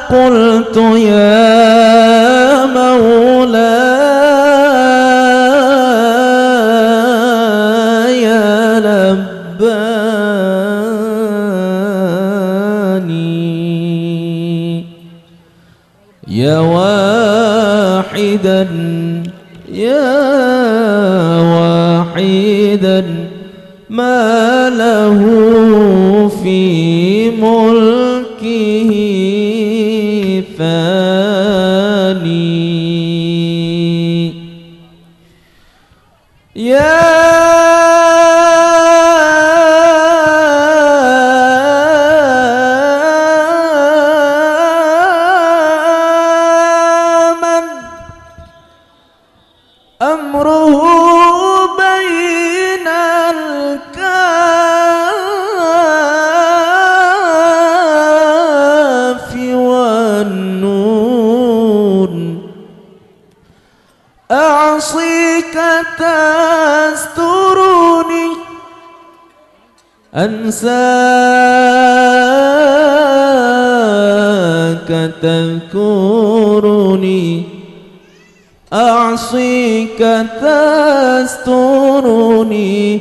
قلت يا مولاي لباني يا واحدا ما له في ملكه ثاني يا من أمره بين الكاف والنون أعصيك تسترني أنساك تذكرني أعصيك تسترني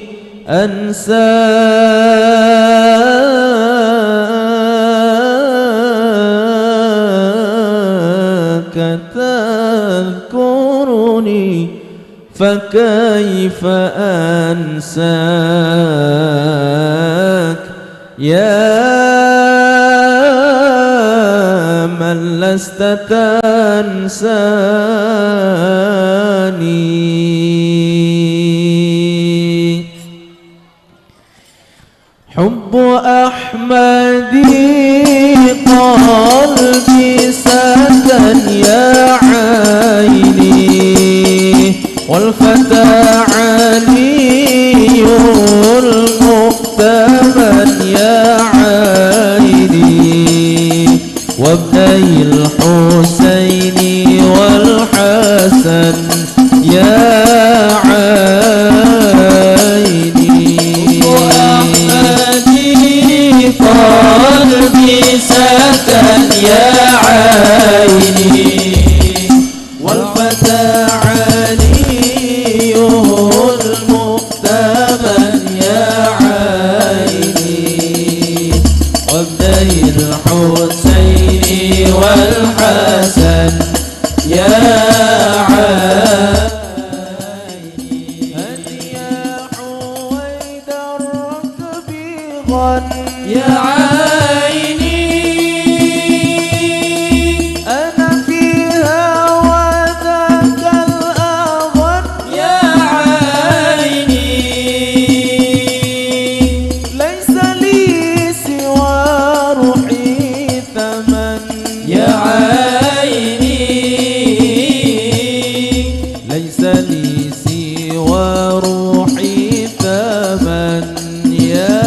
أنساك تذكرني فكيف أنساك يا من لست تنساني حب أحمدي قلبي سكن يا عيني والفتى علي المؤتمن يا عيني وابني الحسين والحسن يا عيني وأحمدي قلبي سكن يا عيني والفتى علي المؤتمن يا عيني وابني الحسين والحسن يا عيني يا حويد الركب غن يا عيني أنا فيها وذاك الأغن يا عيني ليس لي سوى روحي ثمن يا عيني ليس لي سوى روحي ثمن يا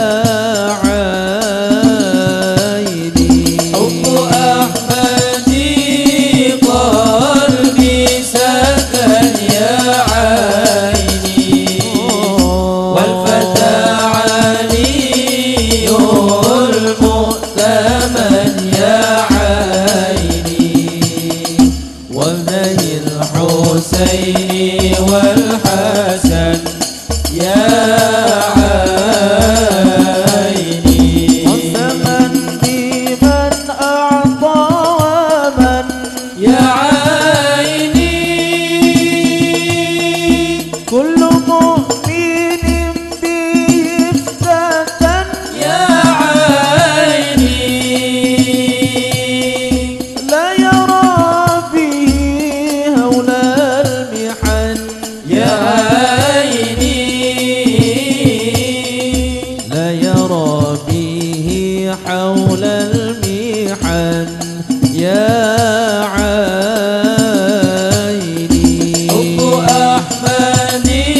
عيني حب أحمدي قلبي سكن يا عيني والفتى علي المؤتمن يا عيني وابني الحسين والحسن يا عيني والزمن بمن أعطى ومن يا عيني كل مؤمن به افتتن يا عيني لا يرى به هول المحن يا عيني لا يرى به حول المحن يا عيني حب أحمدي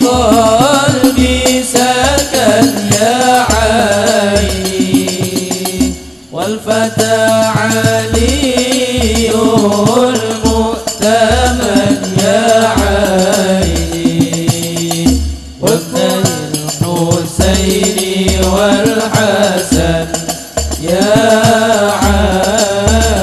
قلبي سكن يا عيني والفتى علي المؤتمن يا عيني وابن الحسين والحسن يا عيني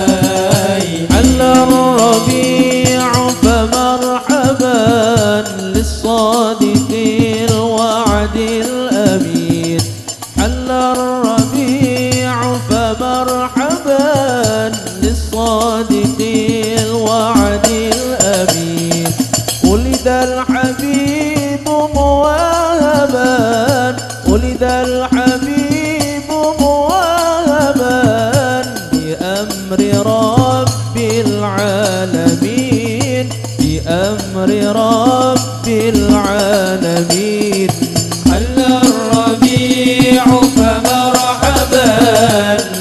فمرحبا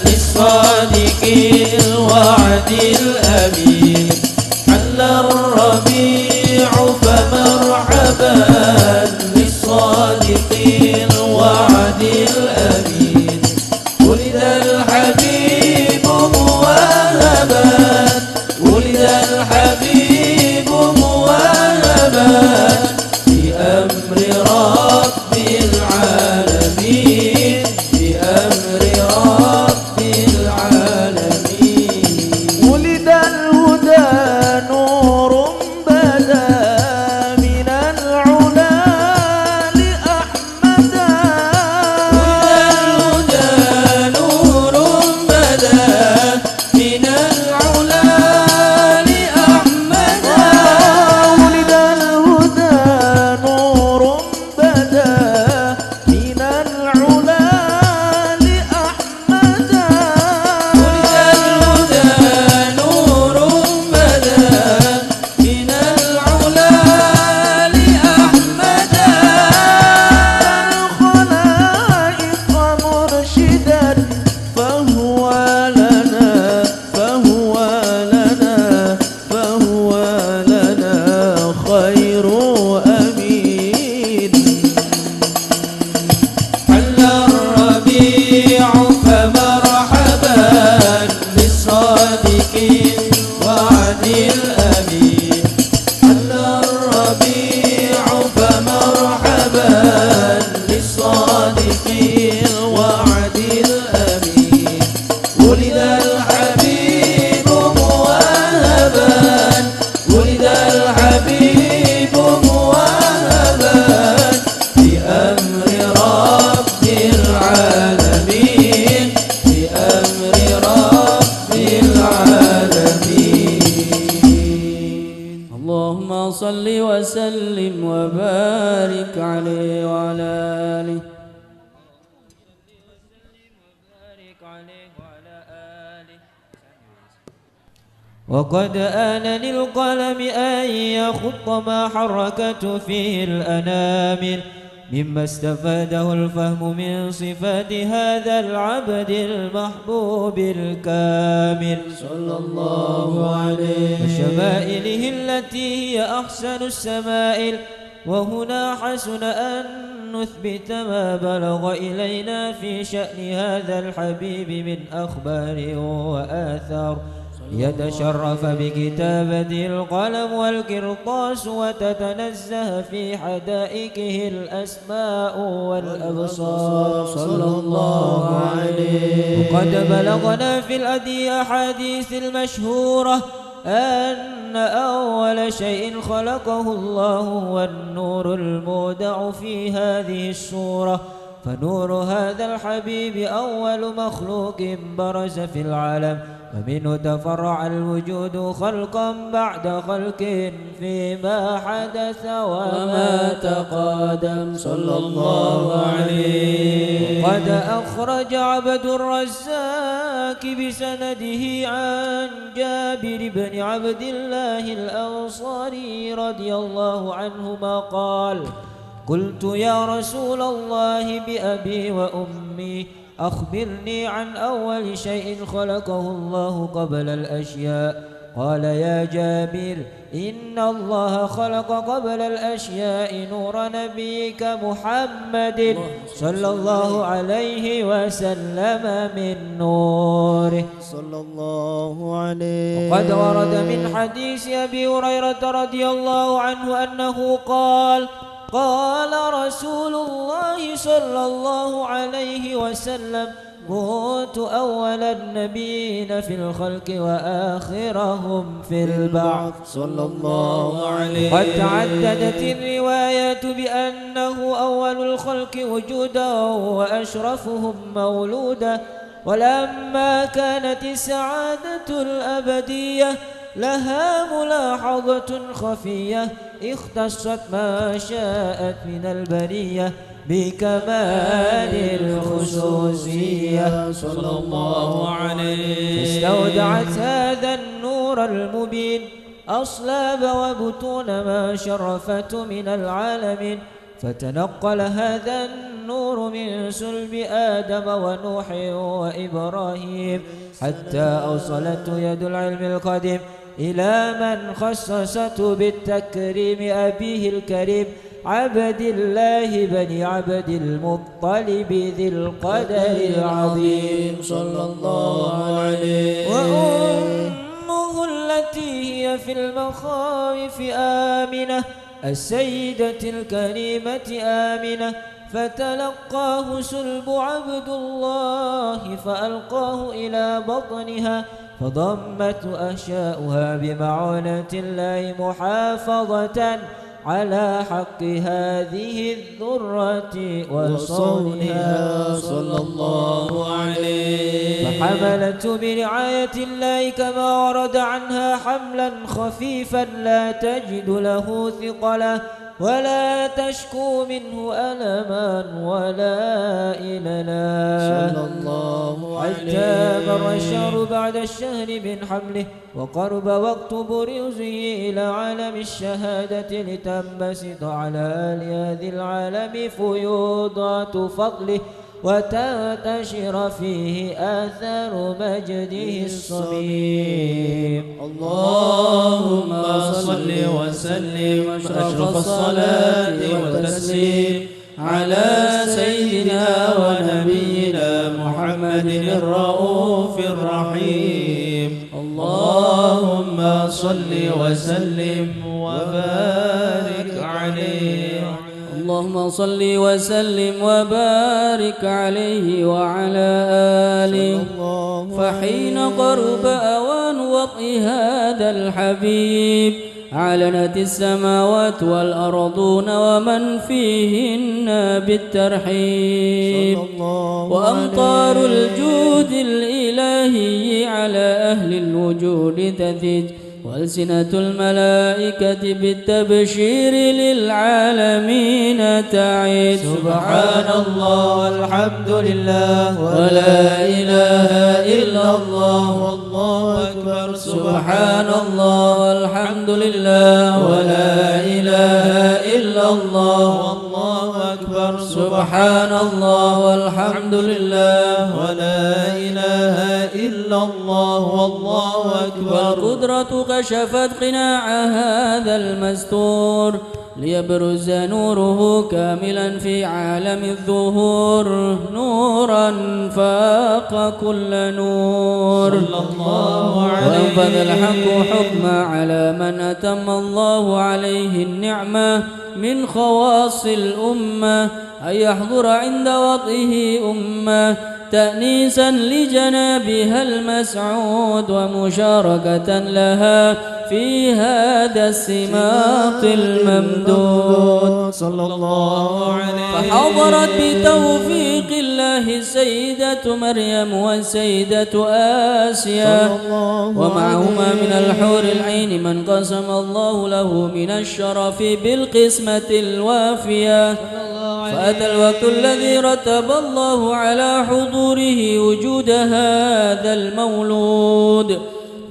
بالصادق الوعد الأمين حل الربيع فمرحبا بالصادق الوعد الأمين ولد الحبيب موهبا ولد الحبيب موهبا بأمر رب العالمين بأمر رب العالمين ولد الهدى نور بدا من العلا لأحمدا ولد الهدى نور بدا من العلا لأحمدا ولد الهدى نور بدا من العلا لأحمدا ولد الهدى نور بدا من العلا لأحمدا الخلائق مرشدا فهو لنا فهو لنا فهو لنا خير أمين حل الربيع فمرحبا بالصادق الوعد الأمين حل الربيع فمرحبا بالصادق الوعد الأمين ولد الحبيب موهبا ولد الحبيب موهبا بأمر رب العالمين بأمر رب العالمين اللهم صل وسلم وبارك عليه وعلى آله وقد آن للقلم أن يخط ما حركت فيه الأنامل مما استفاده الفهم من صفات هذا العبد المحبوب الكامل صلى الله عليه وشمائله التي هي أحسن السمائل وهنا حسن أن نثبت ما بلغ إلينا في شأن هذا الحبيب من أخبار وآثار يتشرف بكتابة القلم والقرطاس وتتنزه في حدائقه الأسماء والأبصار صلى الله عليه. وقد بلغنا في الأحاديث المشهورة أن أول شيء خلقه الله هو النور المودع في هذه السورة، فنور هذا الحبيب أول مخلوق برز في العالم، ومنه تفرع الوجود خلقا بعد خلق فيما حدث وما تقادم صلى الله عليه. قد أخرج عبد الرزاق بسنده عن جابر بن عبد الله الأنصاري رضي الله عنهما قال: قلت يا رسول الله بأبي وأمي أخبرني عن أول شيء خلقه الله قبل الأشياء. قال: يا جابر، إن الله خلق قبل الأشياء نور نبيك محمد صلى الله عليه وسلم من نوره صلى الله عليه. وقد ورد من حديث أبي هريرة رضي الله عنه أنه قال: قال رسول الله صلى الله عليه وسلم: كنت أول النبيين في الخلق وآخرهم في البعث صلى الله عليه. قد تعددت الروايات بأنه أول الخلق وجودا وأشرفهم مولودا، ولما كانت السعادة الأبدية لها ملاحظة خفية اختصت ما شاءت من البرية بكمال الخصوصية صلى الله عليه. استودعت هذا النور المبين أصلاب وبطون ما شرفت من العالمين، فتنقل هذا النور من صلب آدم ونوح وإبراهيم حتى أوصلته يد العلم القديم إلى من خصصته بالتكريم أبيه الكريم عبد الله بن عبد المطلب ذي القدر العظيم صلى الله عليه. وأمه التي هي في المخاوف آمنة السيدة الكريمة آمنة فتلقاه سلب عبد الله فألقاه إلى بطنها فضمت أحشاؤها بمعونة الله محافظة على حق هذه الذرة وصونها صلى الله عليه. فحملته برعاية الله كما ورد عنها حملا خفيفا لا تجد له ثقلا ولا تشكو منه ألما ولا إللا صلى الله عليه. حتى مر الشهر بعد الشهر من حمله وقرب وقت بروزه إلى عالم الشهادة لتنبسط على آل هذا العالم فيوضات فضله وتنتشر فيه آثار مجده الصميم. اللهم صل وسلم أشرف الصلاة والتسليم على سيدنا ونبينا محمد الرؤوف الرحيم. اللهم صل وسلم وبارك عليه. اللهم صل وسلم وبارك عليه وعلى آله. فحين قرب أوان وطئ هذا الحبيب أعلنت السماوات والأرضون ومن فيهن بالترحيب وأمطار الجود الإلهي على أهل الوجود تثج وألسنة الملائكة بالتبشير للعالمين تعيد. سبحان الله والحمد لله ولا إله إلا الله والله أكبر. سبحان الله والحمد لله ولا إله إلا الله والله أكبر. سبحان الله والحمد لله ولا إله إلا الله والله أكبر. والقدرة كشفت قناع هذا المستور ليبرز نوره كاملا في عالم الظهور نورا فاق كل نور صلى الله عليه. وأنفذ الحق حكما على من أتم الله عليه النعمة من خواص الأمة أن يحضر عند وطئه أمة تأنيسا لجنابها المسعود ومشاركة لها في هذا السماط الممدود صلى الله عليه. فحضرت بتوفيق الله السيدة مريم والسيدة آسيا ومعهما من الحور العين من قسم الله له من الشرف بالقسمة الوافية. فأتى الوقت الذي رتب الله على حضوره وجود هذا المولود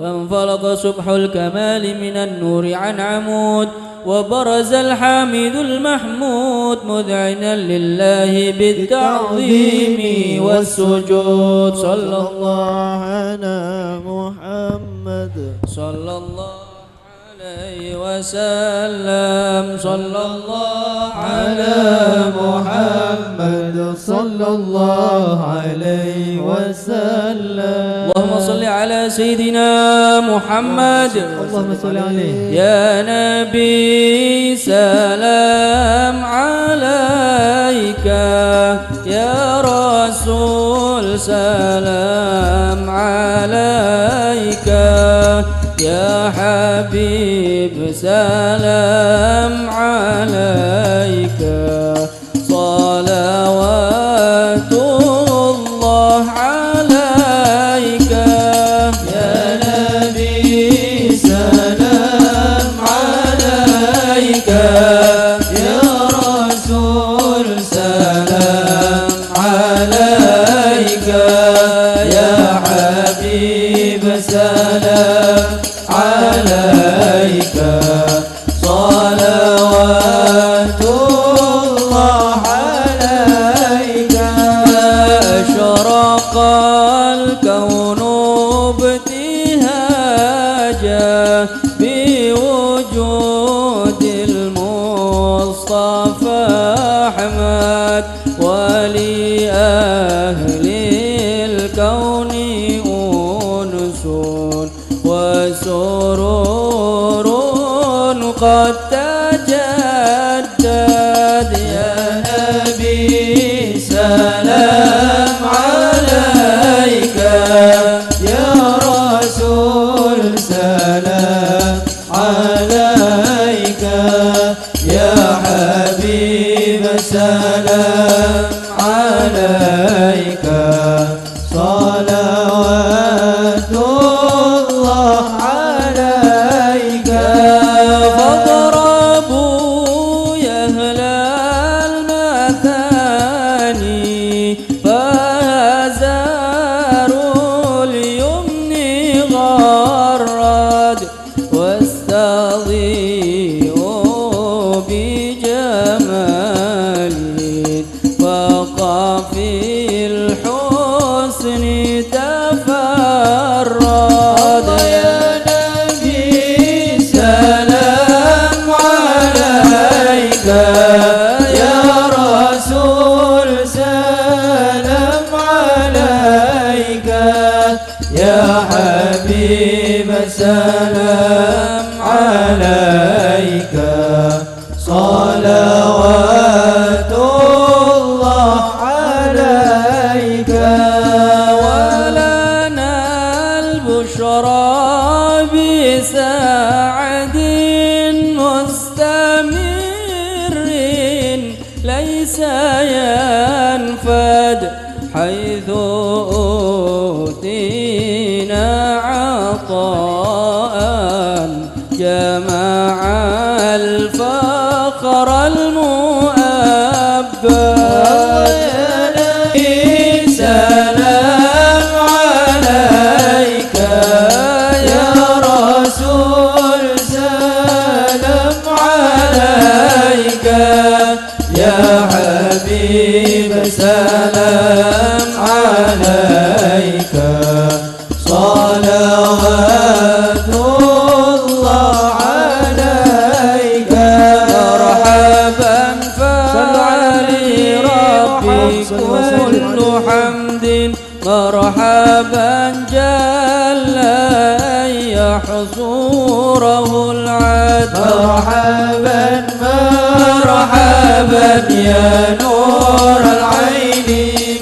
فانفلق صبح الكمال من النور عن عمود وبرز الحامد المحمود مذعنا لله بالتعظيم والسجود. صلى الله على محمد صلى الله عليه وسلم. صلى الله على محمد صلى الله عليه وسلم. اللهم صل على سيدنا محمد. اللهم صل عليه. يا نبي سلام عليك يا رسول سلام عليك يا حبيب سلام عليك صلوات الله عليك يا نبي سلام عليك يا رسول سلام عليك يا حبيب سلام عليك صلوات الله عليك أشرق الكون ابتهاجا بوجود المصطفى أحمد ولأهل الكون أنس وسرور قد تجدد يا نبي سلام عليك يا رسول سلام عليك يا حبيب سلام عليك صلوات الله عليك فاضربوا يا أهل المثاني فازاروا اليمن غرد واستضيئوا بجمال وقف الحسن تفرد يا نبي سلام عليك يا رسول سلام عليك يا حبيب سلام عليك صلوات الله عليك ولنا البشرى بسعد مستمر ليس ينفد حيث أوتينا عطاء جمع الفخر المؤبد سلام عليك يا رسول سلام عليك يا حبيب سلام عليك صلوات الله عليك مرحبا فعلي ربي كل حمد مرحبا جل يحصوره العد مرحبا مرحبا يا نور العين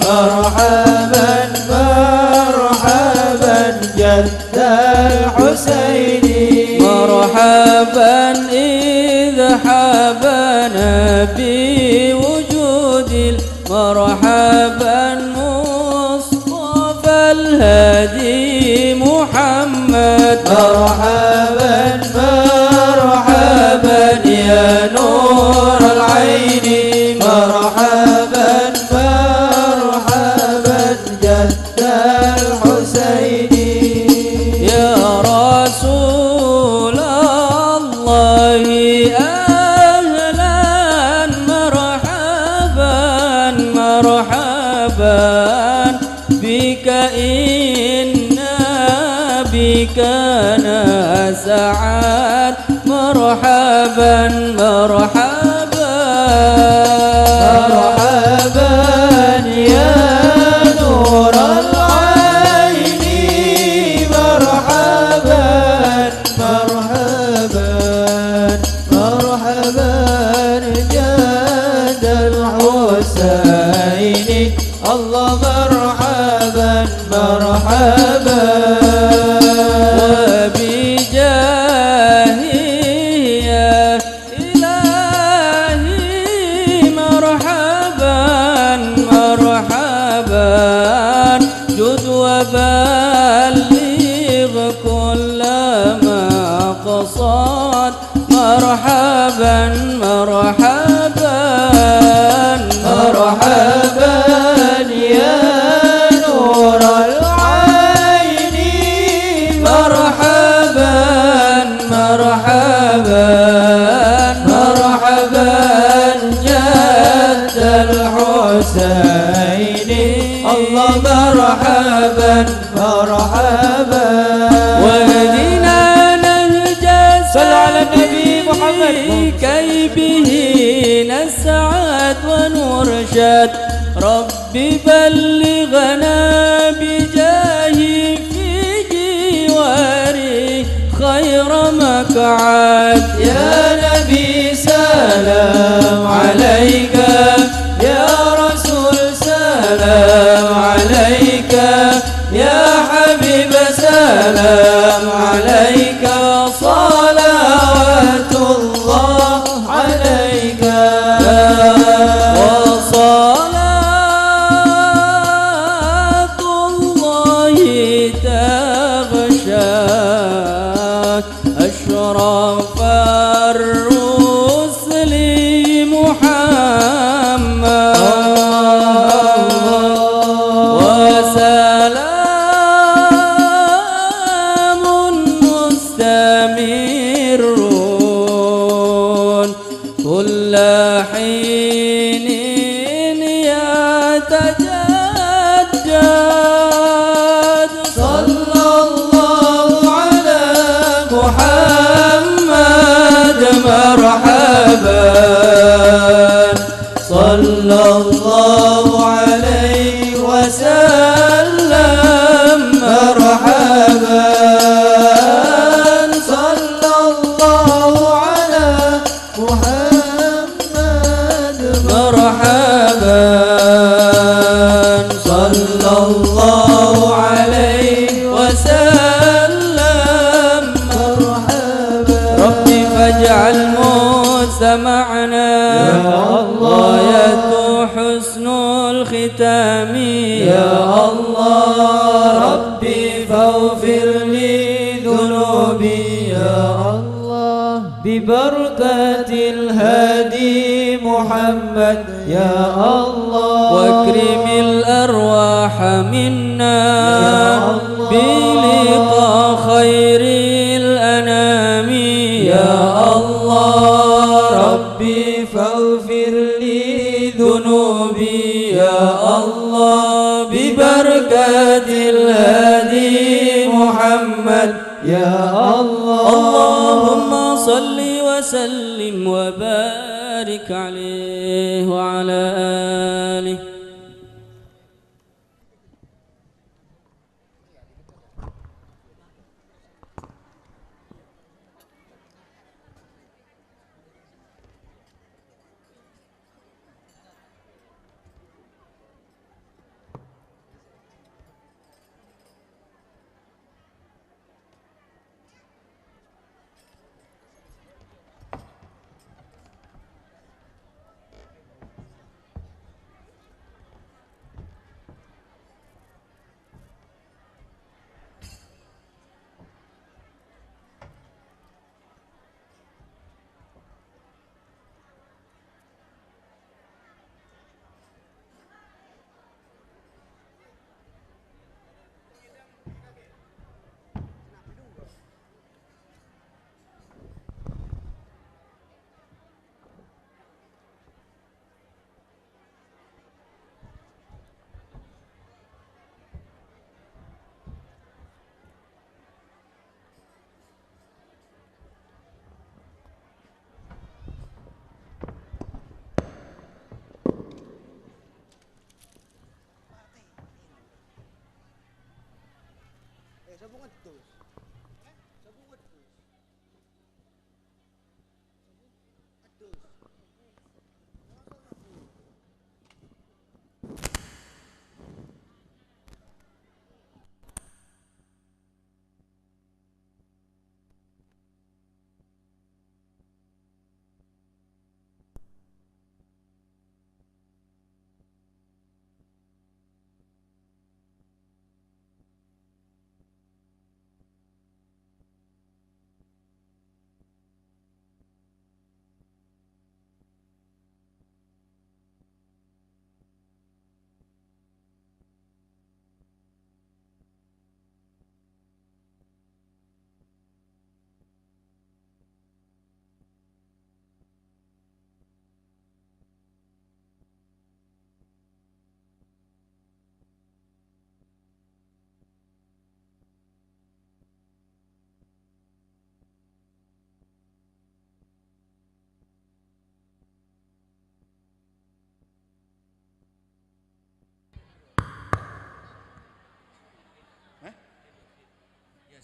مرحبا مرحبا جد الحسين مرحبا إذا حبنا بوجود مرحبا مصطفى الهادي محمد مرحبا مرحبا يا نور العين مرحبا مرحبا جد الحسين يا رسول الله أهلا مرحبا مرحبا بك إنا بك نسعد مرحبا مرحبا مرحبا يا نور العين مرحبا مرحبا مرحبا جد الحسين الله مرحبا مرحبا وبجاهه يا إلهي مرحبا مرحبا جد وبلغ كل ما قصد مرحبا مرحبا مرحبا يا نور العين مرحبا مرحبا مرحبا جد الحسين الله مرحبا مرحبا واهدنا نهج صل على النبي محمد كي به نسعد ونرشد ربي بلغنا بجاهه في جواره خير مقعد يا نبي سلام عليك يا رسول سلام عليك يا حبيب سلام عليك صلوات الله عليك وصلاة الله تغشاك أشرف الرسل محمد وسلام مستمر كل حين يتجدد صلى الله على محمد مرحبا صلى الله عليه وسلم مرحبا صلى الله على محمد مرحبا صلى الله عليه وسلم مرحبا ربي فاجعل مجتمعنا غاية حسن الختام يا الله ربي فاغفر لي ذنوبي يا الله ببركة الهادي محمد يا الله واكرم الأرواح منا بلقاء خير الأنام يا الله ربي فاغفر لي ذنوبي يا الله ببركة الهادي محمد يا الله اللهم صل وسلم وبارك عليه وعلى آله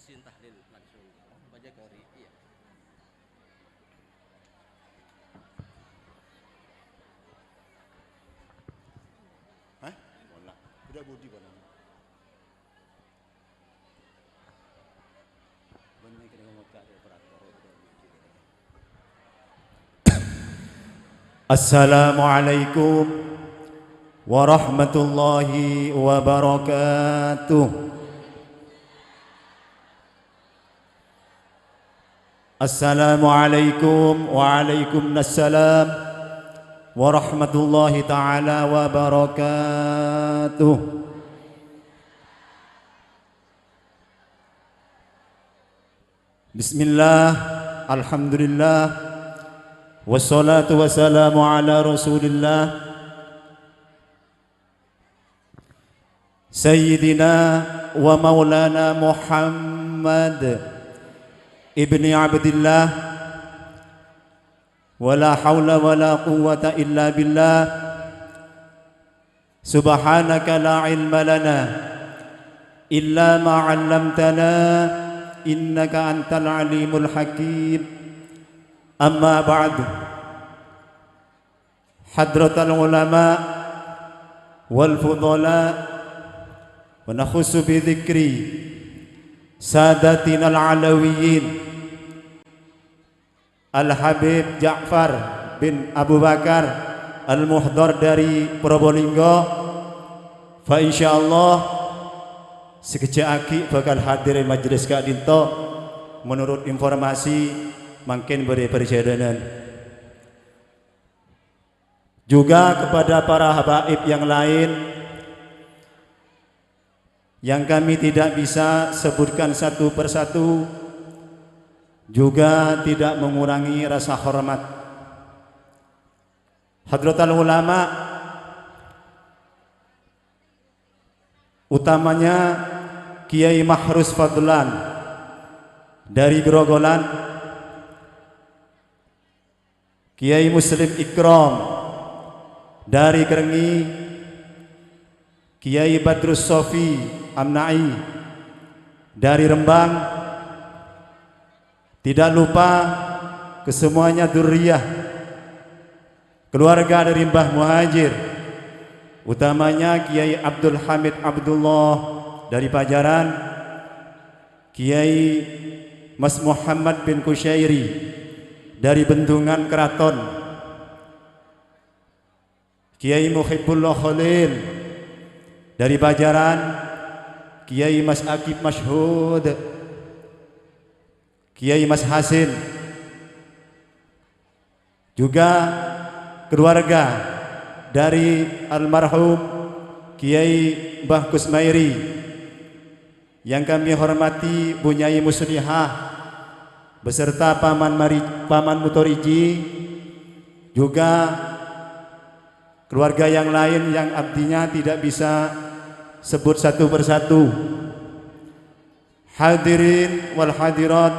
Yasin tahlil langsung. Baca kori. Iya. Hah? Bola. Udah budi bola. Benih kena ngomong ke operator. Assalamualaikum warahmatullahi wabarakatuh. Assalamualaikum waalaikumsalam warahmatullahi taala wabarakatuh. Bismillah, alhamdulillah, wassalatu wassalamu ala rasulillah Sayyidina wa maulana Muhammad ibni Abdillah, wala hawla wala quwwata illa billah, subhanaka la ilma lana illa ma 'allamtana innaka antal alimul hakim. Amma ba'du, hadratal ulama wal fudala, wa nakhussu bi dhikri sadatina al-alawiyyin Al-Habib Ja'far bin Abu Bakar Al-Muhdar dari Probolinggo. Fa insyaallah sekecil aki bakal hadir majelis Kak Dinto menurut informasi makin beri perjalanan. Juga kepada para habaib yang lain yang kami tidak bisa sebutkan satu persatu, juga tidak mengurangi rasa hormat. Hadratul ulama, utamanya Kiai Mahrus Fadlan dari Grogolan, Kiai Muslim Ikram dari Kerengi, Kiai Badrus Sofi Amnai dari Rembang, tidak lupa kesemuanya dzurriyyah keluarga dari Mbah Muhajir, utamanya Kiai Abdul Hamid Abdullah dari Pajaran, Kiai Mas Muhammad bin Kusyairi dari Bendungan Keraton, Kiai Muhibbullah Khalil dari Pajaran, Kiai Mas Akib Mashhud, Kiai Mas Hasin, juga keluarga dari almarhum Kiai Mbah Kusmairi yang kami hormati Bunyai Muslihah beserta Paman Mutoriji, juga keluarga yang lain yang abdinya tidak bisa sebut satu persatu. Hadirin wal hadirat,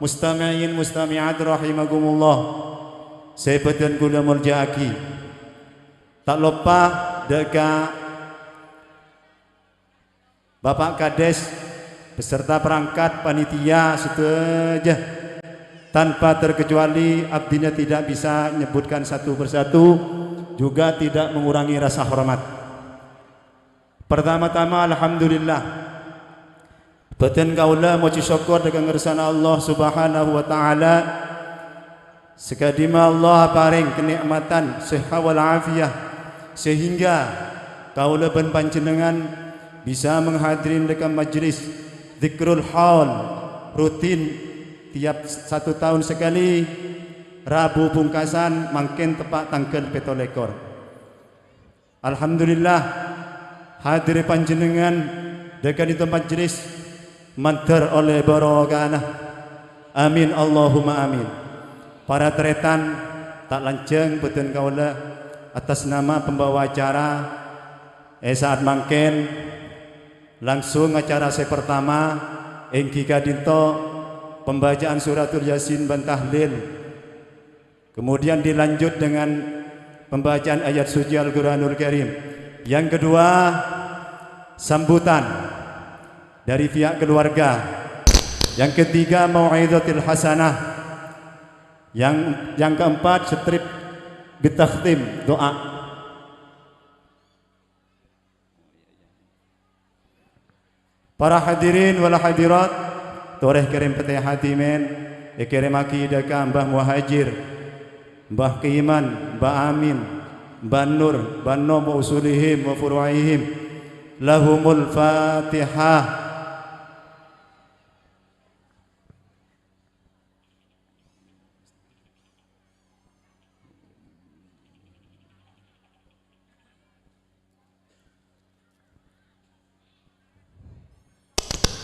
mustami'in mustami'at rahimakumullah, saya beten kula muljaaki. Tak lupa deka Bapak Kades beserta perangkat panitia setuju, tanpa terkecuali abdinya tidak bisa menyebutkan satu persatu, juga tidak mengurangi rasa hormat. Pertama-tama alhamdulillah, beten kaula moci syukur dengan ngersana Allah Subhanahu wa taala, sekadima Allah paring kenikmatan sehat wal afiyah sehingga kaula ben panjenengan bisa menghadirin dekat majelis Zikrul Haul rutin tiap 1 tahun sekali, Rabu pungkasan makin tepat tanggal 17. Alhamdulillah hadir panjenengan dekat itu majelis mantar oleh barokah. Amin Allahumma amin. Para tretan tak lanceng beten kaula atas nama pembawa acara saat mangken langsung acara saya pertama Engki Kadinto pembacaan suratul Yasin dan tahlil, kemudian dilanjut dengan pembacaan ayat suci Al-Quranul Karim. Yang kedua sambutan dari pihak keluarga Yang ketiga mau'izatil hasanah. Yang keempat strip bitakhtim, doa. Para hadirin wal hadirat, toreh kirim petih hati men, kirim aki dekam Mbah Muhajir, Mbah Kiman, Mbah Amin, Mbah Nur, Mbah Nom wa usulihim wa furu'ihim. Lahumul Fatihah.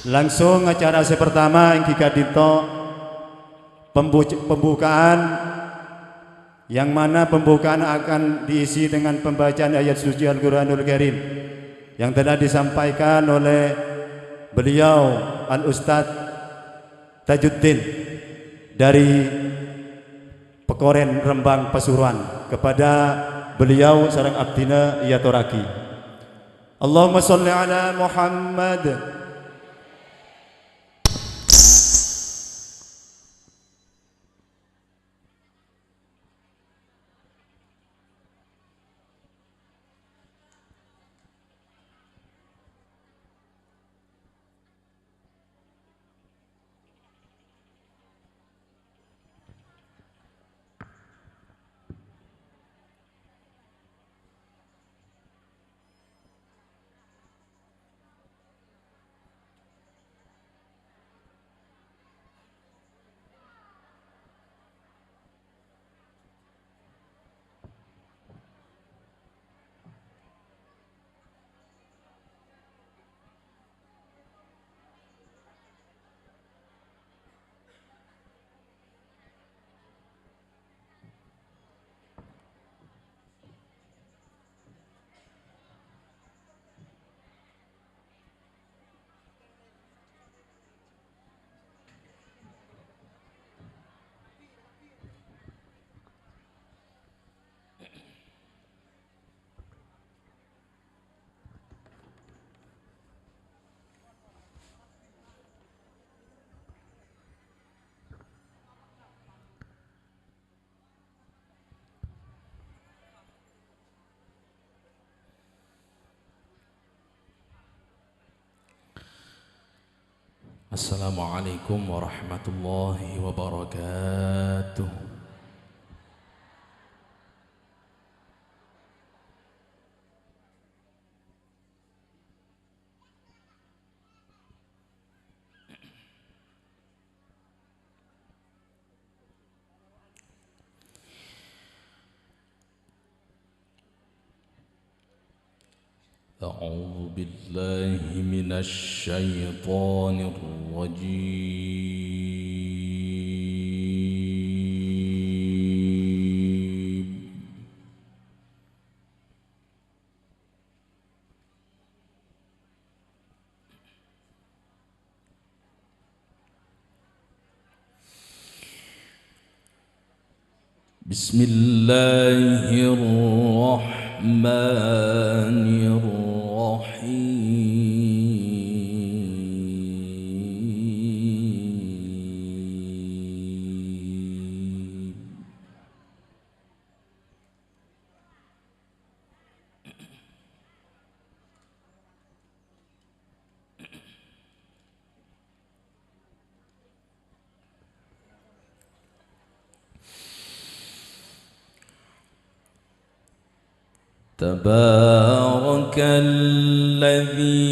Langsung acara pertama yang kita dito pembukaan, yang mana pembukaan akan diisi dengan pembacaan ayat suci Al-Quranul Karim yang telah disampaikan oleh beliau Al-Ustadz Tajuddin dari Pekoren Rembang Pasuruan. Kepada beliau sareng abdina yatoraki. Allahumma sholli ala Muhammad. Assalamualaikum warahmatullahi wabarakatuh. أعوذ بالله من الشيطان الرجيم. بسم الله الرحمن الرحيم. تبارك الذي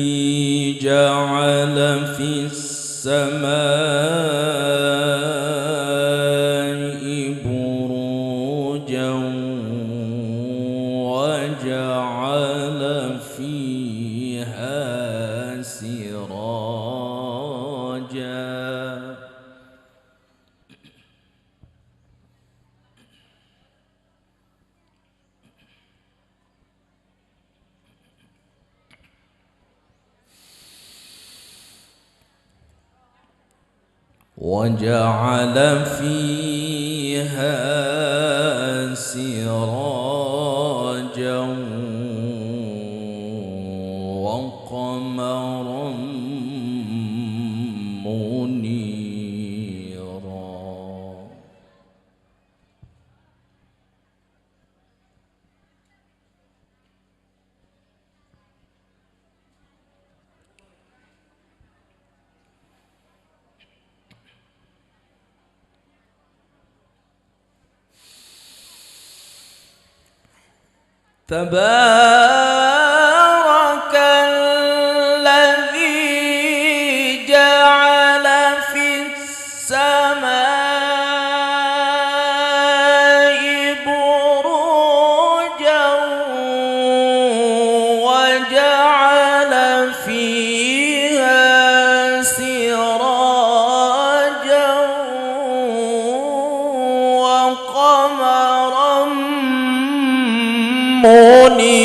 جعل في السماء بروجا وجعل فيها سراجا وجعل فيها سراجا وقمرا منيرا تبارك الذي جعل في السماء بروجا وجعل فيها سراجا وقمرا منيرا.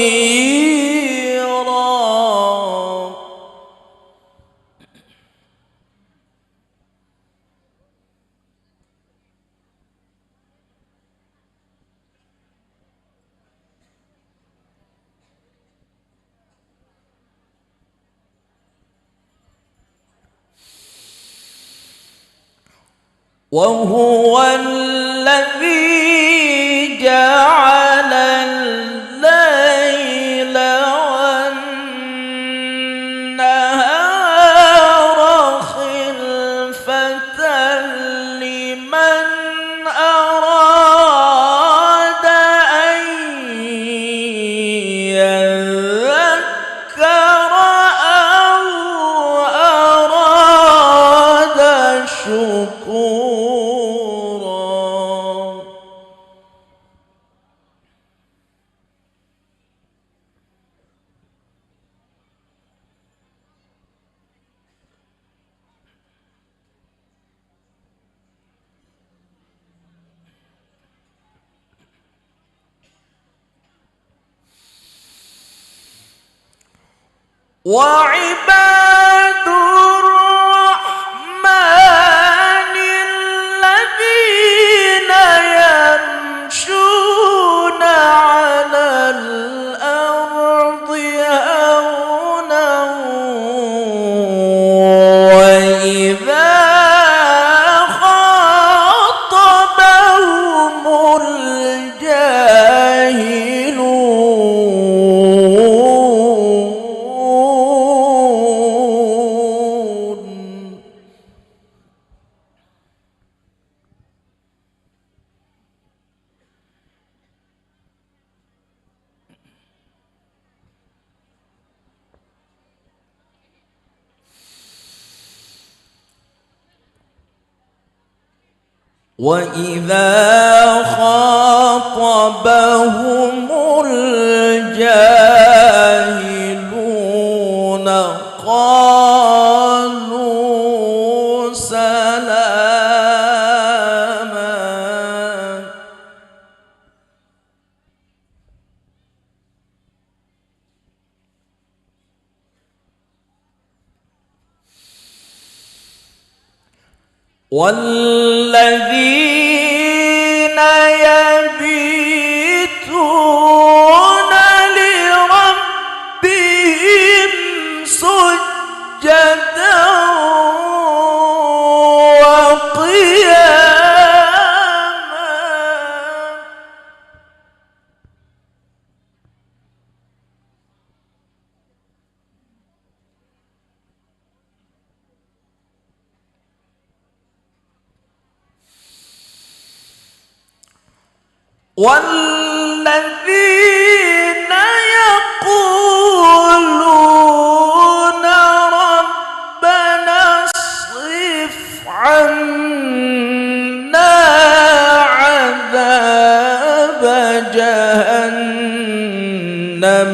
وهو الذي جعل الليل والنهار خلفة لمن أراد أن يذكر أو أراد شكورا. وعباد الرحمن الذين يمشون على الأرض هونا وإذا خاطبهم الجاهلون قالوا سلاما. والذين يبيتون لربهم سجدا وقياما. والذين يقولون ربنا اصرف عنا عذاب جهنم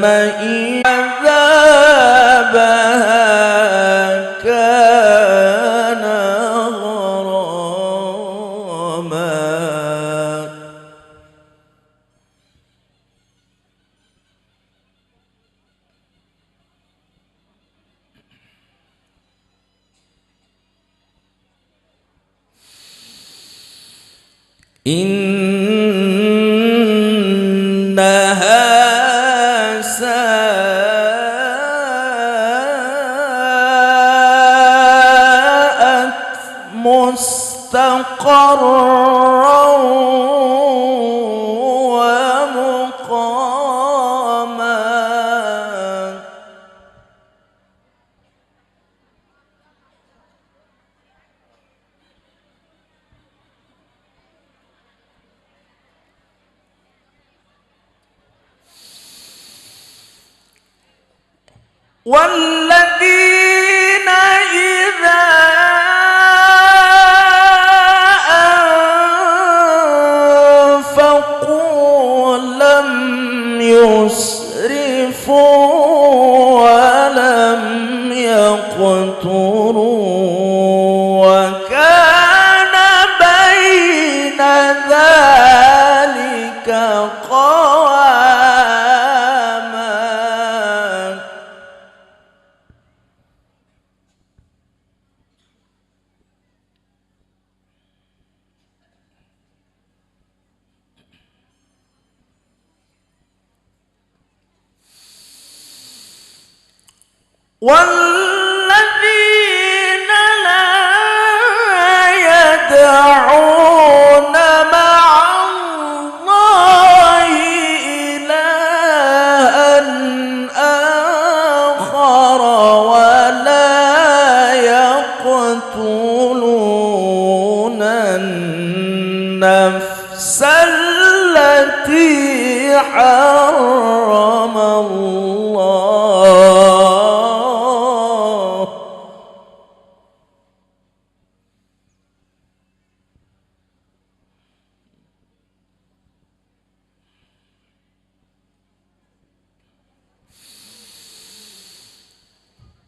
إن عذابها كان غراما. إنها ساءت مستقرا ومقاما. والذين إذا أنفقوا لم يسرفوا ولم يقتروا وكان بين ذلك قواما. والذين لا يدعون مع الله إلها آخر ولا يقتلون النفس التي حرم الله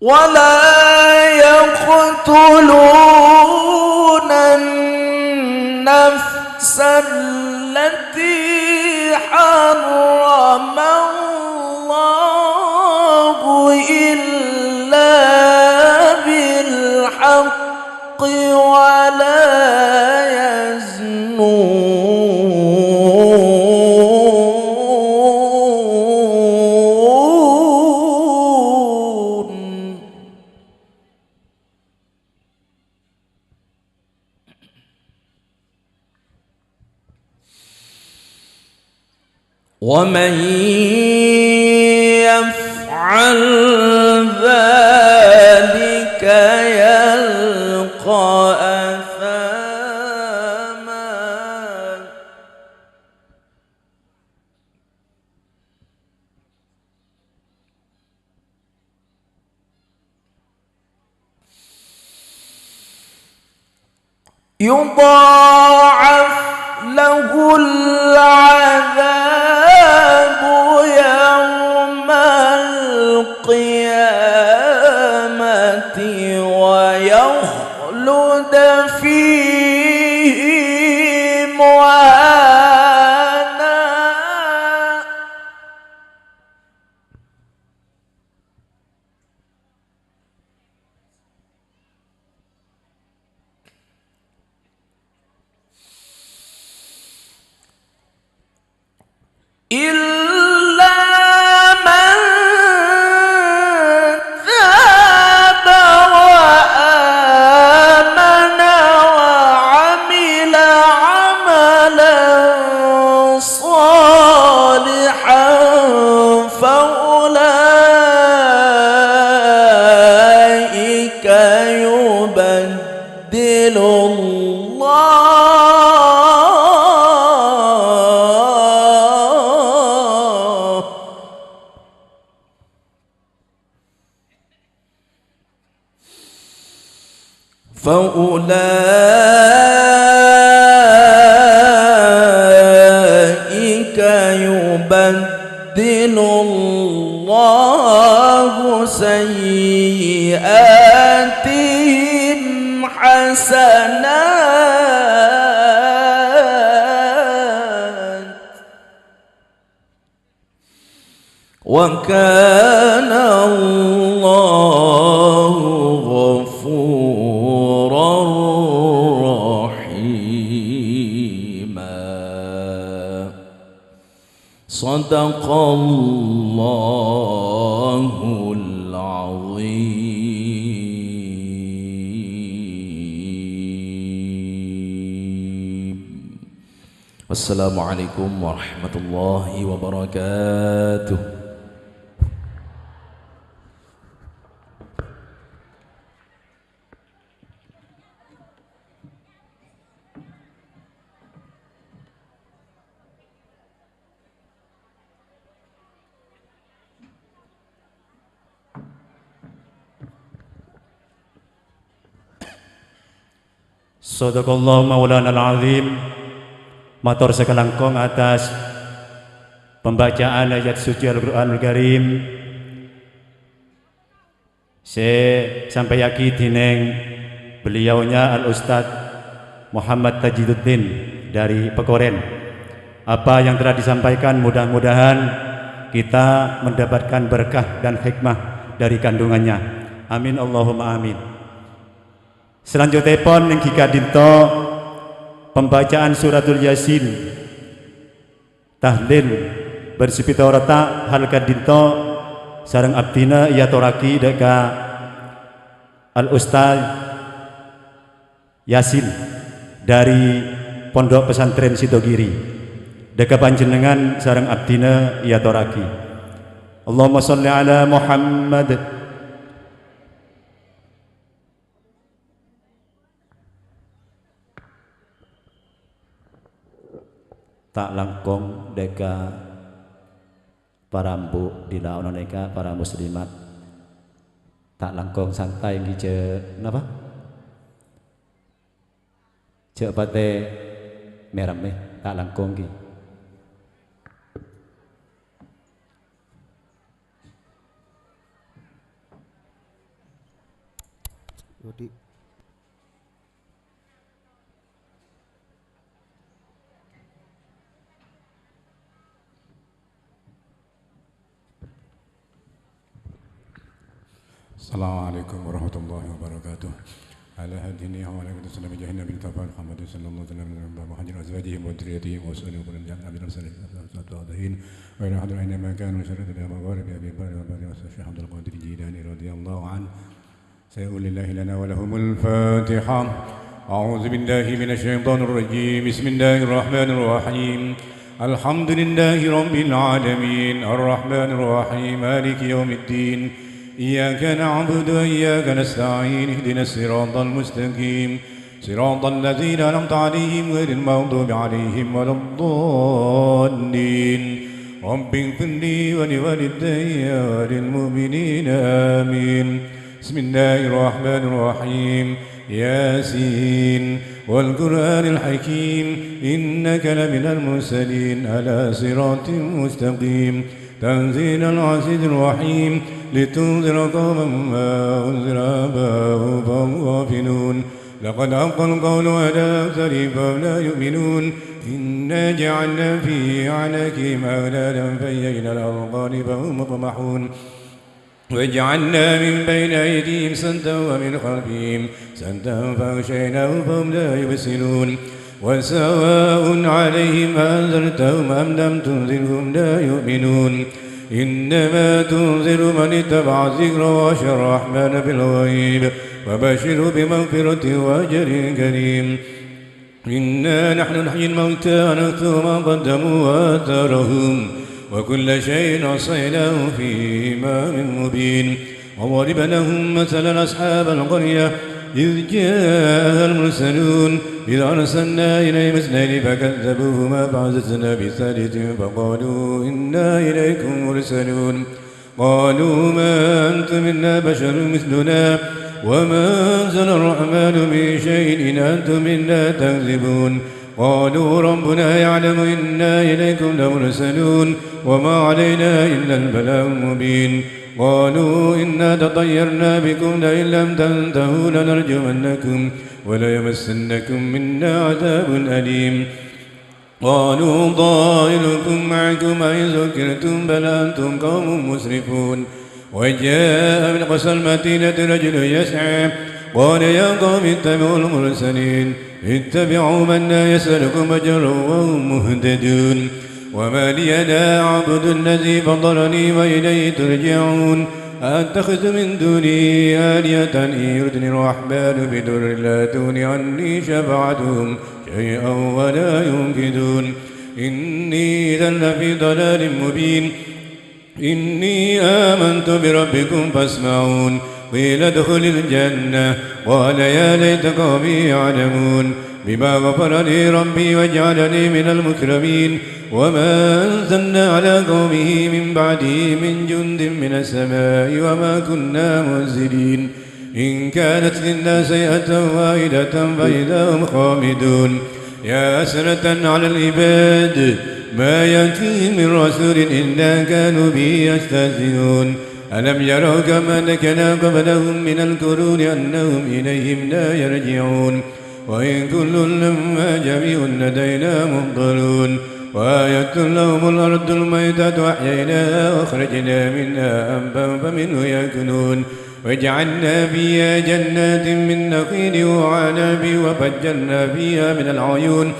ولا يقتلون النفس التي حرم الله إلا بالحق ولا يزنون. ومن يفعل ذلك يلقى أثاما. يضاعف له العذاب يوم القيامة ويخلد فيه مهانا. إلا من تاب وآمن وعمل عملا صالحا فأولئك يبدل الله سيئاتهم حسنات وكان الله غفورا رحيما. صدق الله العظيم. والسلام عليكم ورحمة الله وبركاته. Sadaqallahu maulana al-azim. Matur sekelangkong atas pembacaan ayat suci Al-Qur'anul Karim. Saya sampai yakin dineng beliaunya Al-Ustadz Muhammad Tajiduddin dari Pekoren. Apa yang telah disampaikan mudah-mudahan kita mendapatkan berkah dan hikmah dari kandungannya. Amin Allahumma amin. Selanjutnya pun yang kita dinto pembacaan suratul Yasin, tahlil bersipitorata halka dinto sareng abdina iya toraki deka Al Ustaz Yasin dari Pondok Pesantren Sidogiri deka panjenengan sareng abdina iya toraki. Allahumma sholli ala Muhammad. Tak langkong deka para mbu di laon neka para muslimat tak langkong santai ngice napa cek pate merame tak langkong ki Yudi. Assalamualaikum warahmatullahi wabarakatuh. Ala hadinihi wa ala sallam jahina bil tafal Muhammad sallallahu alaihi wasallam wa muhajir azwajihi wa dzurriyyatihi wa sallallahu alaihi wasallam abdul salihin wa ila hadra aina ma kanu syarrat ila magharib abi bakr wa bari wa syekh Abdul Qadir Jilani radhiyallahu an. Sayqul lillahi lana wa lahumul Fatihah. A'udzu billahi minasy syaithanir rajim. Bismillahirrahmanir rahim. Alhamdulillahi rabbil alamin. Arrahmanir rahim. Maliki yaumiddin. إياك نعبد وإياك نستعين اهدنا الصراط المستقيم صراط الذين أنعمت عليهم غير المغضوب عليهم ولا الضالين رب اغفر لي ولوالدي وللمؤمنين آمين بسم الله الرحمن الرحيم ياسين والقرآن الحكيم إنك لمن المرسلين على صراط مستقيم تنزيل العزيز الرحيم لتنذر قوما ما أنذر آباؤهم فهم غافلون لقد حق القول على أكثرهم فهم لا يؤمنون إنا جعلنا في أعناقهم أغلالا فهي إلى الأذقان فهم مطمحون وجعلنا من بين أيديهم سدا ومن خلفهم سدا فأغشيناهم فهم لا يبصرون وسواء عليهم أنذرتهم أم لم تنذرهم لا يؤمنون إنما تنذر من اتبع الذكر وخشى الرحمن بالغيب وبشره بمغفرة وأجر كريم إنا نحن نحيي الموتى ونكتب ما قدموا وآثارهم وكل شيء أحصيناه في إمام مبين وضرب لهم مثلا أصحاب القرية إذ جاءها المرسلون إذ أرسلنا إليهم اثنين فكذبوهما فعززنا بثالث فقالوا إنا إليكم مرسلون قالوا ما أنتم إلا بشر مثلنا وما أنزل الرحمن من شيء إن أنتم إلا تكذبون قالوا ربنا يعلم إنا إليكم لمرسلون وما علينا إلا البلاغ المبين قالوا إنا تطيرنا بكم لئن لم تنتهوا لنرجمنكم وليمسنكم منا عذاب أليم قالوا طائركم معكم أئن ذكرتم بل أنتم قوم مسرفون وجاء من قصى المدينة رجل يسعى قال يا قوم اتبعوا المرسلين اتبعوا من لا يسألكم أجرا وهم مهتدون وما لي لا أعبد الذي فضلني وإليه ترجعون أتخذ من دونه آلهة إن يردني الرحمن بدر لا تغن عني شفاعتهم شيئا ولا ينقذون إني إذا لفي ضلال مبين إني آمنت بربكم فاسمعون قيل ادخل الجنة قال يا ليت قومي يعلمون بما غفر لي ربي واجعلني من المكرمين وما أنزلنا على قومه من بعده من جند من السماء وما كنا منزلين إن كانت إلا سيئة واحدة فإذا هم خامدون يا أسرة على العباد ما يأتيهم من رسول إلا كانوا به يستهزئون ألم يروا كما أهلكنا قبلهم من القرون أنهم إليهم لا يرجعون وإن كل لما جميع لدينا محضرون وآية لهم الأرض الميتة أحييناها وأخرجنا منها أنبا فمنه يأكلون وجعلنا فيها جنات من نخيل وعنب وفجرنا فيها من العيون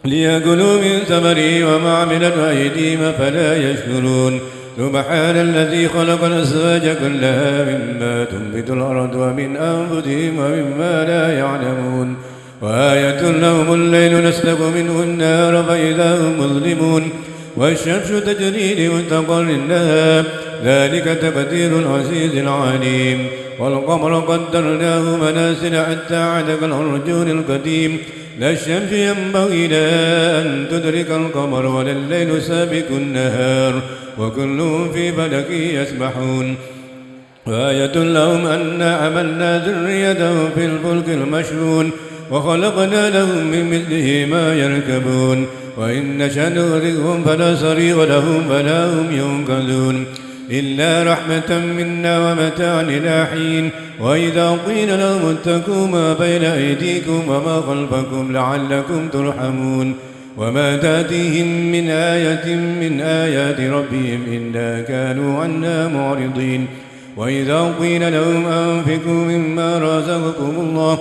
ليأكلوا من ثمره وما عملت أيديهم فلا يشكرون سبحان الذي خلق الأزواج كلها مما تنبت الأرض ومن أنفسهم ومما لا يعلمون وآية لهم الليل نسلك منه النهار فإذا هم مظلمون والشمس تجري لمستقر لها ذلك تقدير العزيز العليم والقمر قدرناه منازل حتى عاد كالعرجون القديم لا الشمس ينبغي لها أن تدرك القمر ولا الليل سابق النهار وكلهم في فلك يسبحون وآية لهم أنا حملنا ذريتهم في الفلك المشحون وخلقنا لهم من مثله ما يركبون وإن نشأ نغرقهم فلا صريخ لهم فلا هم ينقذون إلا رحمة منا ومتاعا إلى حين وإذا قيل لهم اتقوا ما بين أيديكم وما خلفكم لعلكم ترحمون وما تأتيهم من آية من آيات ربهم إلا كانوا عنها معرضين وإذا قيل لهم أنفقوا مما رزقكم الله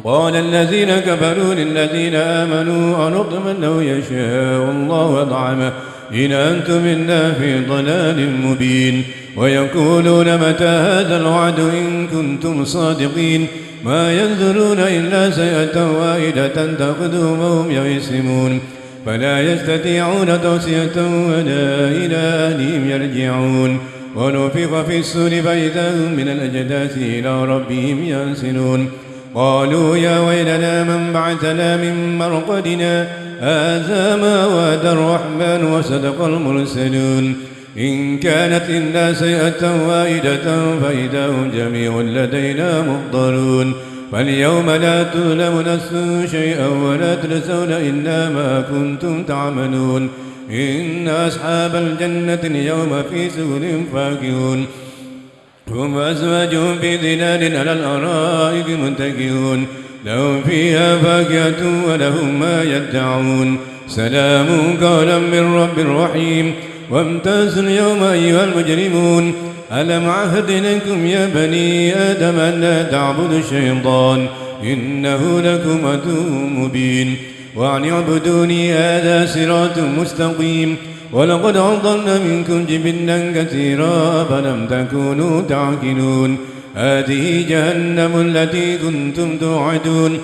قال الذين كفروا للذين آمنوا أنطعم لو يشاء الله أطعمه إن أنتم إلا في ضلال مبين ويقولون متى هذا الوعد إن كنتم صادقين ما ينظرون إلا سيئة واحدة تأخذهم وهم يئسمون فلا يستطيعون توصية ولا إلى أهلهم يرجعون ونفخ في السور فإذا هم من الأجداث إلى ربهم ينسلون قالوا يا ويلنا من بعثنا من مرقدنا هذا ما وعد الرحمن وصدق المرسلون إن كانت إلا سيئة واحدة فإذا هم جميع لدينا محضرون فاليوم لا تظلم نفس شيئا ولا تجزون إلا ما كنتم تعملون إن أصحاب الجنة اليوم في سرر فاكهون هم أزواجهم في ظلال على الأرائك متكئون لهم فيها فاكهة ولهم ما يدعون سلام قولا من رب رحيم وامتازوا اليوم أيها المجرمون ألم عهد إليكم يا بني آدم أن لا تعبدوا الشيطان إنه لكم عدو مبين وأن اعبدوني هذا صراط مستقيم ولقد أضلنا منكم جبلا كثيرا فلم تكونوا تعقلون هذه جهنم التي كنتم توعدون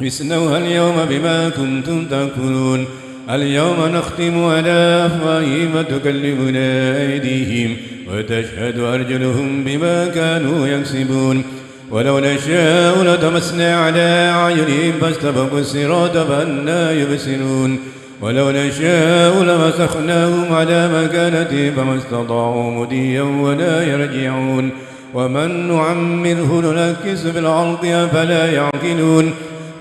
اصلوها اليوم بما كنتم تأكلون اليوم نختم على أفواههم وتكلمنا أيديهم وتشهد أرجلهم بما كانوا يكسبون ولو نشاء لطمسنا على أعينهم فاستبقوا الصراط فأنى يبصرون ولو نشاء لمسخناهم على مكانتهم فما استطاعوا مضيا ولا يرجعون ومن نعمره ننكس في الأرض أفلا يعقلون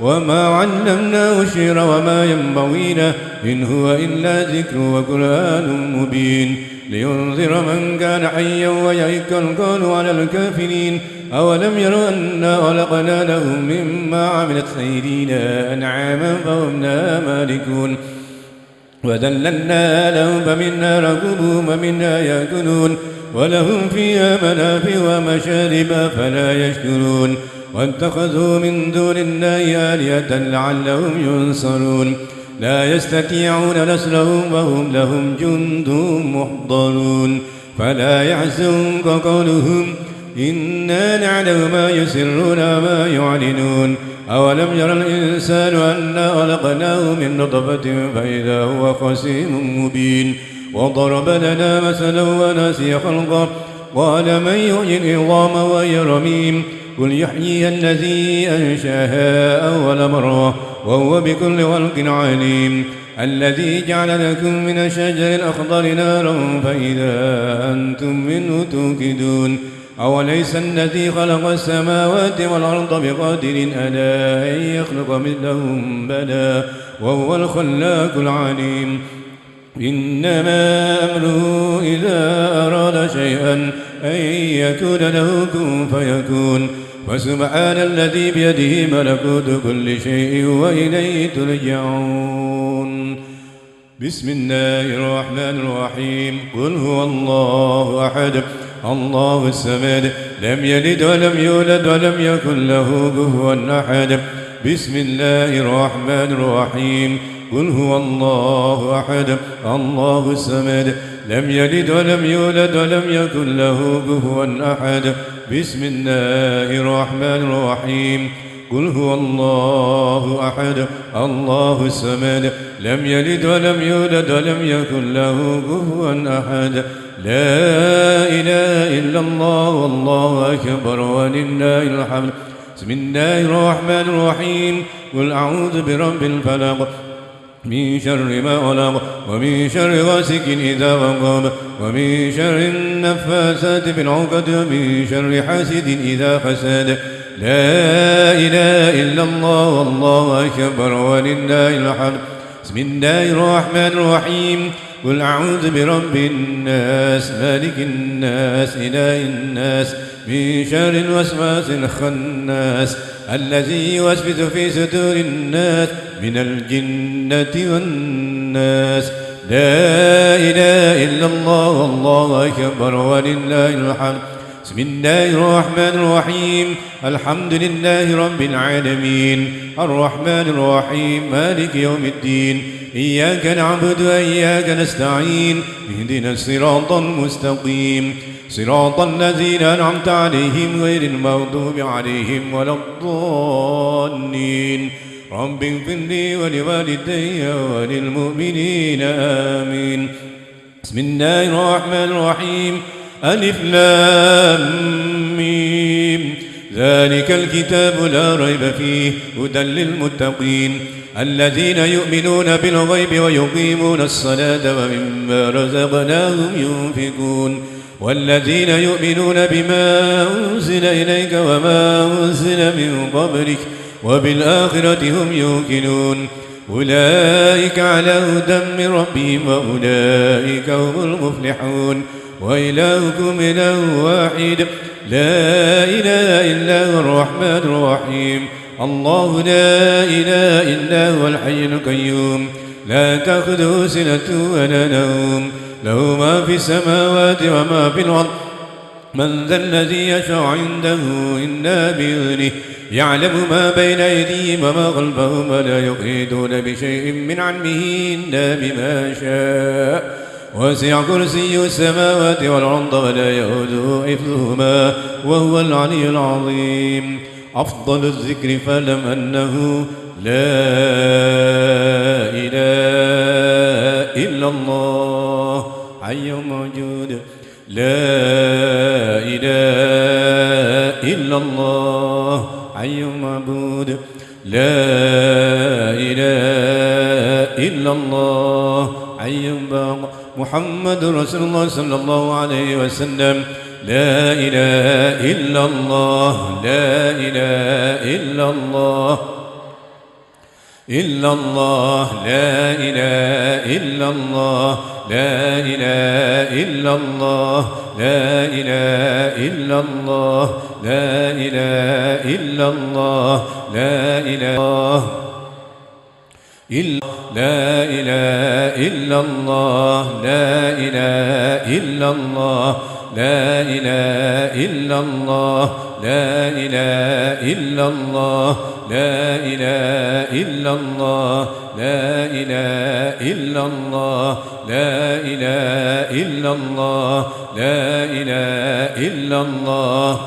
وما علمناه الشعر وما ينبغي له إن هو إلا ذكر وقرآن مبين لينذر من كان حيا ويحق القول على الكافرين أولم يروا أنا خلقنا لهم مما عملت أيدينا أنعاما فهم لها مالكون وذللنا لهم فمنها ركوبهم ومنها يأكلون ولهم فيها منافع ومشارب فلا يشكرون واتخذوا من دون الله آلهة لعلهم ينصرون لا يستطيعون نصرهم وهم لهم جند محضرون فلا يحزنك قولهم إنا نعلم ما يسرون وما يعلنون أولم ير الإنسان أنا خلقناه من نطفة فإذا هو خصيم مبين وضرب لنا مثلا ونسي خلقه قال من يحيي العظام وهي رميم قل يحييها الذي أنشاها أول مرة وهو بكل خلق عليم الذي جعل لكم من الشجر الأخضر نارا فإذا أنتم منه توقدون أوليس الذي خلق السماوات والأرض بقادر ألا أن يخلق مثلهم بلى وهو الخلاق العليم إنما أمره إذا أراد شيئا أن يكون له كن فيكون فسبحان الذي بيده ملكوت كل شيء وإليه ترجعون بسم الله الرحمن الرحيم قل هو الله أحد الله الصمد لم يلد ولم يولد ولم يكن له كفوا أحد بسم الله الرحمن الرحيم قل هو الله أحد الله الصمد لم يلد ولم يولد ولم يكن له كفوا أحد بسم الله الرحمن الرحيم قل هو الله أحد الله الصمد لم يلد ولم يولد ولم يكن له كفوا أحد لا إله إلا الله والله أكبر ولله الحمد بسم الله الرحمن الرحيم قل أعوذ برب الفلق من شر ما خلق ومن شر غاسق إذا وقب ومن شر النفاثات في العقد ومن شر حاسد إذا حسد لا إله إلا الله والله أكبر ولله الحمد بسم الله الرحمن الرحيم قل أعوذ برب الناس مالك الناس إله الناس من شر الوسواس الخناس الذي يوسوس في صدور الناس من الجنة والناس لا إله إلا الله والله أكبر ولله الحمد بسم الله الرحمن الرحيم الحمد لله رب العالمين الرحمن الرحيم مالك يوم الدين إياك نعبد وإياك نستعين اهدنا الصراط المستقيم صراط الذين أنعمت عليهم غير المغضوب عليهم ولا الضالين رب اغفر لي ولوالدي وللمؤمنين آمين بسم الله الرحمن الرحيم ألف لام ميم ذلك الكتاب لا ريب فيه هدى للمتقين الذين يؤمنون بالغيب ويقيمون الصلاة ومما رزقناهم ينفقون والذين يؤمنون بما أنزل إليك وما أنزل من قبلك وبالآخرة هم يوقنون أولئك على هدى من ربهم وأولئك هم المفلحون وإلهكم إله واحد لا إله إلا هو الرحمن الرحيم الله لا إله إلا هو الحي القيوم لا تأخذه سنة ولا نوم له ما في السماوات وما في الأرض من ذا الذي يشفع عنده إلا بإذنه يعلم ما بين أيديهم وما خلفهم ولا يحيطون بشيء من علمه إلا بما شاء وسع كرسي السماوات والأرض ولا يؤوده حفظهما وهو العلي العظيم أفضل الذكر فاعلم أنه لا إله إلا الله حي موجود لا إله إلا الله حي معبود لا إله إلا الله حي باق محمد رسول الله صلى الله عليه وسلم لا إله إلا الله لا إله إلا الله إلا الله لا إله إلا الله لا إله إلا الله لا إله إلا الله لا إله إلا الله لا إله إلا لا إله إلا الله لا إله إلا الله لا إله إلا الله لا إله إلا الله لا إله إلا الله لا إله إلا الله لا إله إلا الله لا إله إلا الله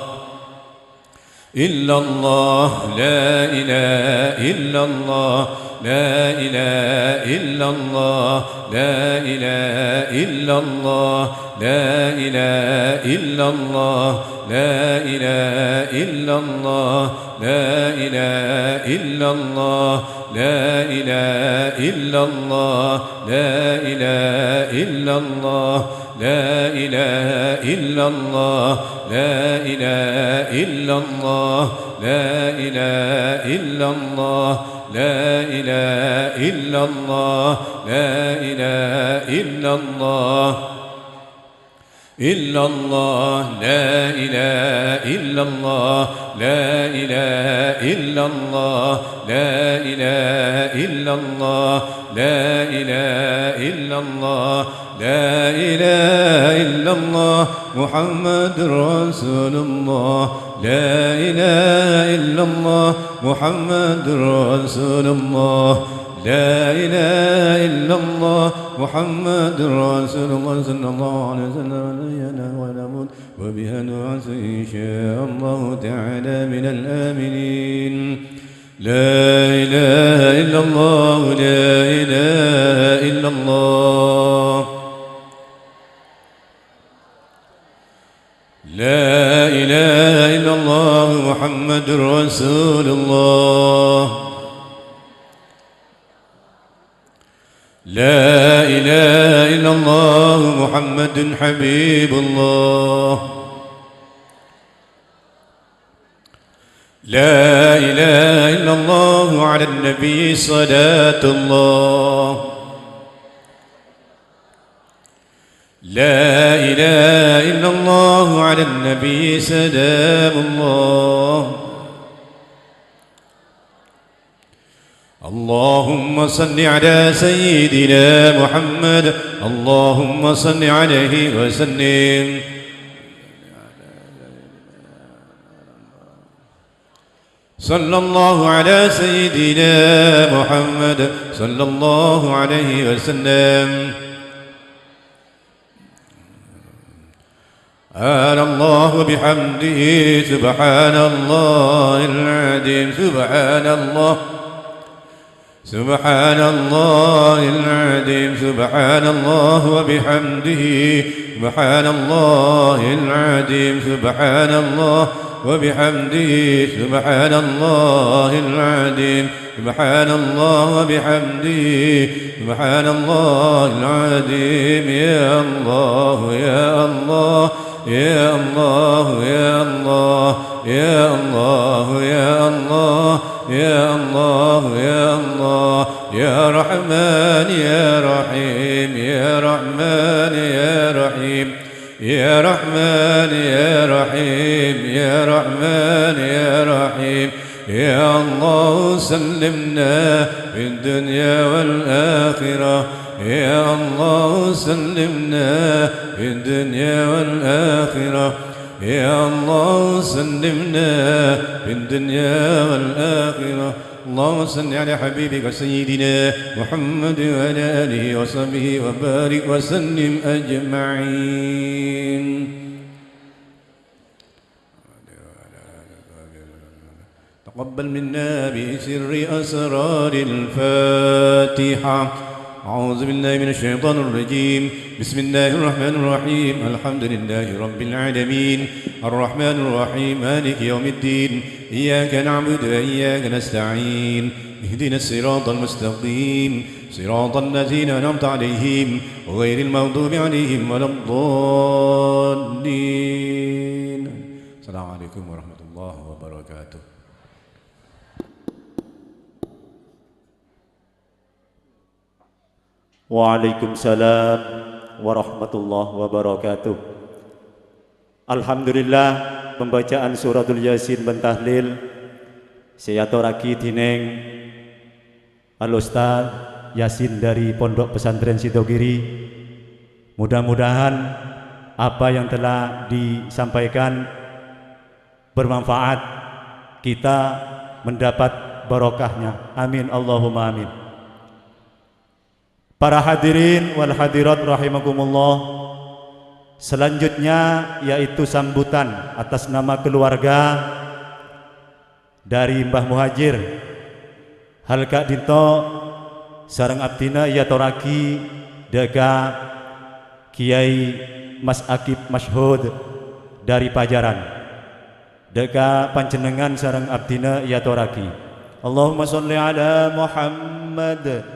إلا الله لا إله إلا الله لا إله إلا الله لا إله إلا الله لا إله إلا الله لا إله إلا الله لا إله إلا الله لا إله إلا الله لا إله إلا الله لا إله إلا الله لا إله إلا الله لا إله إلا الله لا إله إلا الله لا إله إلا الله إلا الله لا إله إلا الله لا إله إلا الله لا إله إلا الله لا إله إلا الله لا إله إلا الله محمد رسول الله لا إله إلا الله محمد رسول الله لا إله إلا الله محمد رسول الله صلى الله عليه وسلم ونموت وبها نعز إن شاء الله تعالى من الآمنين لا إله إلا الله لا إله إلا الله لا إله إلا الله محمد رسول الله لا إله إلا الله محمد حبيب الله لا إله إلا الله على النبي صلاة الله لا إله إلا الله على النبي سلام الله اللهم صل على سيدنا محمد اللهم صل عليه وسلم صلى الله على سيدنا محمد صلى الله عليه وسلم سبحان الله بحمده سبحان الله العظيم سبحان الله سبحان الله العظيم سبحان الله وبحمده سبحان الله العظيم سبحان الله وبحمده سبحان الله العظيم سبحان الله وبحمده سبحان الله العظيم يا الله يا الله يا الله يا الله يا الله يا الله يا الله يا الله يا رحمن يا رحيم يا رحمن يا رحيم يا رحمن يا رحيم يا رحمن يا رحيم يا الله سلمنا في الدنيا والآخرة يا الله سلمنا في الدنيا والآخرة يا الله سلمنا في الدنيا والآخرة اللهم صل على حبيبك سيدنا محمد وعلى آله وصحبه وبارك وسلم أجمعين تقبل منا بسر أسرار الفاتحة أعوذ بالله من الشيطان الرجيم بسم الله الرحمن الرحيم الحمد لله رب العالمين الرحمن الرحيم مالك يوم الدين إياك نعبد وإياك نستعين اهدنا الصراط المستقيم صراط الذين أنعمت عليهم غير المغضوب عليهم ولا الضالين السلام عليكم ورحمة الله وبركاته. Waalaikumsalam warahmatullahi wabarakatuh. Alhamdulillah pembacaan suratul Yasin bentahlil saya aturake dening Al-Ustaz Yasin dari Pondok Pesantren Sidogiri. Mudah-mudahan apa yang telah disampaikan bermanfaat, kita mendapat barokahnya. Amin Allahumma amin. Para hadirin wal hadirat rahimakumullah, selanjutnya yaitu sambutan atas nama keluarga dari Mbah Muhajir Halka Dinto sareng abdina ya toraki daga Kiai Mas Akib Masyhud dari Pajaran daga panjenengan sareng abdina ya toraki. Allahumma sholli ala Muhammad.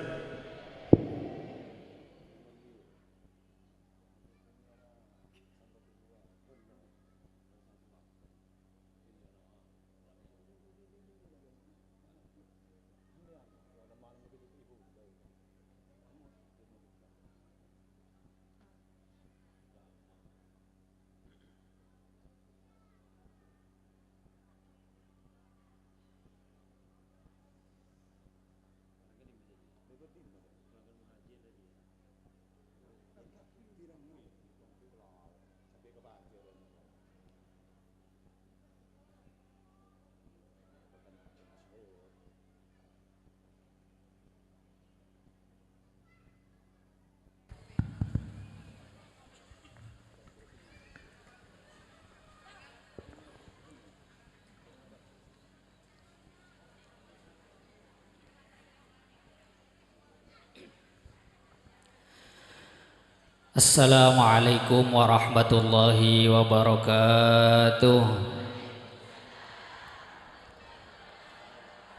Assalamualaikum warahmatullahi wabarakatuh.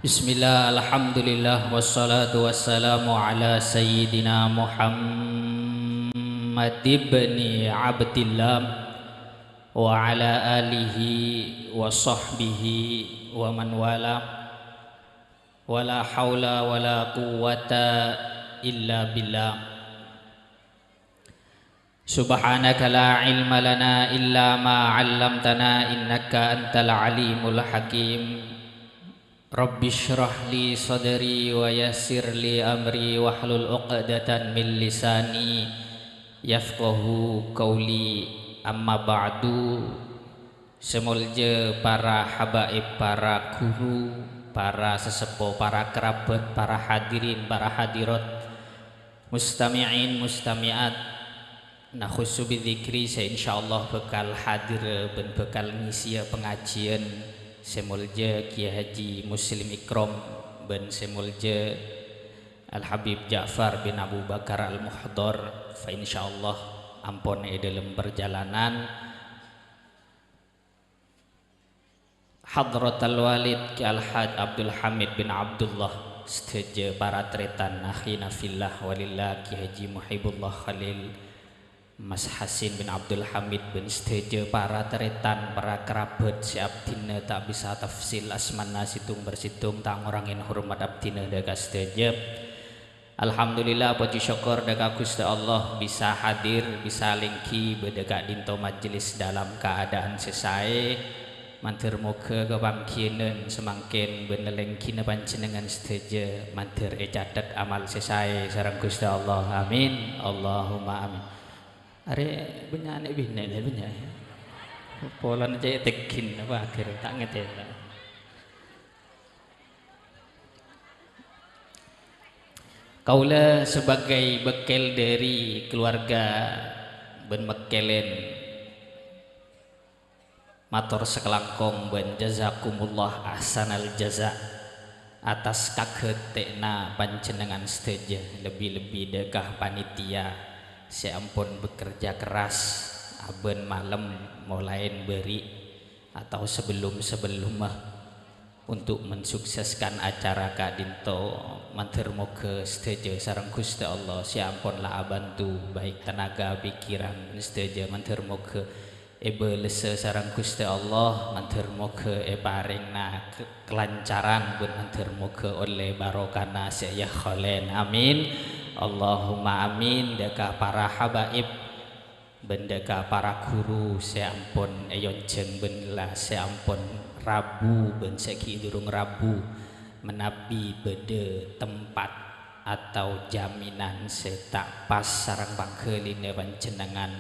Bismillah, alhamdulillah, wassalatu wassalamu ala sayyidina Muhammad ibni Abdillah wa ala alihi wa sahbihi wa man wala wala hawla wala quwwata illa billah. Subhanaka la ilma lana illa ma 'allamtana innaka antal alimul hakim. Rabbi shrah li sadri wa yassir li amri wahlul 'uqdatan min lisani yafqahu qawli. Amma ba'du. Semulja para habaib, para guru, para sesepuh, para kerabat, para hadirin, para hadirat, mustami'in, mustami'at, nah khusus bidzikri saya insyaallah bakal hadir dan bakal ngisi pengajian semulja Kiai Haji Muslim Ikram ben semulja Al Habib Ja'far bin Abu Bakar Al Muhdar fa insyaallah ampun dalam perjalanan Hadratul Walid Ki Al Haj Abdul Hamid bin Abdullah setuju para tretan akhina fillah walillah Ki Haji Muhibullah Khalil Mas Hasin bin Abdul Hamid bin setuju para tretan para kerabat si abdina tak bisa tafsil asmana situng bersitung tak ngurangin hormat abdina daga setuju. Alhamdulillah puji syukur daga Gusti Allah bisa hadir bisa lingki bedega dinto majelis dalam keadaan sesae mantir moga kebangkinan semangkin benelengkina panjenengan setuju mantir catat amal sesae sareng Gusti Allah amin Allahumma amin. Are benyane bine le benyane. Polan cek tekin apa akhir tak ngerti. Kaula sebagai bekal dari keluarga ben mekelen matur sekelangkong ben jazakumullah ahsanal jaza atas kagetekna panjenengan setuju lebih-lebih dekah panitia seampun bekerja keras aben malam mulain beri atau sebelum untuk mensukseskan acara Kak Dinto mantir moga setuju sareng Gusti Allah seampun lah bantu baik tenaga pikiran setuju mantir moga belese sareng Gusti Allah mantir moga paringna kelancaran ben mantir moga oleh barokana saya kholen amin Allahumma amin. Deka para habaib bendeka para guru seampun eyonjeng benlah seampun Rabu ben seki durung Rabu menabi bede tempat atau jaminan setak pas sarang pangkeline panjenengan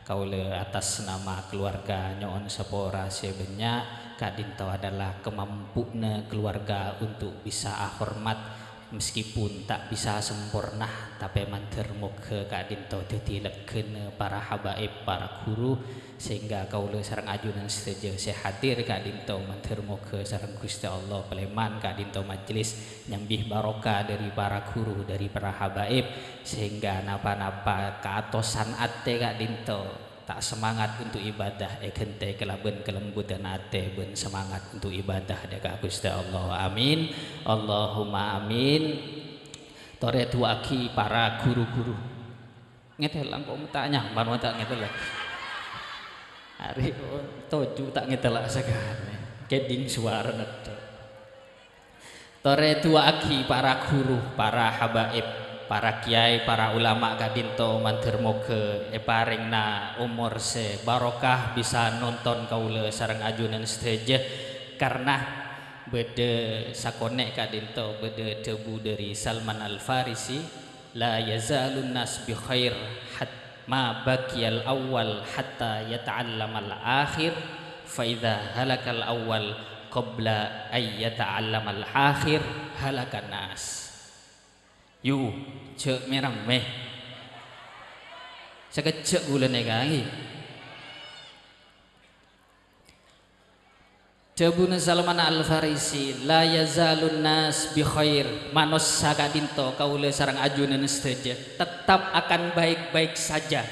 kaula atas nama keluarga nyoon sepora sebenya Kak Dinto adalah kemampuna keluarga untuk bisa hormat meskipun tak bisa sempurna tapi mantir moga Kak Dinto dadi legen para habaib para guru sehingga kaula sareng ajunan setuju hadir Kak Dinto mantir moga sareng Gusti Allah peleman Kak Dinto majelis nyambih barokah dari para guru dari para habaib sehingga napa-napa keatosan ate Kak Dinto tak semangat untuk ibadah gente kelaben kelembutan ate ben semangat untuk ibadah dekat Gusti Allah amin Allahumma amin. Tore tuaki para guru-guru ngetel langkau tanya baru tak ngetel hari toju tak ngetel sekali keding suara neto. Tore tuaki para guru para habaib para kiai, para ulama Kak Dinto mantir moga paringna umur se barokah bisa nonton kaula sareng ajunan stage karena bede sakone Kak Dinto bede debu dari Salman Al Farisi la yazalun nas bi khair ma baqiyal awal hatta yata'allamal akhir fa idza halakal awal qabla ay yata'allamal akhir halakan nas. Yu cek merang meh sekecek bulan negai Jabuna Salman Al Farisi la yazalun nas bi khair manos Kak Dinto kaula sareng ajunan setuju tetap akan baik-baik saja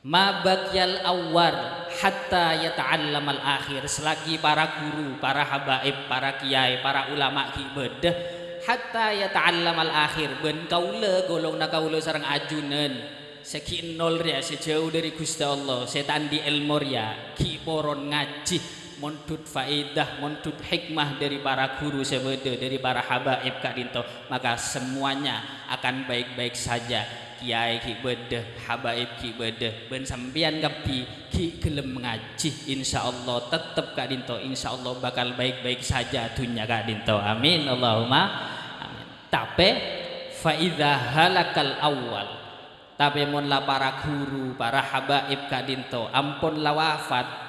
ma bagyal awal hatta yata'allamal akhir, selagi para guru, para habaib, para kiai, para ulama ki bedah hatta yata'allamal akhir ben kaula golongna kaula sareng ajunan seki nol ya sejauh dari Gusti Allah setan di ilmu ya ki poron ngaji montut faedah, montut hikmah dari para guru sebeda, dari para habaib kak dinto, maka semuanya akan baik-baik saja. Kiai ki beda, habaib ki beda, ben sampean kapi ki gelem ngaji, insyaallah tetep kak dinto, insyaallah bakal baik-baik saja dunia kak dinto. Amin Allahumma amin. Tapi faidha halakal awal, tapi mon la para guru, para habaib kak dinto, ampun la wafat.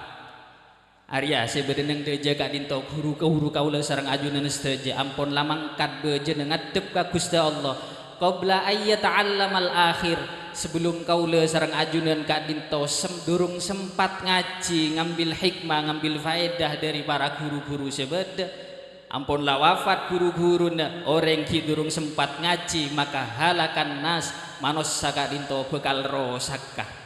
Arya sebenarnya deja kak dinto guru kaula sareng ajunan sedaja ampun lamangkat beje ngadep ka Gusti Allah qabla ayyata'allamal akhir, sebelum kaula sareng ajunan kak dinto durung sempat ngaji ngambil hikmah ngambil faedah dari para guru-guru sebeda ampun la wafat guru-guruna orang ki durung sempat ngaji maka halakan nas manusia kak dinto bekal rosakah,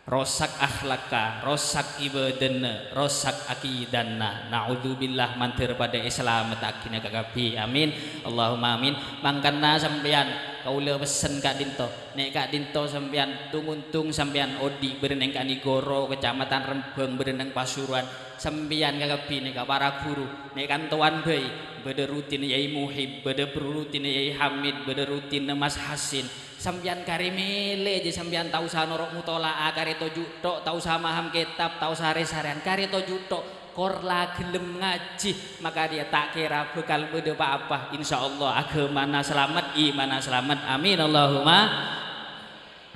rosak akhlaka, rosak ibadana, rosak akidana. Naudzubillah mantir pada Islam takina kagapi. Amin. Allahumma amin. Mangkana sampean kaula pesen kak dinto. Nek kak dinto sampean tunguntung sampean odi bereneng kanigoro kecamatan Rembang bereneng Pasuruan sampean kagapi nek para guru nek kantuan bae beda rutin Yai Muhib, beda rutin Yai Hamid, beda rutin Mas Hasin. Sampean kari mele je sampean tau sa norok mutolaa kari toju tok tau sa maham kitab tau sa sare-sarean kari toju tok korla gelem ngaji maka dia tak kira bekal beda apa-apa insyaallah agamana selamat imana selamat amin Allahumma.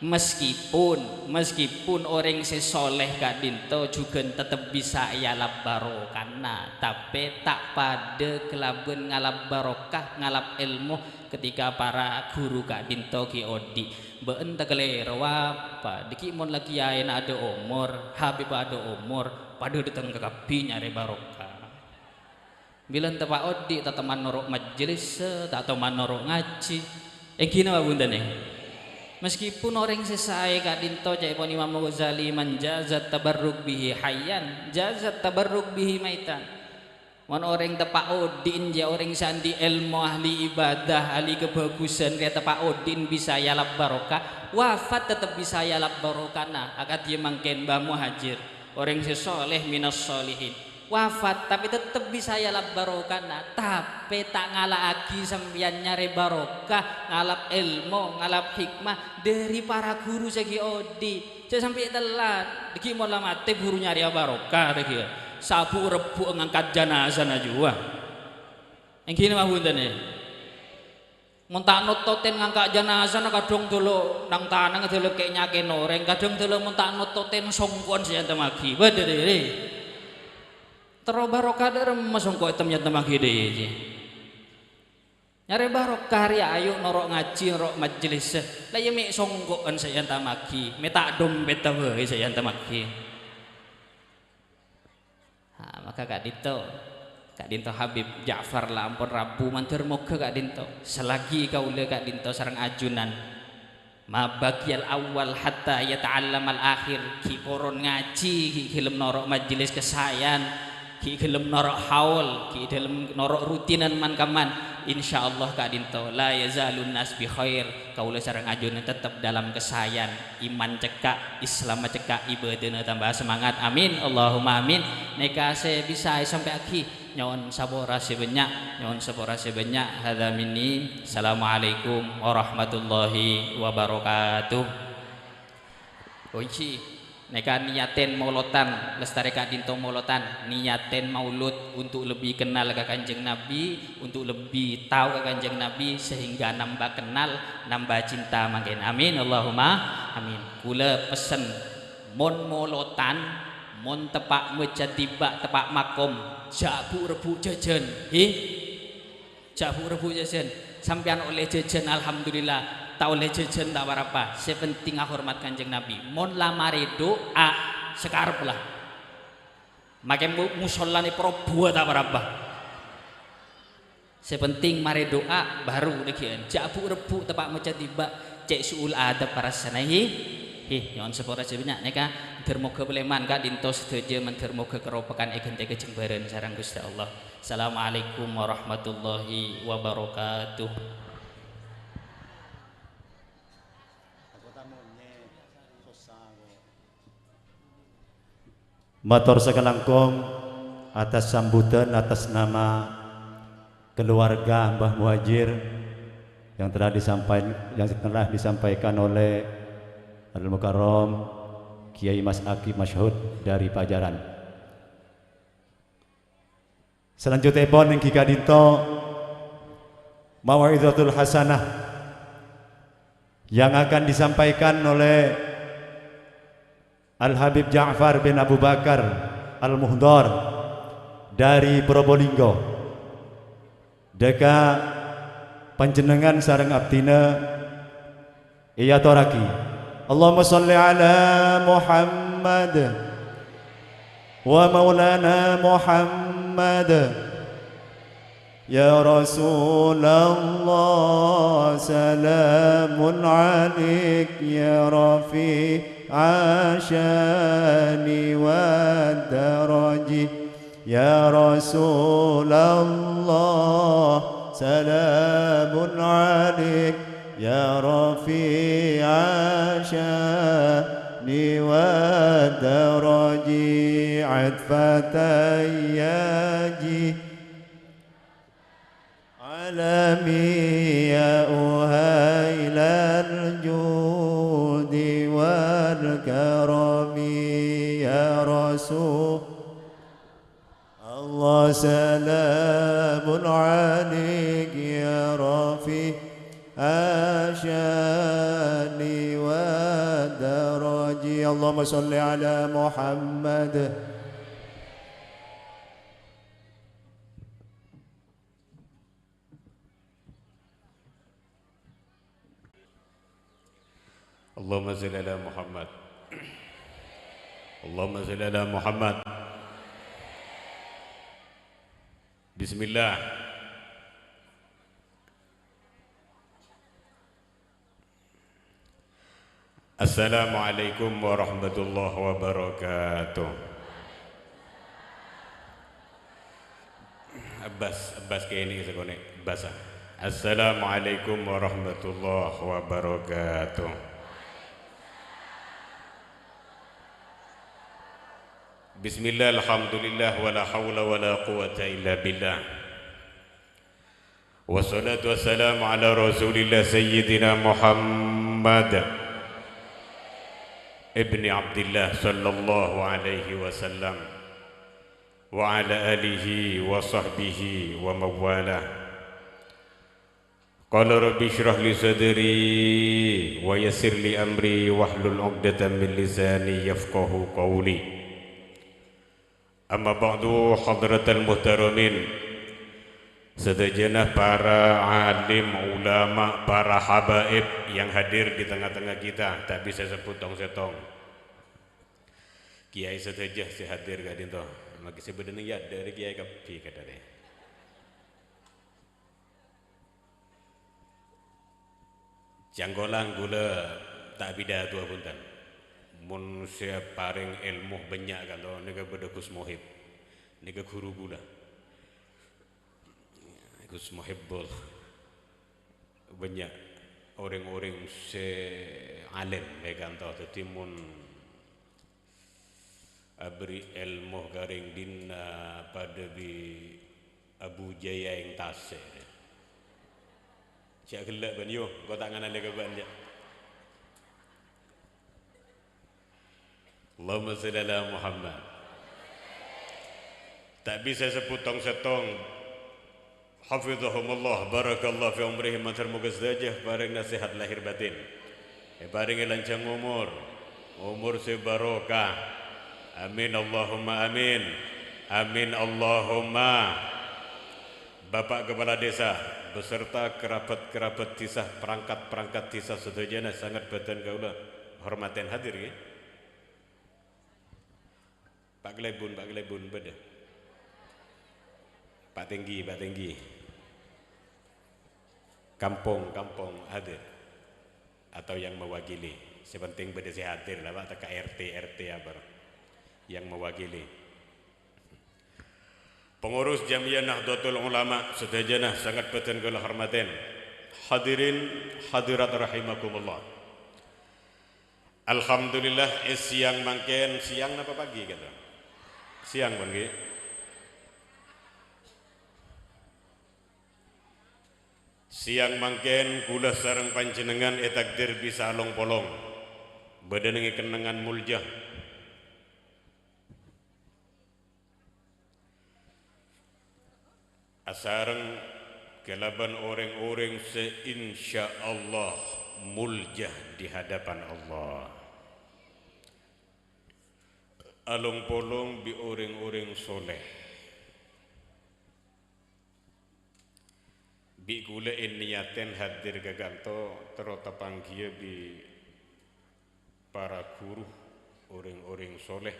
Meskipun orang sesoleh kak dinto juga tetap bisa yalap barokana tapi tak pada kelaben ngalap barokah ngalap ilmu ketika para guru kak dinto ki odi beenta kelero apa diki mon lagi ayen ada umur habib ada umur pada datang ke kapi nyari barokah bilang tepak odi tak teman norok majelis tak teman norok ngaji gini apa bunda nih. Meskipun orang sesai kak dinto cai pon Imam Ghazali manjazat tabarruk bihi hayyan jazat tabarruk bihi maitan. Mon orang tepak odin ja orang sandi ilmu ahli ibadah ahli kebagusan kayak tepak odin bisa yalap barokah wafat tetap bisa yalap barokah nah akad dia mangken Mbah Muhajir orang sesoleh minas solihin wafat tapi tetap bisa yalap barokah nah tapi tak ngalaki sambian nyari barokah ngalap ilmu ngalap hikmah dari para guru segi odi saya sampai telat deki mau mati guru nyari barokah deki sabu rebu ngangkat jenazah najwa yang kini mah bunda nih muntak nototen ngangkat jenazah nak kadang dulu nang tanah dulu kayak nyakin orang kadang dulu muntak nototen songkon sih ente magi beda deh terus barokah dari masuk kok itemnya temah gede aja nyari barokah ya ayo norok ngaji norok majelis lah ya mek songkokan saya tamaki metak dompet tahu saya tamaki maka kak dinto Habib Ja'far lah ampun Rabu mantur moga kak dinto selagi kaula kak dinto sareng ajunan ma bagyal awal hatta yata'allamal akhir ki poron ngaji ki gelem norok majelis kesayan ki gelem norok haul ki gelem norok rutinan man kaman insyaallah kak dinto la yazalun nas bi khair kaula sareng ajunan tetap dalam kesayan iman cekak Islam cekak ibadahna tambah semangat amin Allahumma amin neka saya bisa sampai aki nyon sabora sebanyak hadza minni assalamualaikum warahmatullahi wabarakatuh. Oici neka niaten maulotan lestari kak dinto maulotan niaten maulud untuk lebih kenal ke kanjeng Nabi untuk lebih tahu ke kanjeng Nabi sehingga nambah kenal nambah cinta makin amin Allahumma amin. Kula pesen mon maulotan mon tepak meja tiba tepak makom jabu rebu jajan jabu rebu jajan sampean oleh jajan alhamdulillah tak oleh jajan tak apa sepenting hormat kanjeng Nabi mon lamare doa sekarep lah makin musola ni probo tak apa sepenting mare doa baru dekian jabu rebu tepak meja tiba cek suul adab para sanahi Hi nyon sepora sebanyak neka dermoga beleman kak dinto sedaja mendermoga keropakan egente kejembaran sareng Gusti Allah. Assalamualaikum warahmatullahi wabarakatuh. Matur sekelangkung atas sambutan atas nama keluarga Mbah Muhajir yang telah disampaikan oleh Al-Mukarram Kiai Mas Akib Masyhud dari Pajaran. Selanjutnya pun yang kika dinto Mau'izatul Hasanah yang akan disampaikan oleh Al-Habib Ja'far bin Abu Bakar Al-Muhdar dari Probolinggo. Deka panjenengan sareng abdina iya toraki. Allahumma sholli ala Muhammad wa maulana Muhammad. Ya Rasulullah salamun alaik ya Rafi' عاشاني والدرج يا رسول الله سلام عليك يا رفيع عاشاني والدرج عطفة ياجي عالمي يا أهيل الجود والكرم يا رسول الله سلام عليك يا رفيع الشان والدرج اللهم صل على محمد. اللهم صل على محمد. اللهم صل على محمد. بسم الله. السلام عليكم ورحمة الله وبركاته. Abbas kayak ini sekone bahasa. Assalamualaikum warahmatullahi wabarakatuh. Bismillah, alhamdulillah, wala hawla wala quwata illa billah. Wassalatu wassalamu ala rasulillah sayyidina Muhammad ibni Abdillah sallallahu alaihi wasallam wa ala alihi wa sahbihi wa mawalah. Qala rabbi shrah li sadri wa yassir li amri wahlul 'uqdatam min lisani yafqahu qawli. Amma ba'du hadratal muhtaramin, sedajenah para alim, ulama, para habaib yang hadir di tengah-tengah kita, tak bisa sebut tong-setong. Kiai sedajah si hadir gak dinto, maka sebenarnya ya dari kiai kapi katanya. Janggolang gula tak bida tua punten. Mun saya paring ilmu banyak kalau nega beda Gus Mohib, nega guru gula, Gus Mohib bol banyak orang-orang se alim mega antau tetapi mun abri ilmu garing dina pada bi Abu Jaya yang tasir. Cak gelak ban yo, kau tangan ada keban je. Allahumma shalli ala Muhammad. Tak bisa seputong-setong. Hafizahumullah, barakallah fi umrihim, termoga saja bareng nasihat lahir batin. Bareng lancang umur sebarokah. Amin Allahumma amin. Amin Allahumma. Bapak Kepala Desa beserta kerabat-kerabat tisah, perangkat-perangkat tisah sedayana sangat batan kaula hormaten hadir ya. Pak Glebun beda. Pak Tinggi. Kampung hadir atau yang mewakili. sepenting beda hadir lah Pak teka RT apa yang mewakili. Pengurus Jamiah Nahdlatul Ulama sedajana sangat beten kula hormatin. Hadirin hadirat rahimakumullah. Alhamdulillah siang mangken siang apa pagi kata? Siang pagi. Siang mangken kula sareng panjenengan takdir bisa along polong. Badanenge kenangan muljah. Asareng kelaban orang-orang seinsya Allah muljah di hadapan Allah. Along polong bi orang-orang soleh. Bi kula niaten hadir gaganto terota panggia bi para guru orang-orang soleh.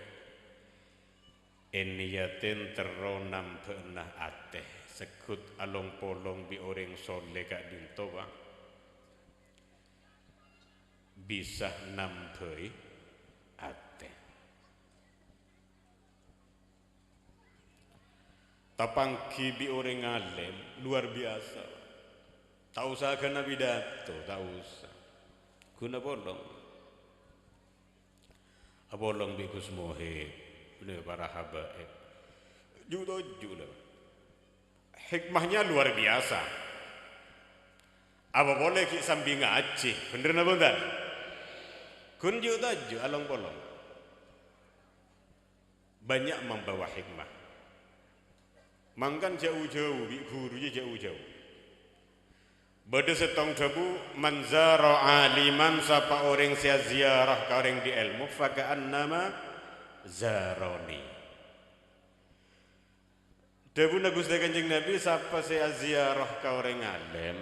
Niaten teronam pernah ateh. Sekut along polong bi orang soleh kak dinto Pak. Bisa nampai ate. Tapangki bi orang alim luar biasa. Tak usah kena pidato, tak usah. Guna bolong. Abolong bi Gus Mohib, para habaib. Judo. Hikmahnya luar biasa. Apa boleh ki sambil ngaji? Bener na bener? Kunju taju along polong. Banyak membawa hikmah. Mangkan jauh-jauh, gurunya jauh-jauh. Bada setong debu manzara aliman sapa orang sia ziarah ka orang di ilmu faka'an nama zaroni. Debu nagus de Kanjeng Nabi sapa saya ziarah ka orang alim.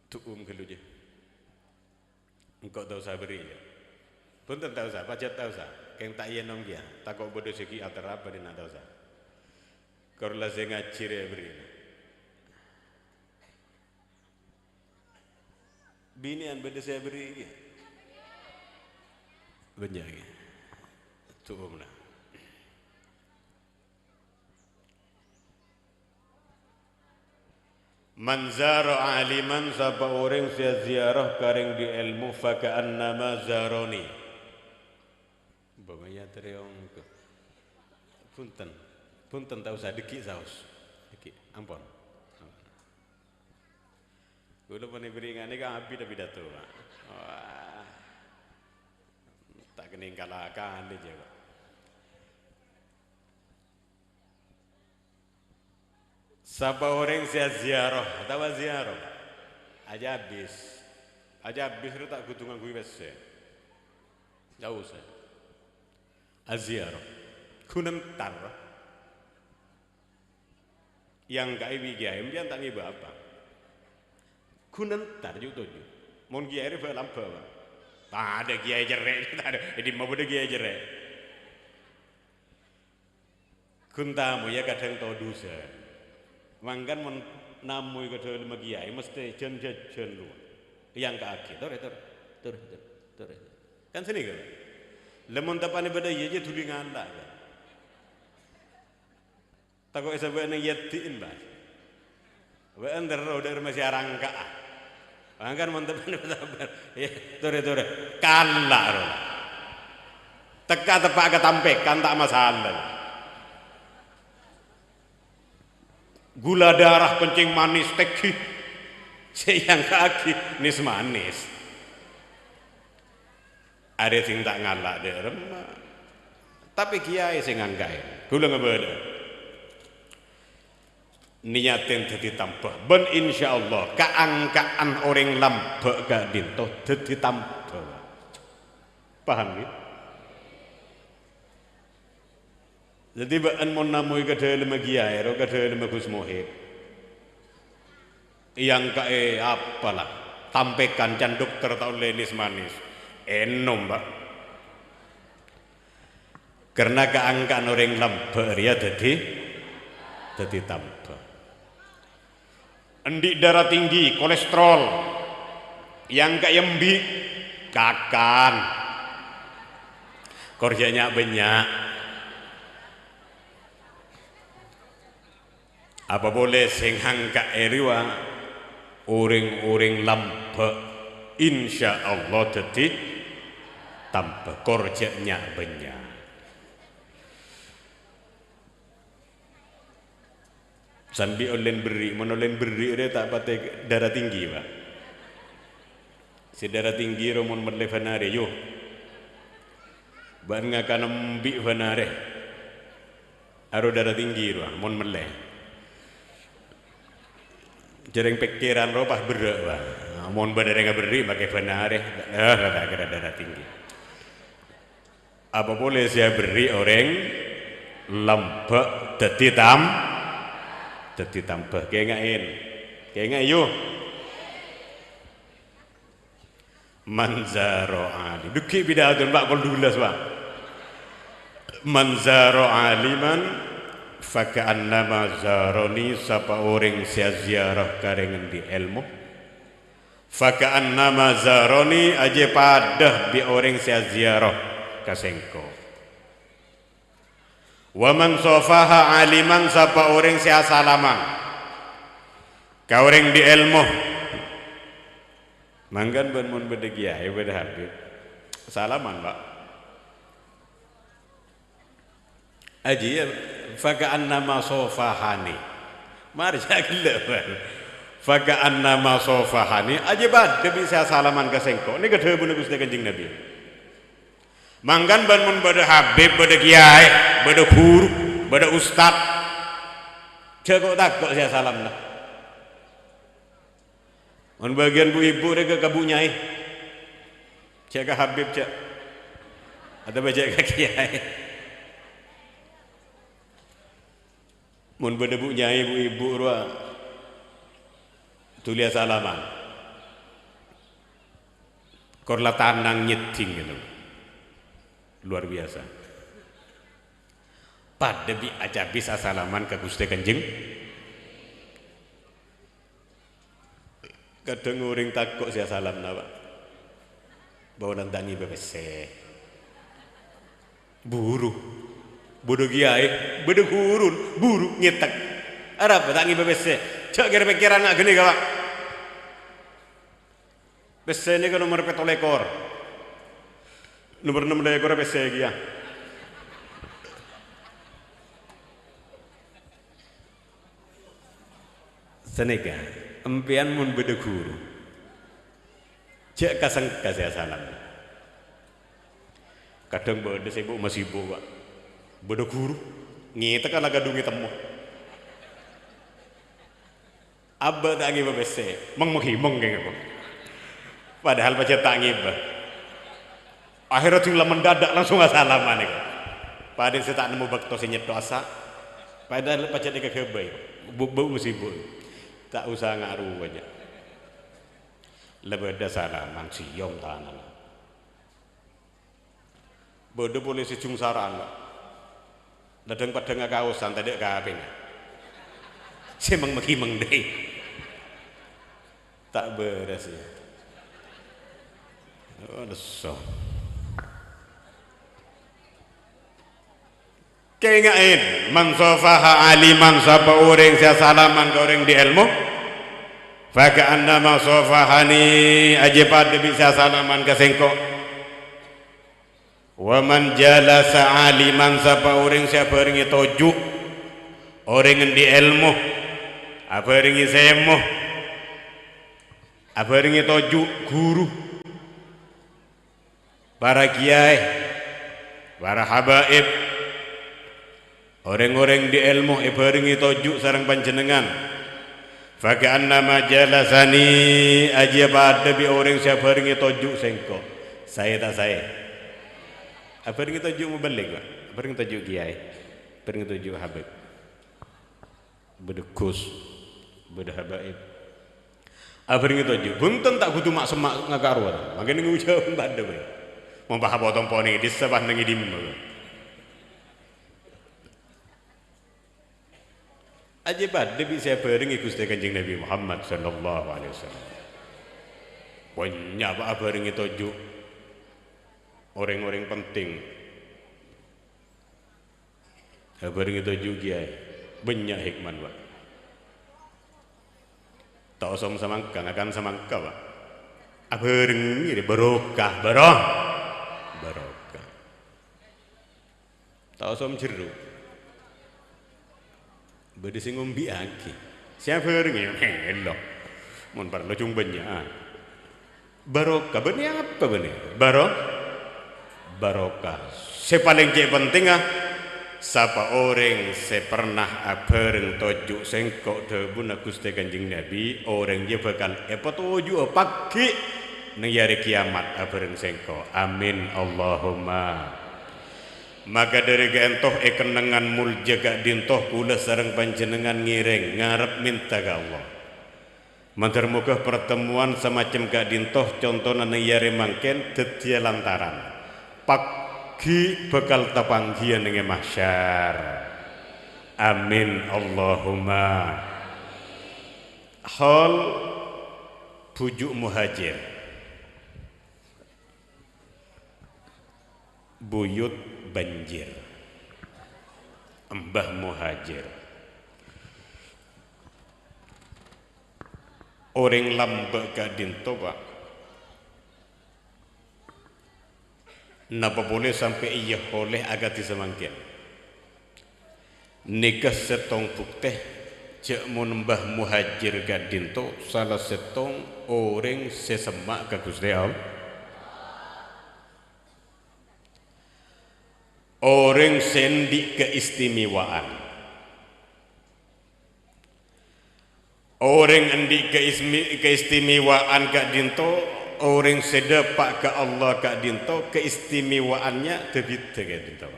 Tuum kelu je. Engkau tahu sabri ya. Punten tahu sa, pajat tahu sa. Keng tak iya nong dia. Takok bodoh segi atara apa dia nak tahu sa. Korla saya ngaji re beri. Binian beda saya beri. Banyak. Tuum lah. Manzara aliman sapa orang sia ziarah kareng di ilmu faka'an nama zaroni. Bapaknya teriong ke. Punten tak usah deki saus. Deki, ampun. Gula pani beringan ni kan api dah pidato. Wah. Tak kena kalahkan dia je. Sapa orang sia ziarah, tahu ziarah. Aja habis itu tak kutungan gue bese. Jauh saya. Aziarah, kunentar. Yang gai bigai, dia tak ngiba apa. Kunentar juga tu. Mon giai itu berlampu. Tak ada giai jerek, tak ada. Jadi mau ada giai jerek. Kuntamu ya kadang tahu dosa. Mangkan men namui ke dalam kiai mesti jen lu. Yang kaki, tur. Kan sini kan. Lemon tapane beda ye je tuli nganda kan. Takok esa bene yatiin ba. Wa andar rodar masih arangka. Mangkan men tapane beda. Tur. Kala ro. Teka tepak ketampe kan tak masalah. Gula darah kencing manis teki sayang kaki nis manis ada sing tak ngalak deh remah tapi kiai sing ngangkain gula ngebeda niatin jadi tambah ben insyaallah keangkaan orang lambek gak dinto jadi tambah paham ya. Jadi baan mon namui ke dalam kiai ro ke dalam Gus Mohib. Yang kae apalah tampaikan can dokter tau lenis manis. Enom, Pak. Karena keangkaan orang lamber ya jadi tambah. Endik darah tinggi, kolesterol. yang kak yembi kakan korjanya banyak apa boleh senghang kak eriwa uring-uring lampe insya Allah teti tanpa korjanya banyak sambil olen beri monolen beri dia tak pakai darah tinggi pak si darah tinggi romon merle fanare yo ban ngakan ambi fanare aro darah tinggi ro mon merle jereng pikiran ro pas berak pak mon badare beri pakai fanare gara darah tinggi apa boleh saya beri orang lampak tetitam jadi tambah kayak yuk manzaro ali duki bidatun pak kol dulas pak manzaro aliman faka'annama zaroni sapa orang sia ziarah karengan di ilmu faka'annama zaroni aja padah bi orang sia ziarah kasengko wa man sofaha aliman sapa orang sia salaman ka orang di ilmu manggan ban mun beda kiai beda habib salaman pak aji faga annama sofahani mari jagla faga annama sofahani aji bad bisa salaman ka sengko ni gede bune Gusti Kanjeng Nabi manggan ban mun beda habib beda kiai beda guru beda ustad cekok takok saya salam lah mun bagian bu ibu dia ke bu nyai cek ke habib cek atau baca ke kiai mun beda bu nyai bu ibu ruang tulis salaman korla tanang nyeting gitu luar biasa pada bi aja bisa salaman ke Gusti Kanjeng kadang orang takut saya salam na pak bawa nantani bebese buru bodoh kiai bodoh gurun buru nyetak arab tangi bebese cak kira pikiran nak gini kak bese ini kan nomor petol ekor nomor 6 ekor bese kia seneka empian mun beda guru cek kasang kasih salam kadang beda sibuk masih sibuk pak beda guru ngita kan laga dungi temu abba tak ngiba bese menghimong kayak apa padahal baca tak ngiba akhirnya tinggal mendadak langsung salaman nih padahal saya tak nemu bakto senyet dosa padahal baca dia kekebai bau musibuk tak usah ngaruh aja lebih ada salaman siom tanah bodoh polisi jungsaran ladang pada nggak kausan tadi kaping saya menghimeng deh tak beres ya oh deso kengain man sofaha aliman sapa orang sia salaman ke orang di ilmu faga annama sofahani aje pada bisa salaman ke sengko wa man jalasa aliman sapa orang sia beringi toju orang di ilmu apa ringi semo apa ringi toju guru para kiai para habaib orang-orang di ilmu ibaringi tojuk sarang panjenengan faga annama jalasani aja pada bi orang siapa baringi tojuk sengko saya tak saya apa ringi tojuk mubalik pak apa ringi tojuk kiai apa ringi tojuk habib bedekus beda habaib apa ringi tojuk bunten tak kudu mak semak ngakaruan makanya ngucap tak ada pak mau bahas potong poni di sebah nengidim aja pada bisa beringi Gusti Kanjeng Nabi Muhammad sallallahu alaihi wasallam banyak apa bareng itu ju orang-orang penting bareng itu juga banyak hikman Pak tak usah samangka akan samangka Pak bareng ini barokah barokah tak usah jeruk bade sing ngombe aki siapa bareng ya hello mun parlo cung banyak barokah benih apa benih barokah sepaling penting sapa orang se pernah bareng tojuk sengkok debun Gusti Kanjeng Nabi orang dia bakal tojuk pagi nang hari kiamat bareng sengkok amin Allahumma maka dari gentoh kenangan mulja gak dintoh kula sareng panjenengan ngiring ngarep minta ke Allah mantar muka pertemuan semacam gak dintoh contohnya nang yare mangken detia lantaran pagi bakal tapanggian dengan mahsyar amin Allahumma hal bujuk muhajir buyut banjir mbah muhajir orang lambak gak dinto Pak napa boleh sampai iya oleh agak disemangkin nikah setong bukti cek menembah muhajir gak dinto salah setong orang sesemak ke Gusti Allah orang sendi keistimewaan orang endi keistimewaan gak dinto orang sedepak ke Allah gak dinto keistimewaannya tebit gak dinto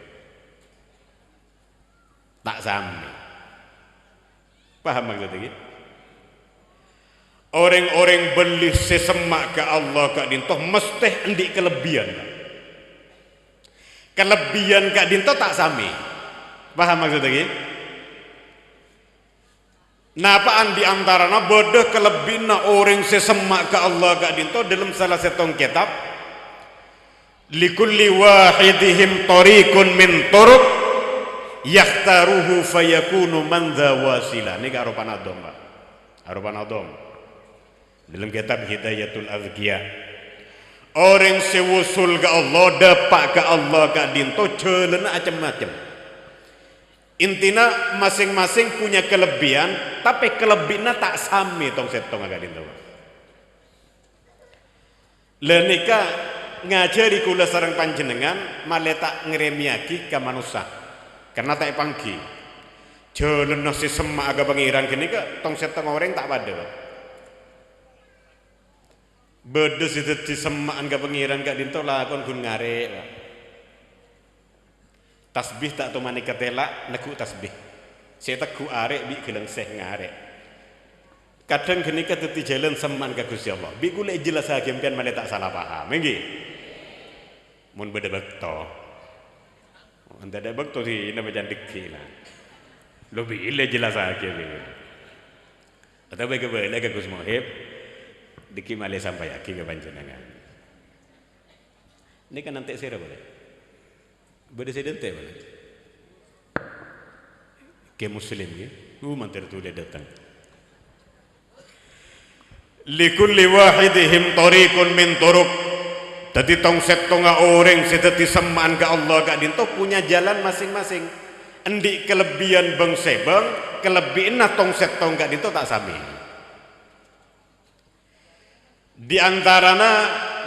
tak sami paham maksudnya gitu orang-orang beli sesemak ke Allah gak dinto mesti endi kelebihan gak dinto tak sami paham maksudnya gitu napaan di antarana bodoh kelebihan orang sesemak ke Allah gak dinto dalam salah setong kitab likulli wahidihim tariqun min turuq yakhtaruhu fayakunu mandha wasila ini arupan adom Pak arupan adom dalam kitab Hidayatul Azkiya orang sewusul ke Allah dapat ke Allah gak dinto jalan macam-macam intina masing-masing punya kelebihan tapi kelebihannya tak sami tong setong agak dinto lenika ngajari kula sareng panjenengan malah tak ngremiaki ke manusia karena tak panggi jalan nasi semak agak pengiran gini ke tong setong orang tak pada bedes itu di semak agak pengiran gak dinto lakon gun ngarek tasbih tak tu mani ketela neku tasbih saya teku arek bi geleng seh ngarek kadang gini ke teti jalan seman ke Gusti Allah bi kule jelas hakim kan mana tak salah paham nggih mun beda bekto anda ada bekto sih nama jandik lah lebih ile jelas hakim atau bagaimana ke Gus Mohib diki male sampai aki ke panjenengan ini kan nanti saya boleh berdasarkan teh boleh ke muslim ya mantir tu dia datang likulli wahidihim tariqun min turuq tadi tong setonga orang seteti semaan ke Allah gak dinto punya jalan masing-masing endi kelebihan bang sebang kelebihan tong setong gak dinto tak sami di antarana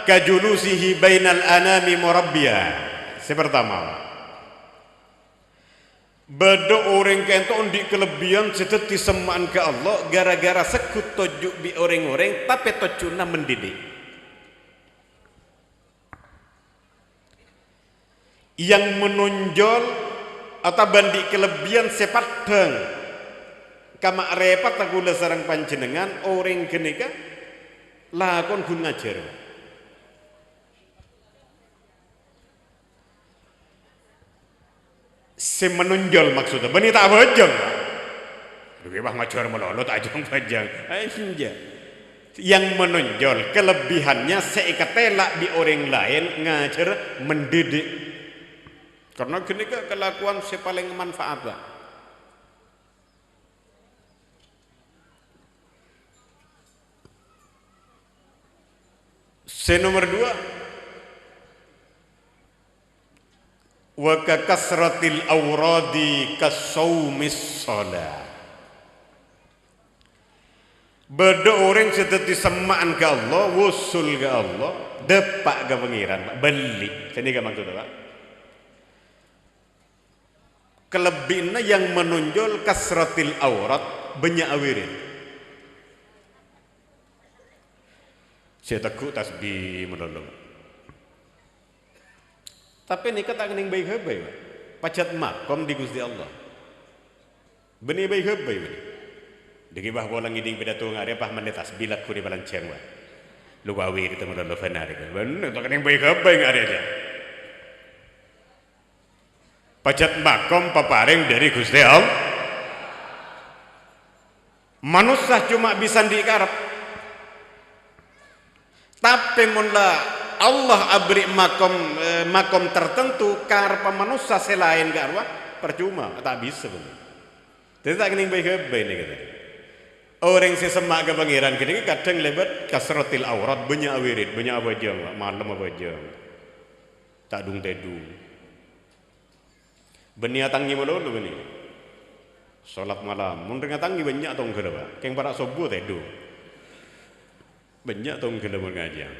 kajulusihi bainal anami murabbiya sepertama bedo orang kento di kelebihan seteti semaan ke Allah gara-gara sekut tojuk bi orang-orang tapi tojuna mendidik yang menonjol atau bandi kelebihan sepadang kama repat aku sareng panjenengan orang genika lakon gun ngajar si menonjol maksudnya benih tak bajang lebih bah ngajar melolot aja bajang aja yang menonjol kelebihannya seikatelak di orang lain ngajar mendidik. Karena gini ke kelakuan si paling manfaat lah. Nomor 2, wa ka kasratil awradi kasaumis shalah. Beda orang sedeti semaan ke Allah, wusul ke Allah, depak ke pengiran, beli. Ini kan maksudnya Pak. Kelebihannya yang menonjol kasratil awrat, banyak awirin. Saya takut tasbih menolong. Tapi ini kata kening baik habai, pajat makom di Gusti Allah. Benih baik habai, Degi bah bolang iding pidato ngare pah menetas bilat ku di balanceng wa. Lu wawi itu menolong benar kan. Bener tak kening baik habai ngare aja. Pajat makom paparing dari Gusti Allah. Manusia cuma bisa dikarep. Tapi mula Allah abri makom tertentu karpa manusia selain ke arwah percuma tak bisa benar. Jadi tak kening baik ini kata. Orang si semak ke pangeran kini kadang lebat kasratil aurat banyak wirid banyak abajang malam abajang tak dung tedu. Benia tangi malu beni. Salat malam mun dengan tangi banyak atau enggak Pak? Keng para subuh tedu. Banyak tong kena mengajar.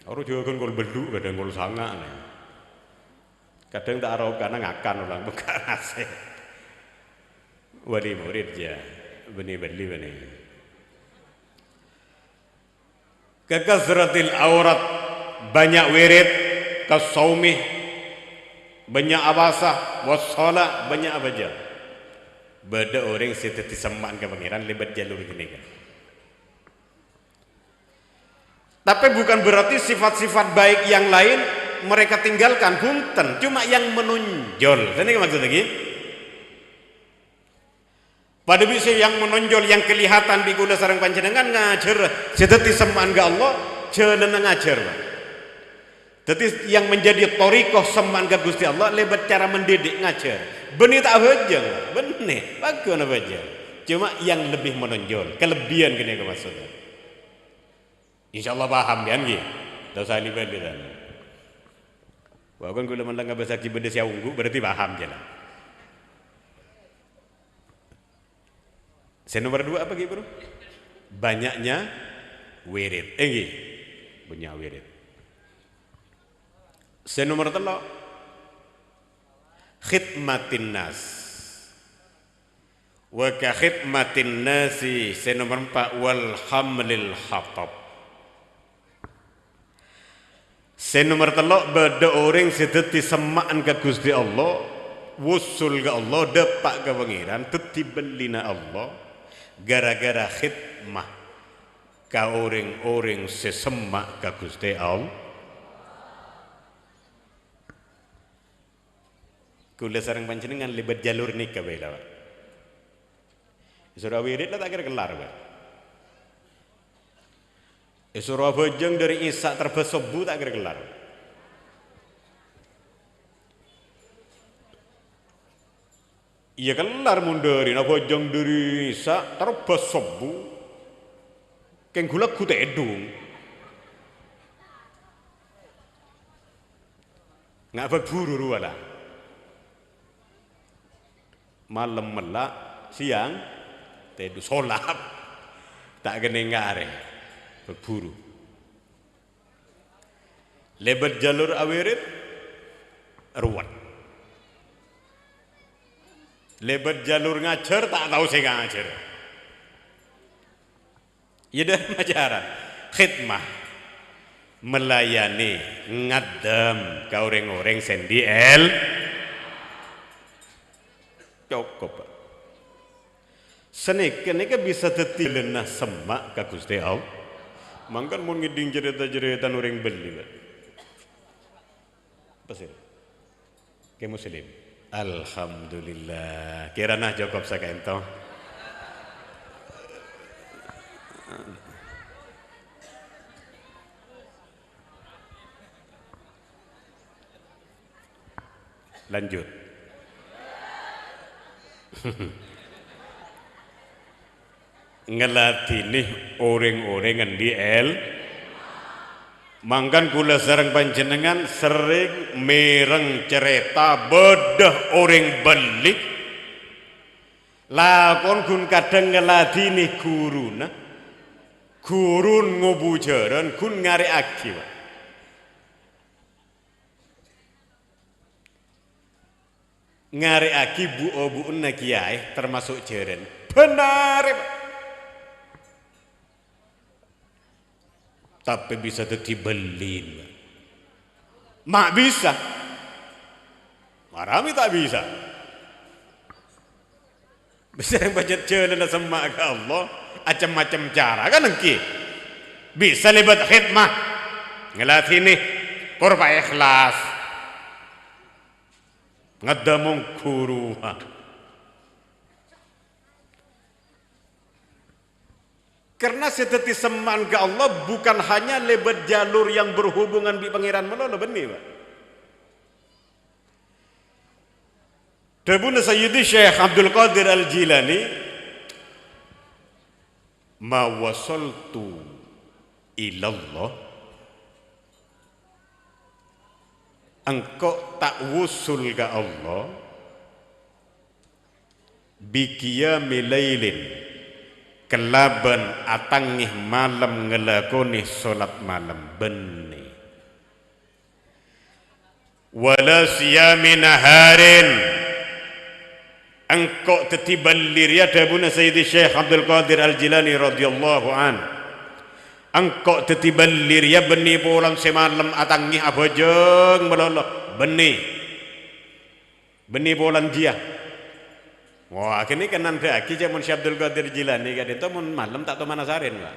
Orang juga kan kalau berdua kadang kalau sangat nih. Kadang tak arau karena ngakan orang bukan nasi. Wali murid ya, benih beli benih. Kekasratil aurat banyak wirid, kasaumih banyak abasah, wassalah banyak abaja. Beda orang seteti semaan ke pangeran lebat jalur gini kan. Tapi bukan berarti sifat-sifat baik yang lain mereka tinggalkan, punten. Cuma yang menonjol. Ini maksudnya lagi. Pada bisa yang menonjol, yang kelihatan di kula sarang panjenengan ngajar. Sedeti semaan ke Allah, jalan ngajar. Jadi yang menjadi torikoh semaan ke Gusti Allah lebat cara mendidik ngajar. Benih tak bajang, benih. Bagaimana bajang? Cuma yang lebih menonjol, kelebihan gini ke maksudnya. InsyaAllah paham kan gitu. Tak usah libet dan. Walaupun kalau mendengar bahasa kibede sia ungu berarti paham je lah. Nomor 2 apa gitu bro? Banyaknya wirid. Banyak wirid. Nomor 3, khidmatin nas. Wa ka khidmatin nasi. Nomor 4, wal hamlil hatab. Nomor 3, beda orang sedeti semaan ke Gusti Allah, wusul ke Allah, depak ke pangeran, tetibelina Allah, gara-gara khidmah ke orang-orang sesemak ke Gusti Allah. Kula sareng panjenengan libat jalur nikah bae lah. Surah wirid lah tak kira kelar Pak. Surah bajang dari Isa terbesobu tak kira kelar. Iya kelar mundurin bajang dari Isa terbesobu. Keng gula ku tedung. Nggak berburu ruala. Malam melak, siang tedu solap. Tak kena ngare. Berburu. Lebat jalur awirid ruwet. Lebat jalur ngajar tak tahu saya ngajar. Ya dah ajaran khidmah melayani ngadam ke orang-orang sendi cukup. Senik kenika bisa tetilena semak ke Gusti Allah. Mangkan mau ngiding cerita-cerita orang beli kan? Pasir, ke muslim. Alhamdulillah. Kirana cukup saya ento. Lanjut. Ngelatih orang-orang di mangkan kula sareng panjenengan sering mereng cerita bedah orang balik lakon kun kadang ngeladini guruna gurun ngobujaran kun ngare aki ngare aki bu na kiai termasuk jaran benar tapi bisa dibelin mak bisa marami tak bisa bisa yang baca jalan sama ke Allah macam-macam cara kan engki bisa libat khidmah ngelatih nih kurba ikhlas ngedamung kuruha karena seteti seman ke Allah bukan hanya lebat jalur yang berhubungan di pangeran melolo benih Pak. Dabun Sayyidi Syekh Abdul Qadir Al-Jilani ma wasaltu ilallah engkau tak wusul ke Allah biqiyamil lailin kelaban atangih malam ngelakoni solat malam benih wala siyami naharin engkau tetibalir ya dabuna Sayyidi Syekh Abdul Qadir Al-Jilani radhiyallahu an engkau tetibalir ya benih pulang semalam atangih abajeng melolok benih pulang dia. Wah, kini kan nanti aki jaman Syekh Abdul Qadir Jilani kan itu mun malam tak tahu mana sarin Pak.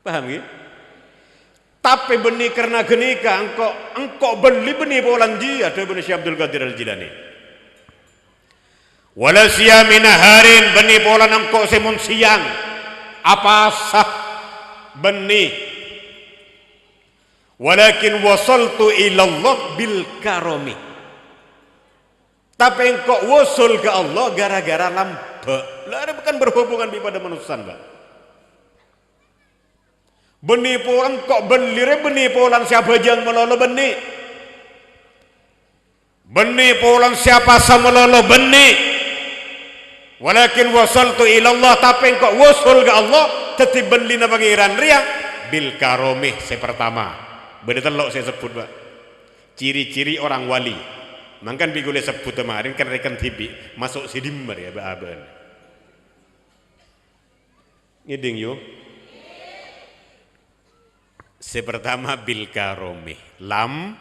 Paham gitu? Tapi benih karena genika engkau beli benih bolan dia tu benih Syekh Abdul Qadir Al-Jilani. Wala siyami naharin benih bolan engkau semun siang apa sah benih. Walakin wasaltu ilallah bil karami. Tapi engkau wusul ke Allah gara-gara lambe. Lah bukan berhubungan pada manusia Pak. Benih polan kok belire benih polan siapa jang melolo benih. Benih polan siapa sama melolo benih. Walakin wasaltu ilallah tapi engkau wusul ke Allah tetib belina pangeran ria bil karomih sepertama. Beda telok saya sebut Pak. Ciri-ciri orang wali. Mangkan bigule sebut kemarin kan rekan TV masuk sidimmer ya baaban. Ngiding yo. Sepertama bil karomi lampe.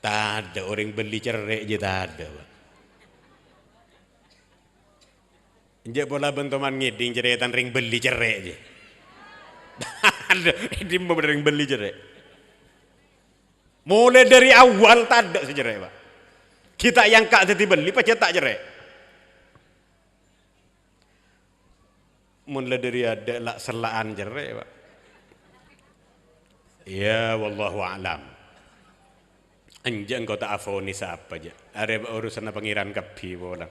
Tak ada orang beli cerai je tak ada. Injak bola bentuman ngiding ceretan ring beli cerai je. Ada ini mau ring beli cerai. Mulai dari awal tak ada sejerai Pak. Kita yang kak jadi beli pasti tak jerai. Mulai dari ada lah selaan jerai Pak. Ya wallahu a'lam. Anjang kau tak afoni siapa aja. Ada urusan pangeran kapi bolang.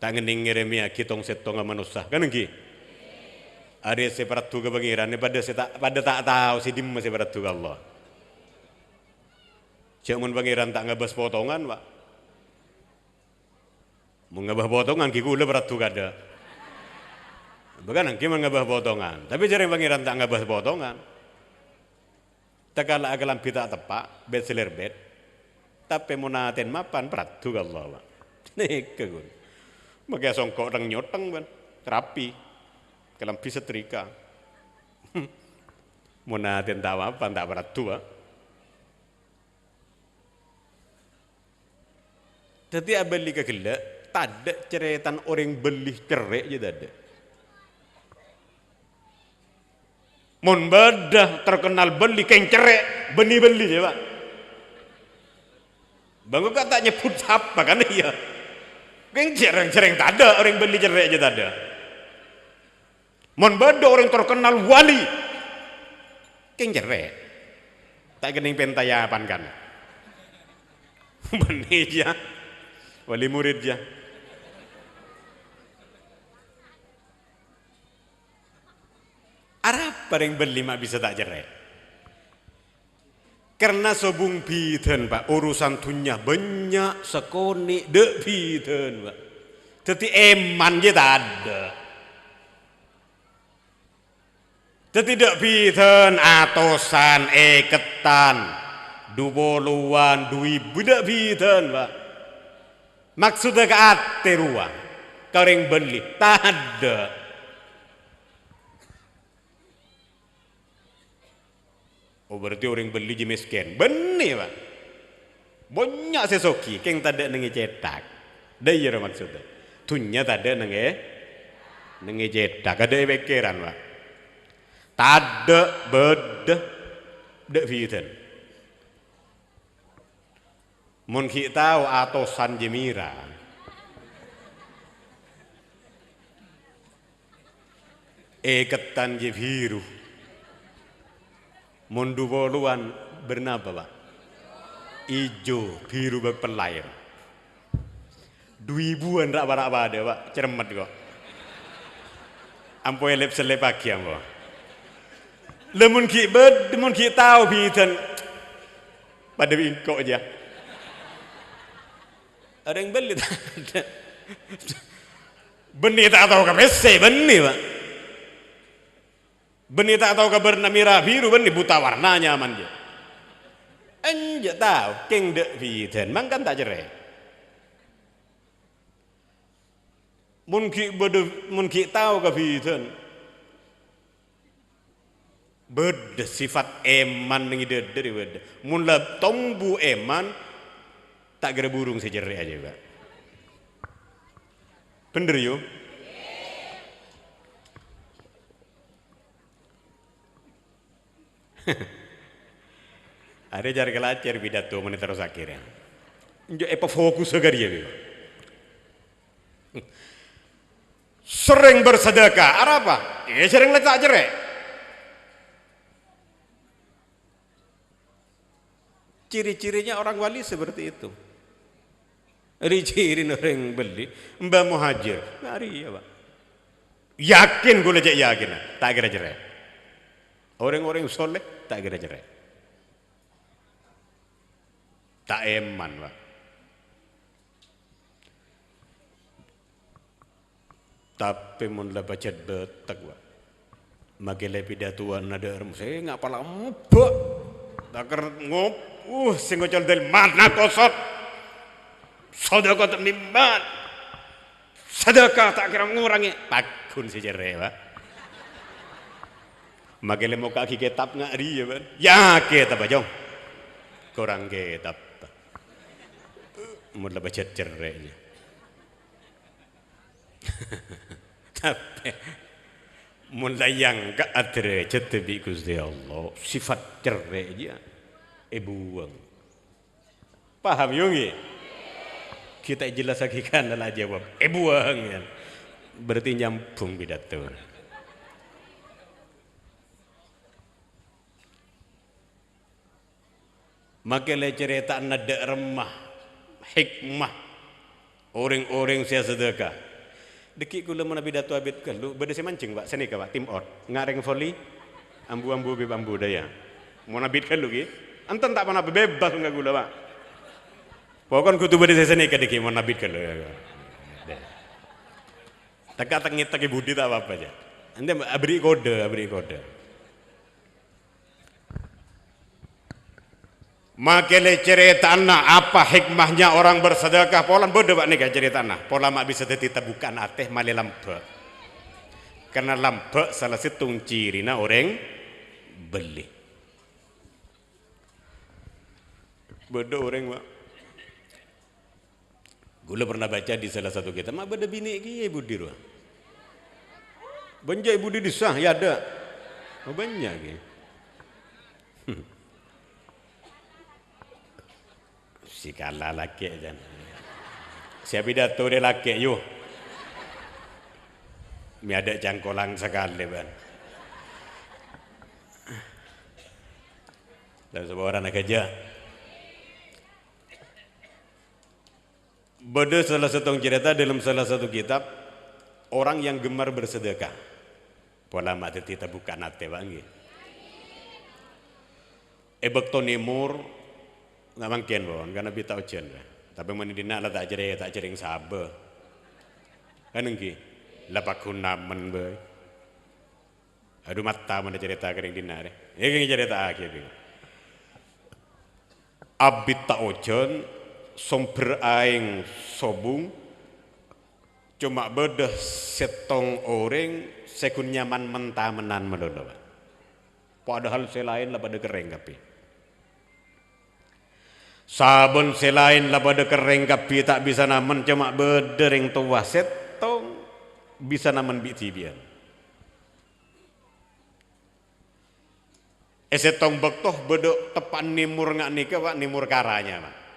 Tak ngening ngeremia kitong setong manusia kan engki. Ada separatu ke pangeran pada tak tahu si dim separatu ke Allah. Jangan pangeran tak ngabas potongan Pak. Mau ngabah potongan kiku udah berat tuh kada. Bukan angki ngabah potongan. Tapi jarang pangeran tak ngabah potongan. Tak kalah agalam pita tepak bet selir bet. Tapi mau naten mapan berat tuh Allah Pak. Nih kegun. Maka songkok orang nyoteng ban rapi. Kalam bisa setrika. Mau naten tak mapan tak berat tuh Pak. Jadi beli ke gelak, tak ada ceretan orang beli cerai je tak ada. Mun badah terkenal beli keng cerai, benih beli je Pak. Bangku kata nyebut siapa kan iya. Keng cereng tak ada orang beli cerai je tak ada. Mun badah orang terkenal wali, keng cerai. tak kening pentayapan kan. Benih ya, wali murid ya. Arab paling beli mak bisa tak cerai. Karena sobung biden pak urusan dunia banyak sekoni dek biden pak. Jadi eman je tak ada. Jadi dek biden atosan eketan duboluan duibu dek biden pak. Maksudnya ke ate ruang kau yang beli tak ada. Oh berarti orang beli je miskin. Benih pak. Banyak sesoki keng tak ada nengi cetak. Daya maksudnya. Tunya tak ada nengi cetak. Ada pikiran pak. Tak ada beda dek fitan. Mun ki tahu atosan jemira. Eketan je biru. Mundu boluan bernapa pak? Ijo biru berpelair. 2000-an rak ada pak, cermat kok. Ampo elep selep pagi ampo. Lemun ki tahu bidan pada bingkok aja. Ada yang beli tak ada. Benih tak tahu kapese benih pak. Benih tak tahu kabar namira biru benih buta warnanya aman je. Enjak tahu keng dek bidan mangkan tak cerai. Mun ki tahu ka bidan. Beda sifat eman ngi dari beda. Mun la tombu eman tak kira burung sejerai aja pak. Bener yo. Ada cara kelacar pidato menit terus akhirnya. Njuk apa fokus agar ya. Sering bersedekah, apa? Sering letak cerai. Ciri-cirinya orang wali seperti itu. Ciri orang beli, Mbak Muhajir, mari ya pak. Yakin gue lecek yakin, tak kira cerai. Orang-orang soleh tak kira cerai. Tak eman pak. Tapi mun la baca betak pak. Magele pidatuan ada erm saya ngapa lambek. Takar ngop. Sing ngocol del mana kosot. Sedekah tak mimban. Sedekah tak kira ngurangi. Pakun si cerai pak. Magele mau kaki kitab nggak dia kan? Ya kitab aja, kurang kitab. Mulai baca cerainya. Tapi mulai yang ke adre cetebi Gusti Allah sifat cerainya buang. Paham yungi? Kita jelas lagi kan adalah jawab buang ya. Berarti nyampung pidato. Makanya cerita nada remah, hikmah, orang-orang saya sedekah. Dekik kula mana pidato abid kalau beda saya mancing pak, seni pak, tim out, ngareng volley, ambu-ambu bambu daya. Mau nabit kalau ki, antan tak pernah bebas enggak gula pak. Pokoknya kutu beda saya seni kadeki mau nabit kalau. Tak tengit tak budi tak apa aja. Anda beri kode. Makele cerita anak apa hikmahnya orang bersedekah polan bodoh pak nih cerita anak pola mak bisa tetap bukan ateh male lampe karena lampe salah satu cirina orang beli bodoh orang pak gula pernah baca di salah satu kitab mak beda bini ki ibu di ruang benjai ibu di sah ya ada banyak ki si kalah laki aja. Siapa pidato dia laki yuk. Mi ada cangkolang sekali ban. Dan sebuah orang kerja. Beda salah satu cerita dalam salah satu kitab orang yang gemar bersedekah. Pola mak kita buka nate bangi. Bekto nimur nggak mungkin bon karena bita ujian. Tapi mana dina lah tak jering sabar. Kan engki lapak kunaman be. Aduh mata mana cerita kering dina deh. Ini cerita akhir. Abit tak ujian. Somber aing sobung cuma bedah setong orang sekun nyaman mentah menan melulu. Padahal selain lah pada kering kapi. Sabun selain lah pada kering kapi tak bisa naman cuma bedah ring tua setong bisa naman bitibian. Setong bektoh bedah tepan nimur ngak nikah pak nimur karanya pak.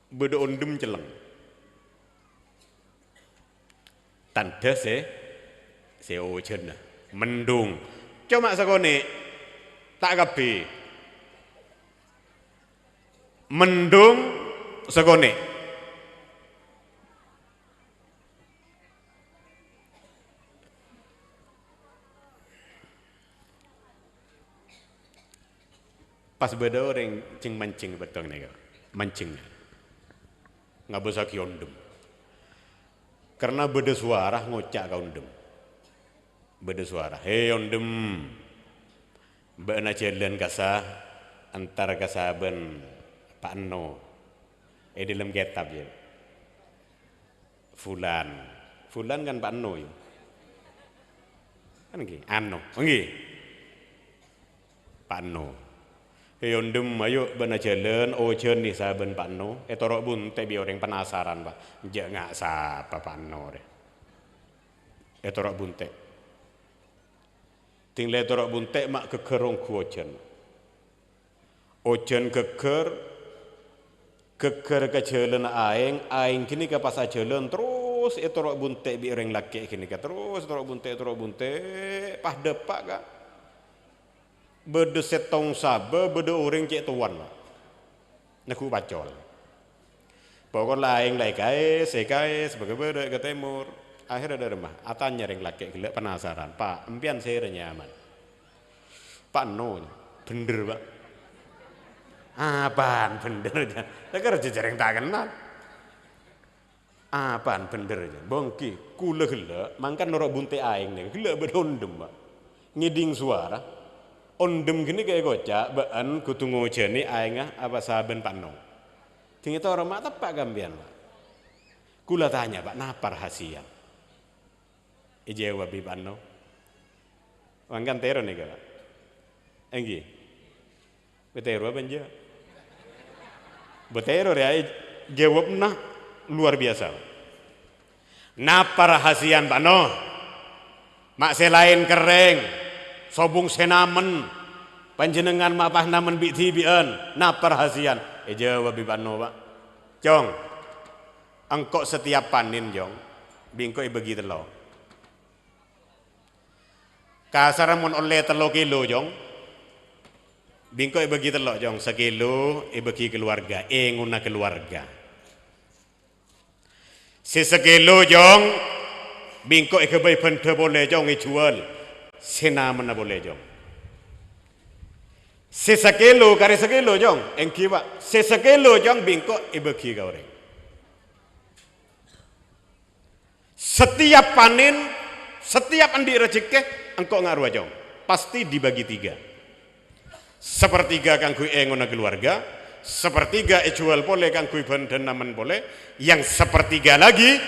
Beda ondem celeng tanda se ojen mendung cuma sakone tak kabe mendung sakone pas beda orang cing mancing betong nih mancing nggak bisa kiondem karena beda suara ngocak kaundem beda suara hei ondem bena jalan kasa antara kasaben Pak No dalam kitab ya fulan kan Pak No ya kan nggih ano nggih Pak No ondem ayo bena jalan ojen nih saben Pak No torok bunte bi orang penasaran Pak jak ngak sapa Pak No deh torok bunte tinggal torok bunte mak kekerong ku ojen keker ke jalan aing kini ke pas jalan terus torok bunte bi orang laki kini ke terus torok bunte pas depak kak beda setong sabar, beda orang cek tuan lah. Naku bacol. Pokok lain kaya, sebagai beda ke timur. Akhirnya ada rumah. Atanya ring laki gila penasaran. Pak, empian saya nyaman. Pak No, bener pak. Apaan bener aja. Saya kerja tak kenal. Apaan bener aja. Bongki, kula gila. Mangkan norok bunte aing nih. Gila bedondem pak. Ngiding suara. Ondem gini kayak gocak, baan kutungu jani aingah apa saben Pak No. Tinggal orang mak tepak gambian pak. Kula tanya pak, napa rahasia? Jawab Pak No. Wangkan tero nih pak. Enggi, betero apa aja? Betero ya, jawab nah luar biasa. Napa rahasian Pak No? Mak selain kering. Sobung senamen panjenengan mapah namen bitibian napa rahasian jawab Pak No pak jong engkau setiap panin jong bingkoi bagi telo kasar mun oleh telo kilo jong bingkoi bagi telo jong sekilo bagi keluarga nguna keluarga sesekilo jong bingkoi kebai benda boleh jong jual senamen boleh jong sesekilo kari sekilo jong engki pak sesekilo jong bingkok ibeki ka orang setiap panen setiap andi rezeki engkau ngaruh jong pasti dibagi 3 sepertiga kanggo ngona keluarga sepertiga jual boleh kanggo benda namen boleh yang sepertiga lagi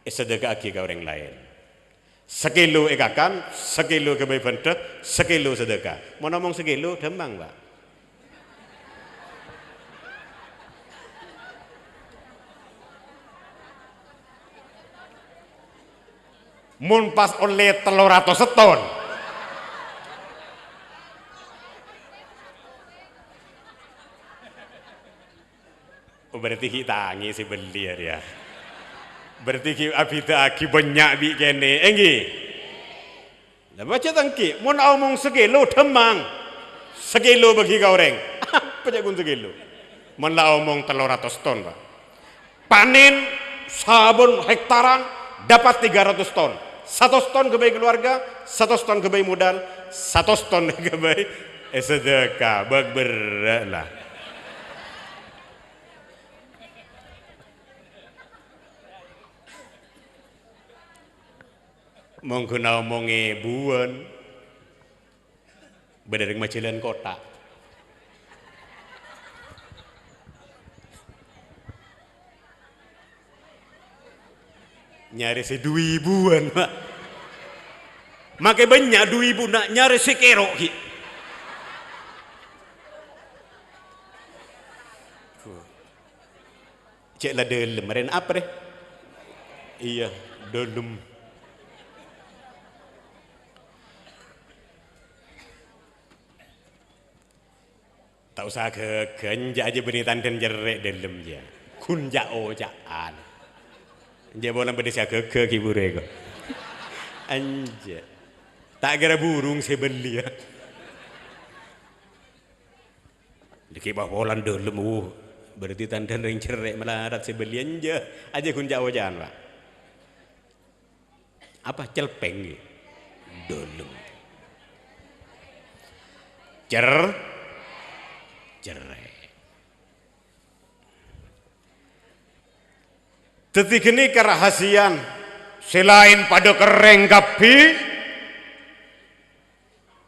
sedekah ke orang lain sekilo ekakan, sekilo kebaik benda, sekilo sedekah. Mau ngomong sekilo, demang pak. Mun pas oleh 300 seton. Oh, berarti kita ngisi beli ya. Berarti abida aki banyak bi kene enggi Lah baca tangki, mun omong sekilo temang. Sekilo bagi kau reng. Apa je kun sekilo? Mun la omong 300 ton, Pak. Panen sabun hektaran dapat 300 ton. 100 ton kebaik keluarga, 100 ton kebaik modal, 100 ton kebaik sedekah, berberatlah. Mungkin omongi buan berdering macilan kota. Nyari si 2.000-an, Pak. Makai banyak 2.000 nak nyari si kerok ki. Cek lah dalam, meren apa deh? Iya, dalam. Tak usah ke kenja aja benitan dan jerek dalam je. Kunja ojaan. Dia boleh berdesa ke kibure ko. Anja. Tak kira burung saya beli ya. Diki bah bolan dalam berarti tandan ring cerek melarat saya beli anja. Aja kunja ojaan, Pak. Apa celpeng ni? Dalam. Cerai. Detik ini kerahasian selain pada kereng kapi,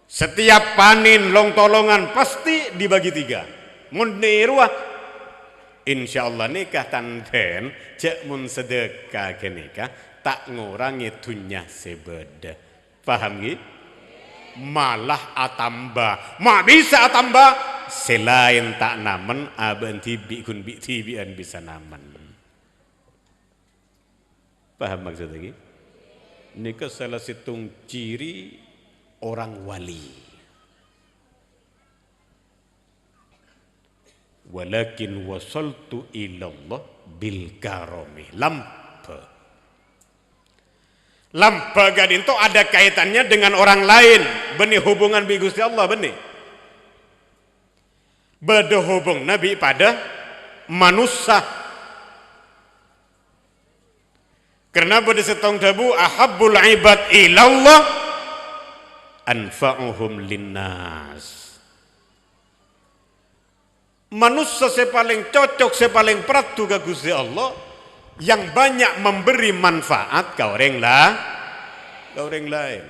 setiap panin long tolongan pasti dibagi 3. Mun niruah insyaallah nikah tanten cek mun sedekah ke nikah tak ngurangi dunya sebeda. Paham nggih? Malah atamba, mak bisa atamba selain tak namen aben tibi kun bi tibian bisa namen. Paham maksud lagi? Ini ke salah satu ciri orang wali. Walakin wasaltu ilallah bil karami. Lampa gadin itu ada kaitannya dengan orang lain. Benih hubungan bi Gusti Allah benih. Beda hubung Nabi pada manusia. Karena pada setong tabu ahabbul ibad ilallah anfa'uhum linnas. Manusia sepaling cocok, sepaling peratu ke Gusti Allah yang banyak memberi manfaat ke orang lain.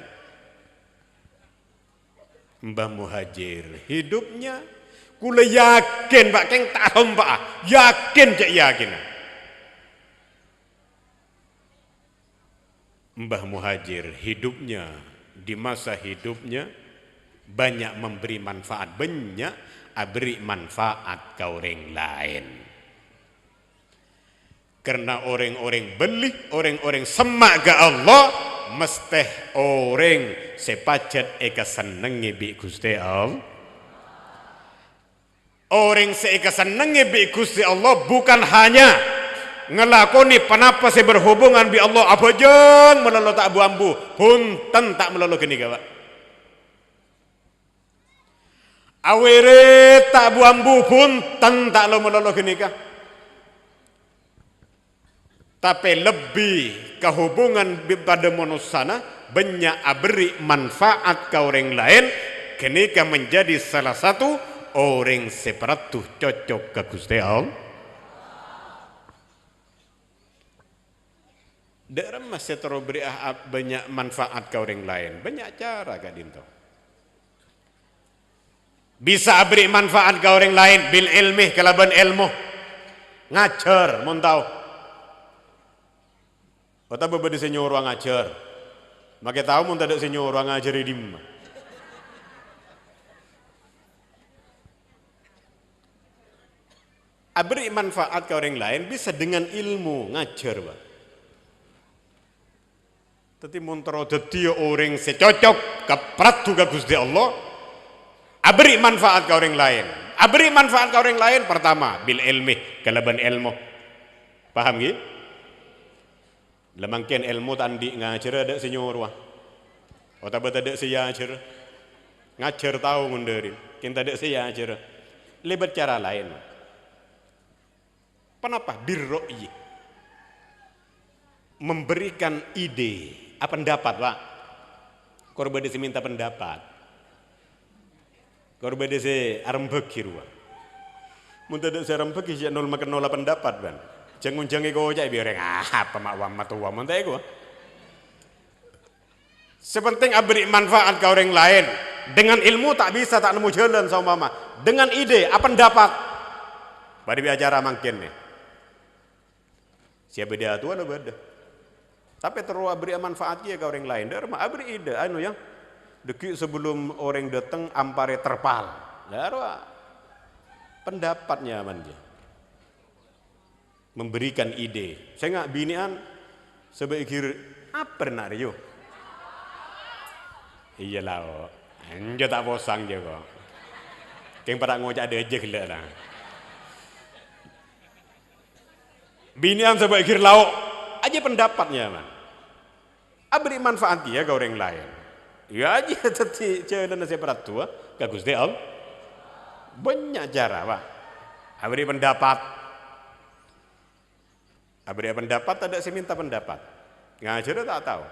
Mbah Muhajir hidupnya kula yakin Pak Keng tak hamba yakin cek yakin. Mbah Muhajir hidupnya di masa hidupnya banyak memberi manfaat, banyak beri manfaat ke orang lain. Karena orang-orang beli, orang-orang semak ke Allah, mesti orang sepacet eka senengi bi Gusti Allah. Orang seeka senengi bi Gusti Allah bukan hanya ngelakoni penapa saya berhubungan bi Allah apa jeng melolo tak abu ambu punten tak melolo geni Pak. Awere tak abu ambu punten tak lo melolo geni kah. Tapi lebih kehubungan pada manusia banyak beri manfaat ke orang lain kenika menjadi salah satu orang seperatu cocok ke Gusti Allah. Daerah masih terberi banyak manfaat ke orang lain, banyak cara Kak Dinto. Bisa beri manfaat ke orang lain bil ilmi kelaban ilmu ngajar mun tahu. Kata beberapa senyor orang ngajar, maka tahu mun tak ada senyor orang ngajar di mana. Beri manfaat ke orang lain bisa dengan ilmu ngajar Pak. Tapi mun terodeti orang secocok kepratu ke Gusti Allah, beri manfaat ke orang lain. Beri manfaat ke orang lain pertama bil ilmi kelaban ilmu. Paham gitu? Lemangkian ilmu tandi ngajar ada senyor wah. Ota bata dek saya ajar. Ngajar tahu ngunderin. Kita dek saya ajar. Lebat cara lain. Kenapa? Birro'yi. Memberikan ide. Apa pendapat, Pak? Korban desi minta pendapat. Korban desi arembekir, Pak. Muntah dek saya arembekir, ya nol makan nol pendapat, Bang. Jangan kau aja biar apa mak wam matua muntah ego. Sepenting abri manfaat ke orang lain. Dengan ilmu tak bisa tak nemu jalan sama mama. Dengan ide, apa pendapat? Bari bicara makin nih. Siapa dia tua lo beda. Tapi terus abri manfaatnya ke orang lain. Darma abri ide, anu yang deki sebelum orang datang ampare terpal. Darma pendapatnya manja. Memberikan ide. Saya nggak binian sebaiknya apa nak Rio? Iya lah. Anjo tak posang je kok. Keng pada ngojak ada aja gila lah. Binian sebaik kir lauk aja pendapatnya man. Abri manfaat dia ke orang lain. Ya aja tadi jalan nasi tua gagus deh om. Banyak cara pak. Abri pendapat. Abri pendapat ada saya minta pendapat. Ngajar tak tahu.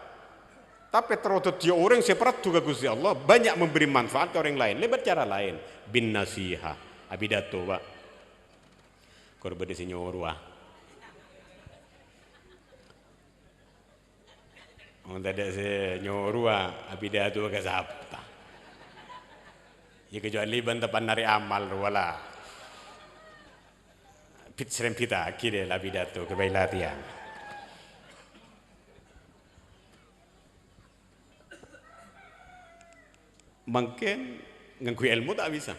Tapi terus dia orang separat juga Gusti Allah banyak memberi manfaat ke orang lain lewat cara lain bin nasiha abidato pak korban di senyorwa untuk ada senyorwa abidato ke sabta ya kecuali bantapan nari amal wala pit serem pita kira abidato kebailatian. Mungkin nganggu ilmu tak bisa.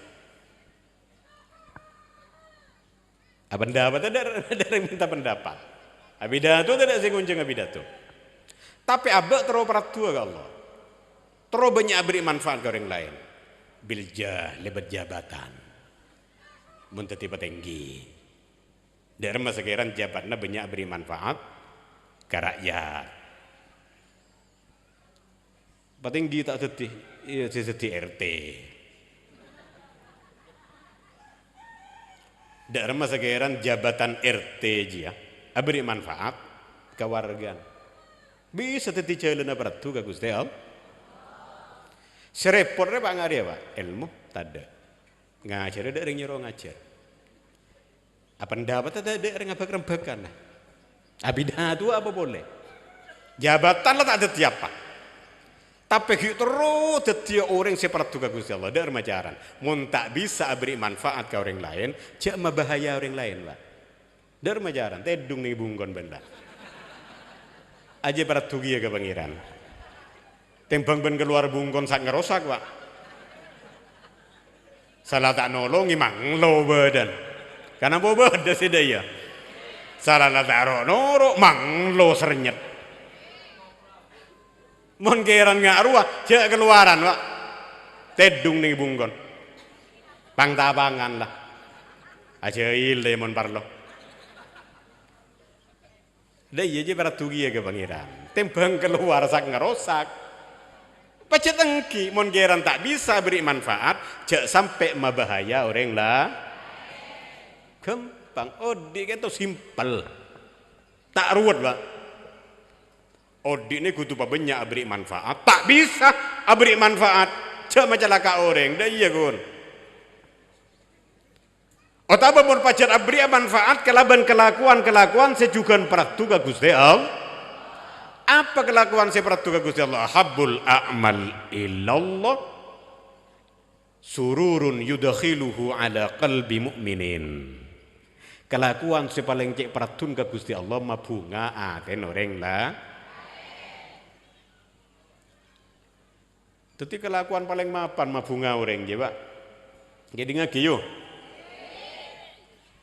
Pendapat ada yang minta pendapat. Abidato tidak sih kunjung abidato. Tapi abak terus peratua ke Allah. Terus banyak beri manfaat ke orang lain. Biljah lebat jabatan. Muntah tiba tinggi. Dari masa sekarang jabatnya banyak beri manfaat ke rakyat. Patinggi tak sedih. Iya, seperti RT. Dari masa sekarang jabatan RT aja, beri manfaat ke warga. Bisa teti jalan apa tu ke Gusti Allah. Serepotnya pak ngari pak, ilmu tada. Ngajar ada orang nyuruh ngajar. Apa pendapat ada orang ngabak-rembakan. Abidah tu apa boleh? Jabatan lah tak ada tiapa. Tapi terus setiap orang seperti itu Gusti Allah dari majaran. Mun tak bisa beri manfaat ke orang lain, cak membahaya orang lain pak. Dari majaran, tedung nih bungkon benda. Aja para tugi ya ke pangeran. Tembang ben keluar bungkon sak ngerosak pak. Salah tak nolongi mang lo badan. Karena boba ada sedaya. Salah tak norok mang lo sernyet. Mon keran nggak ruah, cek keluaran pak, tedung nih bungkon, pangtapangan lah, aja ilmu mon parlo, dah iya je para tugi ya ke pangeran, tembang keluar sak ngerosak, pacet engki, mon keran tak bisa beri manfaat, cek sampai membahaya orang lah, gampang, dik itu simpel, tak ruwet pak. Odi ini kudu banyak beri manfaat, tak bisa beri manfaat, cak macelaka orang, dah iya gun. Otaba mun pacar beri manfaat kelaban kelakuan sejugan peratuga Gusti Allah. Apa kelakuan seperatuga Gusti Allah? Habbul a'mal illallah sururun yudakhiluhu ala qalbi mu'minin. Kelakuan sepaling cek peratun ke Gusti Allah mabunga aten orang lah. Tetapi kelakuan paling mapan mabunga orang je pak. Jadi ngaki yo.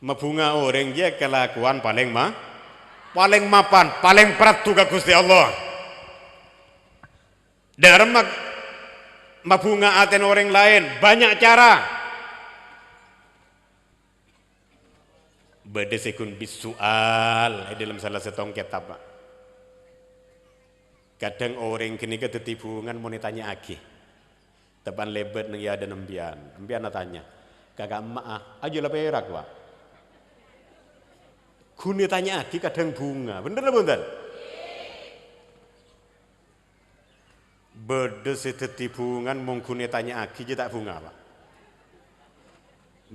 Mabunga orang je kelakuan paling mapan, paling peratu ke Gusti Allah. Dalam mabunga aten orang lain banyak cara. Berdesekun bisual dalam salah satu kitab pak. Kadang orang kini ketibungan mau ditanya lagi. Tepan lebet nih ada nembian. Nembian tanya, kakak emak aja lah perak Pak. Kuni tanya lagi kadang bunga, bener bener. Bedes ketibungan mau kuni tanya lagi jadi tak bunga Pak.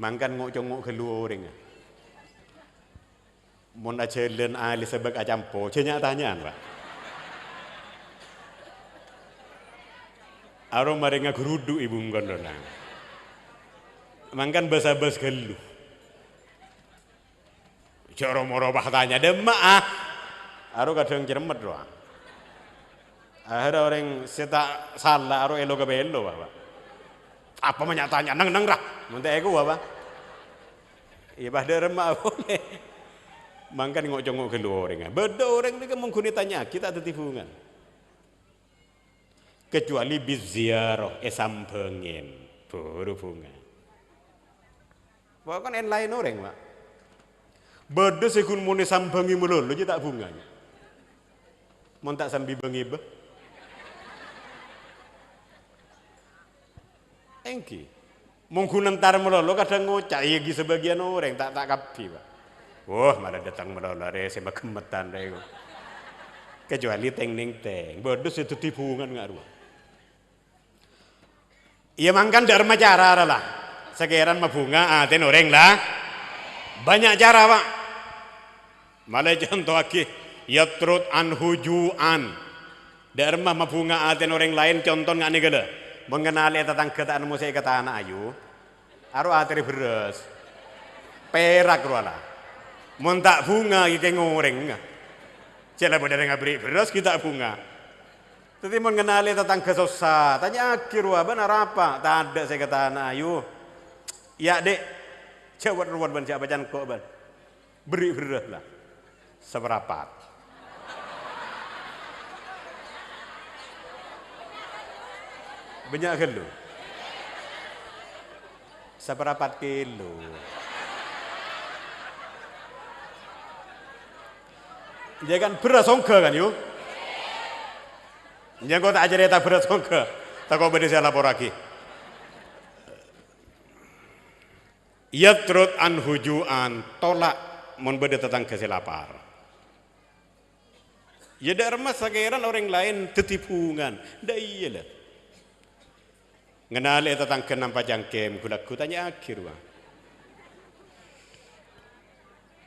Mangkan ngok keluar orang. Mau aja len alis sebab acampo, cenyak tanyaan Pak. Aro maringa gerudu ibu ngondona. Mangkan basa-bas gelu. Coro moro tanya demak ah. Aro kadang cermet doang. Akhirnya orang seta salah aro elo ke belo Bapak. Apa menyatanya nang rah. Munte aku Bapak. Iya bah deremak boleh. Mangkan ngocong gelu orang. Beda orang ni mung kuni tanya kita tetibungan. Kecuali biziarah sampengin baru bunga. Bahkan yang lain orang Pak. Beda sekun muni sampengi melulu je tak bunganya. Mau tak sambil bengi bah. Engki. Mungkin ntar melulu kadang ngocak iya sebagian orang tak kapi Pak. Wah malah datang melulu rese kemetan deh. Kecuali teng. Beda setibungan ngaruh. Iya mangkan dharma cara lah. Sekiran mabunga aten orang lah. Banyak cara Pak. Malah contoh lagi. Yatrut an hujuan. Dharma mabunga aten orang lain contoh nggak nih gala. Mengenali tentang ketaan musik kata anak ayu. Aru atri beres. Perak ruala. Montak bunga kita ngoreng. Cila pada nggak beri beres kita bunga. Tapi mengenali tentang kesusah, tanya akhir benar apa? Tak ada saya kata anak ayu. Ya dek, jawab ruan ban siapa jangan kok ban. Beri berat lah, seberapa? Banyak kilo. Seberapa kilo? Jangan beras songke kan yuk? Jangan kau tak ajar tak berat songke, tak kau beri saya lapor lagi. Yatrut an hujuan tolak membeda tentang kesilapar. Ya dharma sekiran orang lain tetipungan, dah iyalah. Ngenali tentang kenapa jangkem kulaku tanya akhir Bang.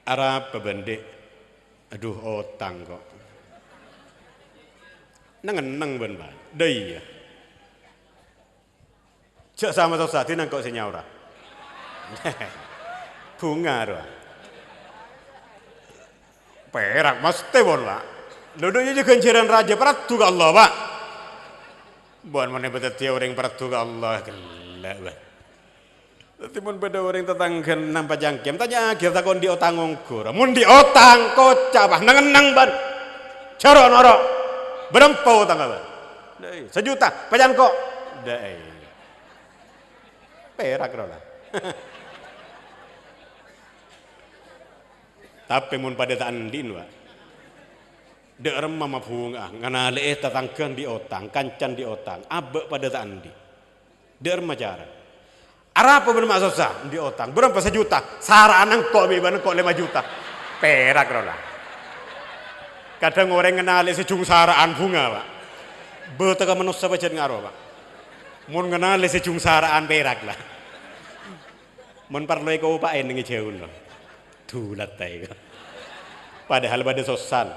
Arab pebendek, aduh otang kok. Nang ben Bang. Dah iya. Cak sama sosati nang kok senyaura. Bunga doa. Perak mas tebon Pak. Duduknya juga kenceran raja peratu ke Allah Pak. Buan mana betul orang peratu ke Allah gelak Pak. Tapi mun beda orang tetangga nampak jangkem tanya akhir takon di otang ngongkur. Mun di otang kocak Pak nang ban. Caro noro. Berempau tangga Pak. Sejuta pajan kok. Dai. Perak rola. Tapi mun pada taandin Pak. Dek remah mabunga nganale tatangkan di otang, kancan di otang, abe pada taandi. Dek remah cara. Arapa bener maksudnya di otang, berapa sejuta? Saranang kok beban kok 5 juta. Perak rola. Kadang orang ngenali sejung saraan bunga Pak. Beteka manusia baca ngaro Pak. Mun ngenali sejung saraan perak lah. Mun parloi kau Pak ini ngejauh loh. Dulat tay. Padahal pada sosan.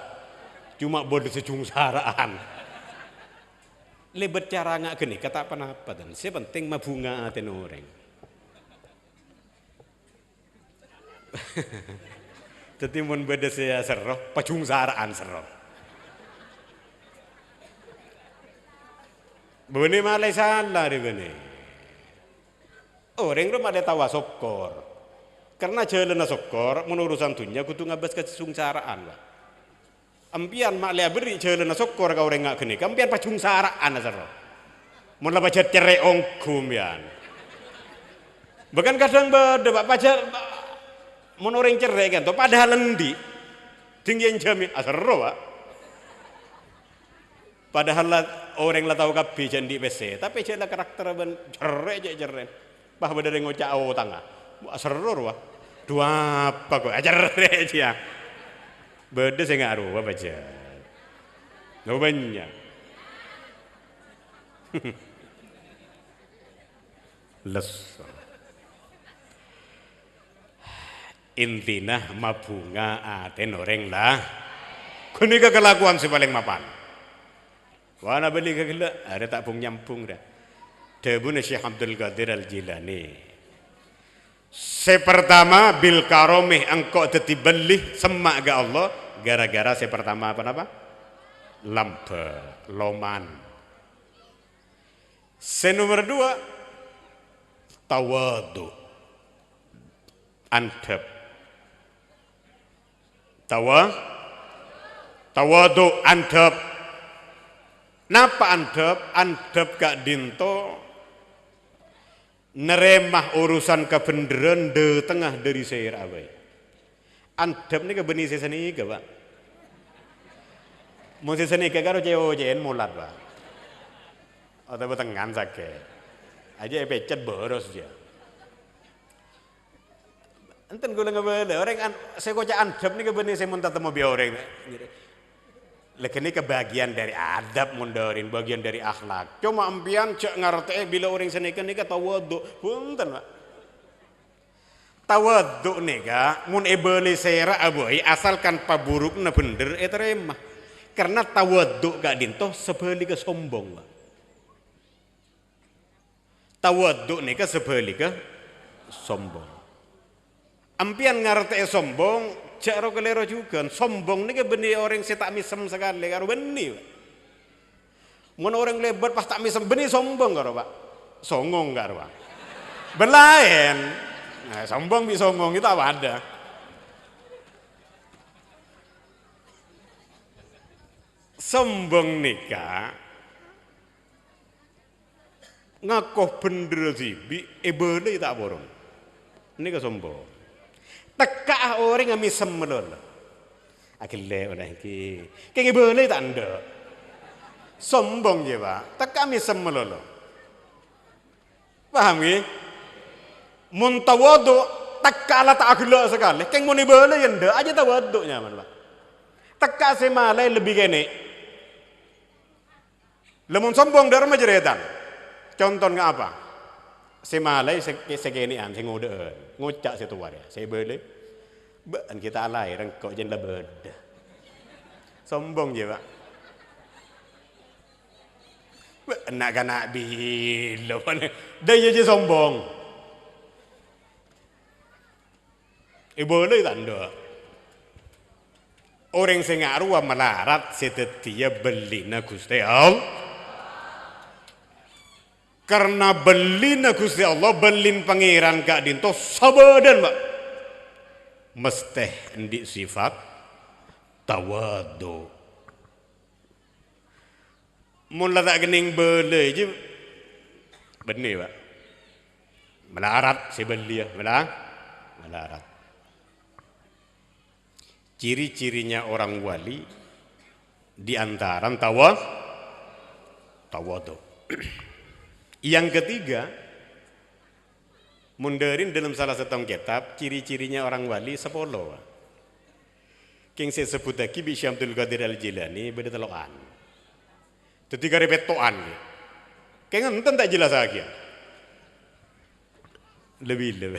Cuma bodoh sejung saraan. Lebat cara ngak gini kata apa dan si penting mah bunga aten orang. Tetimun beda saya seroh, pacung saraan seroh. Bune malai salah di bune. Orang rumah ada tawa sokor. Karena jalan sokor, menurusan dunia kudu ngabas kesung saraan lah. Ampian mak lea beri jalan sokor kau orang ngak kene. Ampian pacung saraan seroh. Mun baca cerai ongkum yan. Bahkan kadang beda pak pacar. Mun orang cerai kan, tuh padahal lendi tinggian jamin asero Pak. Padahal orang lah tahu kapi jandi PC, tapi je lah karakter ben jere. Bah bedere ngocak awo tangga. Serur wah. Dua apa kok jere je ya. Bede saya ngaruh apa je. No banyak. Les. Intina mabunga aten orang lah. Kuni kelakuan si paling mapan. Wana beli kagila, ada tak pung nyampung dah. Debun Syekh Abdul Qadir Al-Jilani. Sepertama bil karomih engkau teti beli semak ke Allah gara-gara sepertama apa? Lampe, loman. Nomor 2 tawadu. Antep. Tawadu antep. Napa antep? Antep kak dinto neremah urusan kebenaran de tengah dari seir abai. Antep ni ke benih sesani ke pak? Mau sesani ke karo cewojen mulat pak? Atau betengan sakit? Aja pecet boros dia. Enten gue nggak orang saya kocak antep ni ke benih saya muntah temu biar orang. Lekeni kebagian dari adab mundorin, bagian dari akhlak. Cuma ampian cek ngerti bila orang senekan nika tawaduk, punten pak. Tawaduk nika mun ebeli sera aboy asalkan paburuk na bener eteremah. Karena tawaduk gak dintoh sebeli ke sombong pak. Tawaduk nika sebeli ke sombong. Ampian ngerti sombong. Cak kelero juga, sombong ni ke benih orang saya tak misem sekali karo benih. Mun orang lebat pas tak misem benih sombong karo pak, songong karo pak. Belain, nah, sombong bi songong itu apa ada? Sombong nikah, ngakoh bener sih, bi ebele tak borong. Ini ke sombong. Teka orang yang misem melol. Akhirnya orang ini, kayak boleh tak anda? Sombong je pak. Teka misem melol. Paham ni? Muntawadu teka lah tak akhirnya sekali. Kayak mau boleh anda? Aja tawaduknya malah. Teka semalai lebih gini. Lemun sombong dari majeretan. Contohnya apa? Semalai segenian, ngode, ngocak setuar ya. Saya boleh, ban kita alai, rengkok jen lebed. Sombong je pak. Nak bila mana? Dia je sombong. Boleh tak anda? Orang sengaruh melarat setetia beli na Gusti Allah. Karena belin Gusti Allah, belin pangeran kak dinto sabadan pak. Mesteh endi sifat tawadu. Mula tak kening bele je benih pak. Melarat si beli ya, melarat. Ciri-cirinya orang wali di antara tawadu. Yang ketiga, munderin dalam salah satu kitab, ciri-cirinya orang wali 10. King saya sebut lagi Syekh Abdul Qadir Al-Jilani beda telokan. Ketika repetoan, kayak ngenten tak jelas lagi. Lebih.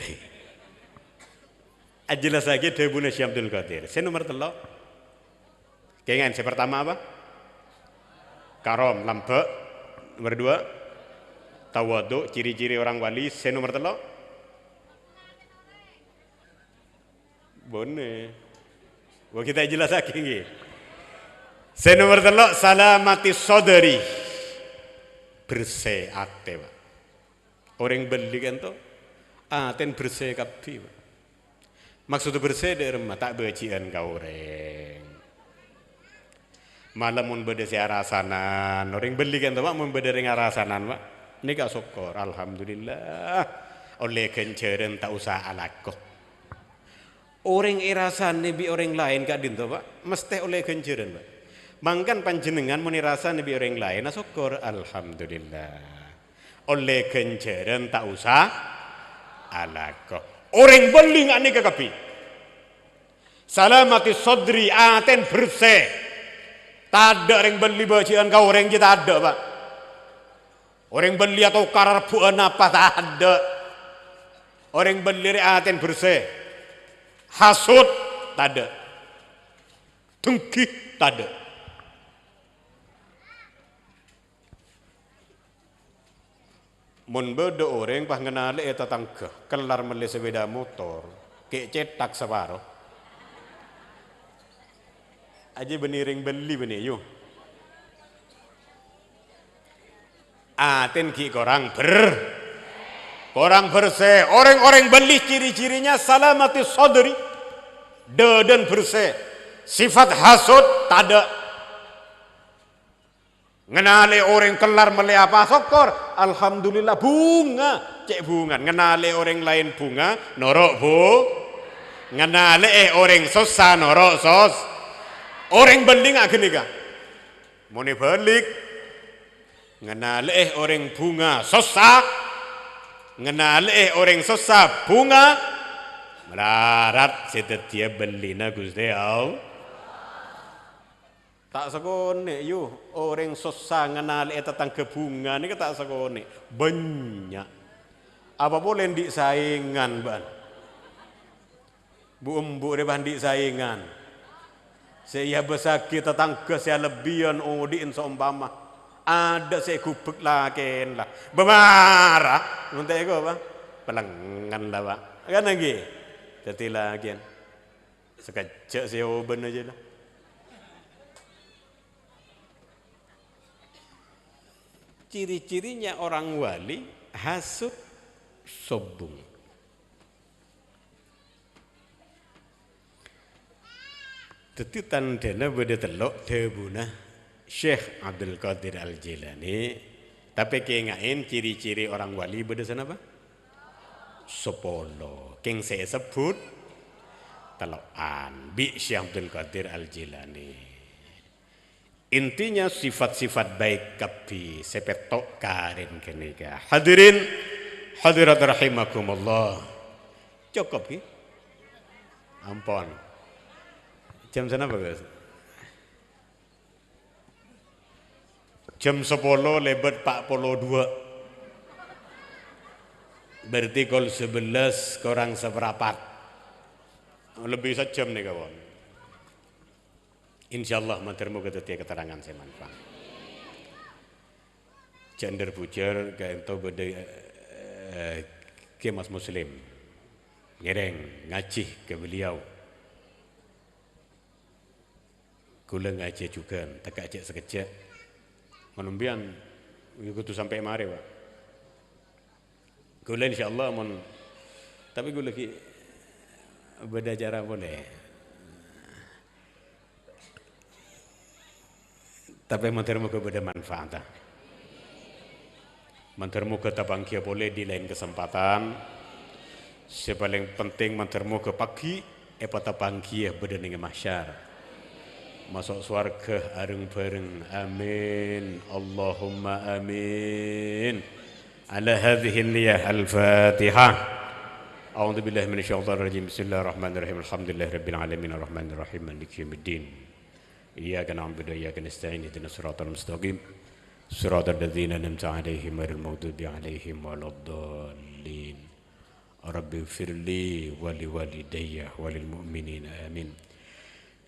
Jelas lagi debuna Syekh Abdul Qadir. Saya nomor telok. Kayak saya pertama apa? Karom, lampe. Nomor 2. Tawadu, ciri-ciri orang wali. Saya nomor telok. Boleh. Wah kita jelas lagi. Saya nomor telok salamati sodari. Bersih ate pak. Orang beli kan tuh. Aten bersih kabeh pak. Maksud bersih dari rumah tak becian kau orang. Malam mun beda si arasanan. Orang beli kan tuh pak mun beda dengan arasanan pak. Ini gak syukur, alhamdulillah. Oleh kenceren tak usah alakoh. Orang irasan bi orang lain gak dinto pak, mesti oleh kenceren pak. Mangkan panjenengan muni rasa nabi orang lain syukur alhamdulillah. Oleh kenceran tak usah alaqah. Orang beli ngak nikah kapi. Salamati sodri aten bersih. Tak ada orang beli bacian kau orang kita ada pak. Orang beli atau karar buan apa tak ada. Orang beli aten bersih. Hasud tak ada. Dengki tak ada. Mun beda orang pas ngenali eta tangga kelar meli sepeda motor kek cetak separuh aja beniring beli beni yuk aten ki korang bersih orang-orang beli ciri-cirinya salamati sodri dan bersih sifat hasud tak ada. Ngenali orang kelar meli apa syukur alhamdulillah bunga cek bunga ngenali orang lain bunga norok bu ngenali orang susah norok sos orang beli ngak gini kah muni balik ngenali orang bunga susah ngenali orang susah bunga melarat setetia beli na Gusti Allah. Tak sekone yu orang susah ngenali tentang kebunga ni tak sekone banyak apa boleh di saingan ban bu embu depan di saingan saya besaki tetangga saya lebihan odiin seumpama ada saya kubek laken lah bemarah nanti aku apa pelengan lah pak kan lagi jadi lagi sekejap saya oben aja lah. Ciri-cirinya orang wali hasud sombong. Tentu tandana beda telok debuna Syekh Abdul Qadir Al-Jilani. Tapi kengain ciri-ciri orang wali beda sana apa? Sepolo. Keng saya sebut telokan bi Syekh Abdul Qadir Al-Jilani. Intinya sifat-sifat baik kapi sepetok karin kenika. Hadirin hadirat rahimakumullah. Cukup ki? Ampun. Jam sana bagus. Jam 10 lebet 42. Berarti kol 11 kurang seperempat. Lebih sejam nih kawan. Insyaallah matermu ketetia keterangan saya manfaat. Cender pujar ke ento beda ke mas muslim. Ngereng ngaji ke beliau. Kula ngaji juga tak ajak sekejap. Menumbian itu sampai mari Pak. Kula insyaallah mon tapi kula ki beda cara boleh. Tapi mantermu ke beda manfaat. Mantermu ke tabangkia boleh di lain kesempatan. Sepaling penting mantermu ke pagi apa tabangkia beda dengan mahsyar. Masuk surga areng bareng. Amin. Allahumma amin. Ala hadhihi niyah al-Fatihah. A'udzu billahi minasyaitonir rajim. Bismillahirrahmanirrahim. Alhamdulillahirabbil alamin arrahmanir rahim maliki yaumiddin. Iyyaka na'budu wa iyyaka nasta'in ihdinas siratal mustaqim siratal ladzina an'amta 'alaihim ghairil maghdubi 'alaihim waladdallin. Rabbighfirli wa liwalidayya wa lil mu'minina amin.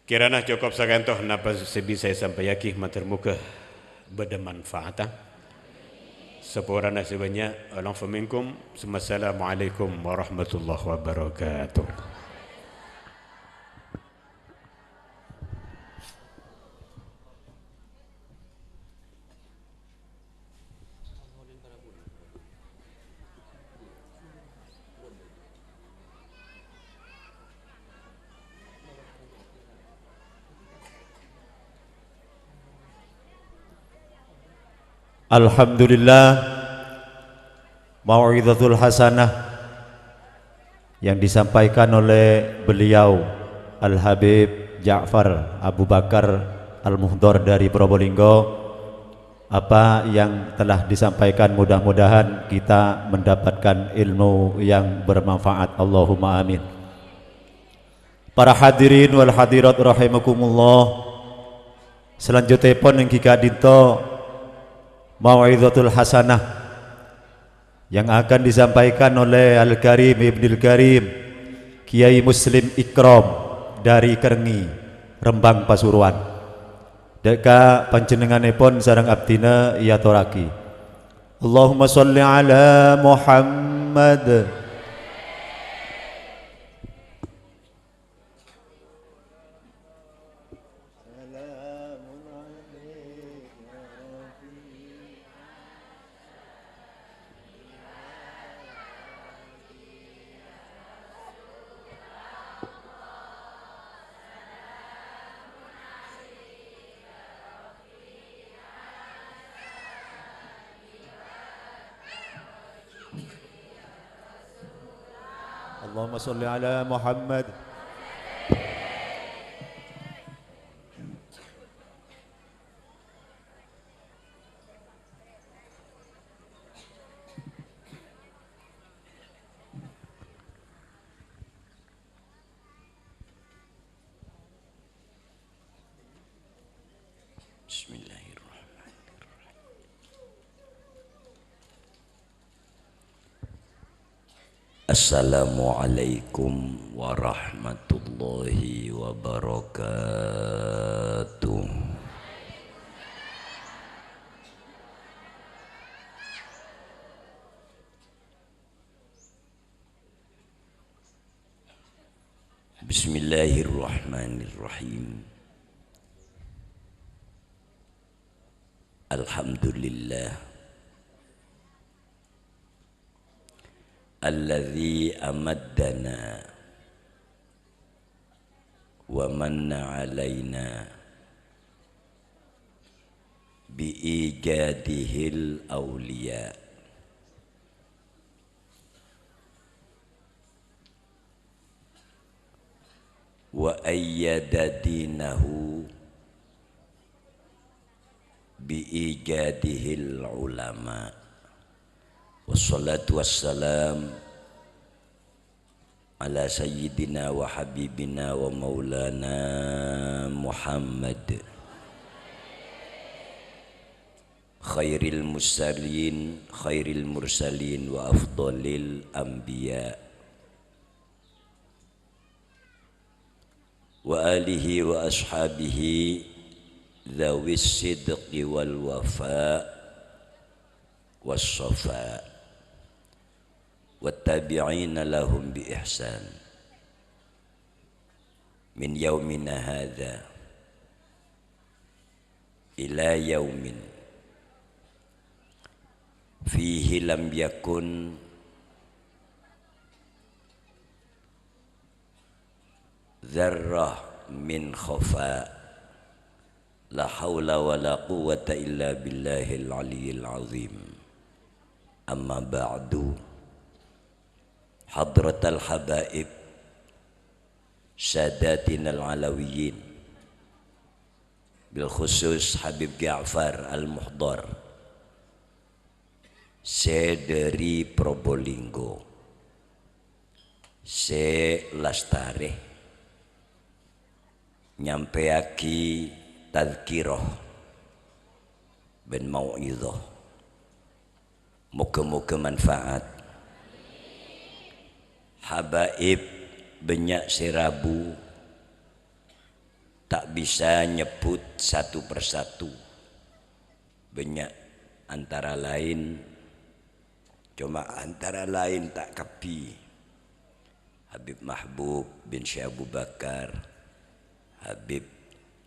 Kirana cukup sakantoh napa sebisa sampai yakih matur muka beda manfaat. Sepurana sebanyak alam faminkum. Assalamualaikum warahmatullahi wabarakatuh. Alhamdulillah, mau'izatul hasanah yang disampaikan oleh beliau Al-Habib Ja'far Abu Bakar Al-Muhdhar dari Probolinggo. Apa yang telah disampaikan mudah-mudahan kita mendapatkan ilmu yang bermanfaat. Allahumma amin. Para hadirin wal hadirat rahimakumullah. Selanjutnya pun yang kita dinto mau'izatul hasanah yang akan disampaikan oleh Al-Karim Ibnul Karim Kiai Muslim Ikram dari Kerengi, Rembang, Pasuruan. Deka panjenenganipun sareng abdina ya toraki. Allahumma sholli ala Muhammad. Allahumma sholli ala Muhammad. Assalamualaikum warahmatullahi wabarakatuh. Bismillahirrahmanirrahim. Alhamdulillah alladzi amaddana wa manna alaina bi ijadihil awliya wa ayyada dinahu bi ijadihil ulama. Wassalatu wassalam ala sayyidina wa habibina wa maulana Muhammad khairil mursalin wa afdalil anbiya wa alihi wa ashabihi dhawis sidqi wal wafa was-safa wattabi'ina lahum bi ihsan min yaumina hadza ila yaumin fihi lam yakun dzarrah min khafa la haula wala quwwata illa billahil aliyyil azim. Amma ba'du, hadratal habaib sadatinal alawiyyin bil khusus Habib Ja'far Al-Muhdhar dari Probolinggo, se lastare nyampeaki tadhkirah ben mau'izah. Moga-moga manfaat. Habaib banyak serabu, tak bisa nyebut satu persatu. Banyak antara lain, cuma antara lain tak kapi. Habib Mahbub bin Syekh Abu Bakar, Habib